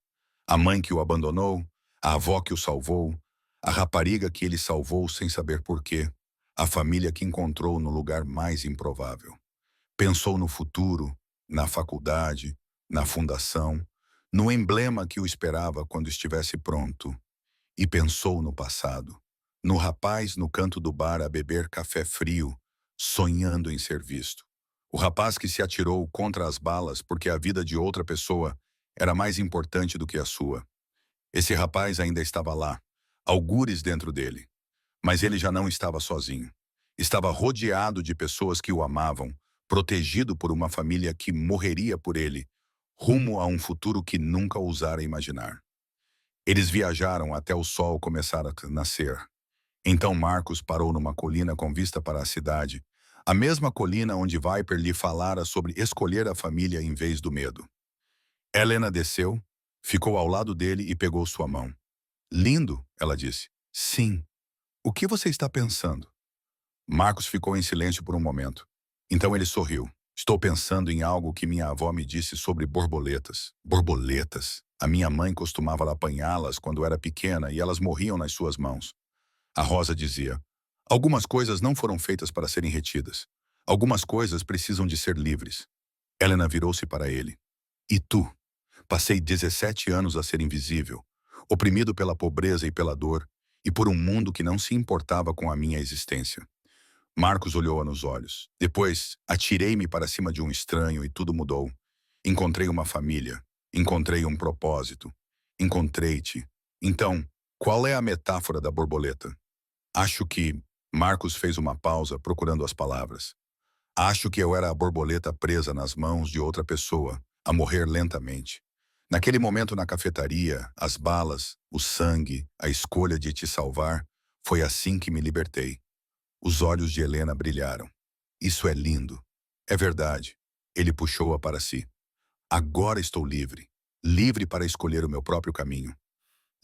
A mãe que o abandonou, a avó que o salvou, a rapariga que ele salvou sem saber porquê, a família que encontrou no lugar mais improvável. Pensou no futuro, na faculdade, na fundação, no emblema que o esperava quando estivesse pronto. E pensou no passado, no rapaz no canto do bar a beber café frio, sonhando em ser visto. O rapaz que se atirou contra as balas porque a vida de outra pessoa era mais importante do que a sua. Esse rapaz ainda estava lá, algures dentro dele. Mas ele já não estava sozinho. Estava rodeado de pessoas que o amavam, protegido por uma família que morreria por ele, rumo a um futuro que nunca ousara imaginar. Eles viajaram até o sol começar a nascer. Então Marcos parou numa colina com vista para a cidade, a mesma colina onde Viper lhe falara sobre escolher a família em vez do medo. Helena desceu, ficou ao lado dele e pegou sua mão. Lindo, ela disse. Sim. O que você está pensando? Marcos ficou em silêncio por um momento. Então ele sorriu. Estou pensando em algo que minha avó me disse sobre borboletas. Borboletas. A minha mãe costumava apanhá-las quando era pequena e elas morriam nas suas mãos. A Rosa dizia, algumas coisas não foram feitas para serem retidas. Algumas coisas precisam de ser livres. Helena virou-se para ele. E tu? Passei 17 anos a ser invisível, oprimido pela pobreza e pela dor, e por um mundo que não se importava com a minha existência. Marcos olhou-a nos olhos. Depois, atirei-me para cima de um estranho e tudo mudou. Encontrei uma família. Encontrei um propósito. Encontrei-te. Então, qual é a metáfora da borboleta? Acho que... Marcos fez uma pausa, procurando as palavras. Acho que eu era a borboleta presa nas mãos de outra pessoa, a morrer lentamente. Naquele momento na cafetaria, as balas, o sangue, a escolha de te salvar, foi assim que me libertei. Os olhos de Helena brilharam. Isso é lindo. É verdade. Ele puxou-a para si. Agora estou livre. Livre para escolher o meu próprio caminho.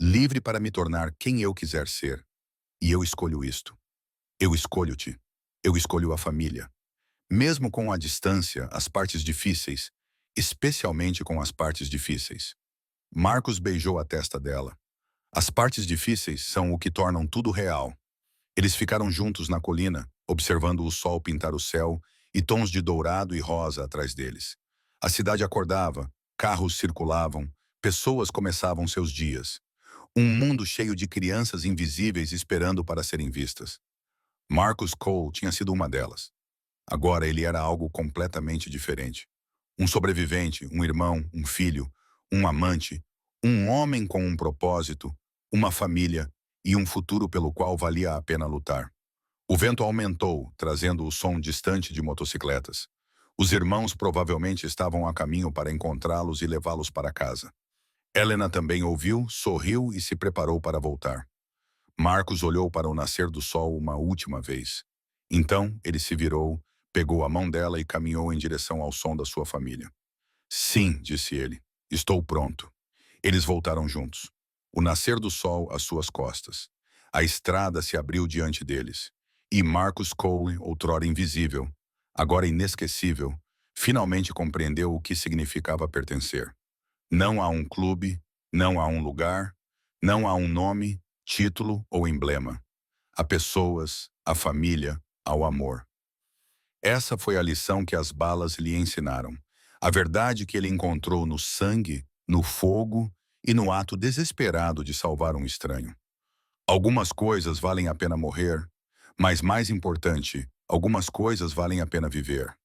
Livre para me tornar quem eu quiser ser. E eu escolho isto. Eu escolho-te. Eu escolho a família. Mesmo com a distância, as partes difíceis, especialmente com as partes difíceis. Marcos beijou a testa dela. As partes difíceis são o que tornam tudo real. Eles ficaram juntos na colina, observando o sol pintar o céu e tons de dourado e rosa atrás deles. A cidade acordava, carros circulavam, pessoas começavam seus dias. Um mundo cheio de crianças invisíveis esperando para serem vistas. Marcus Cole tinha sido uma delas. Agora ele era algo completamente diferente. Um sobrevivente, um irmão, um filho, um amante, um homem com um propósito, uma família e um futuro pelo qual valia a pena lutar. O vento aumentou, trazendo o som distante de motocicletas. Os irmãos provavelmente estavam a caminho para encontrá-los e levá-los para casa. Helena também ouviu, sorriu e se preparou para voltar. Marcos olhou para o nascer do sol uma última vez. Então, ele se virou, pegou a mão dela e caminhou em direção ao som da sua família. Sim, disse ele, estou pronto. Eles voltaram juntos. O nascer do sol às suas costas. A estrada se abriu diante deles. E Marcus Cole, outrora invisível, agora inesquecível, finalmente compreendeu o que significava pertencer. Não há um clube, não há um lugar, não há um nome, título ou emblema. Há pessoas, a família, ao amor. Essa foi a lição que as balas lhe ensinaram. A verdade que ele encontrou no sangue, no fogo e no ato desesperado de salvar um estranho. Algumas coisas valem a pena morrer, mas mais importante, algumas coisas valem a pena viver.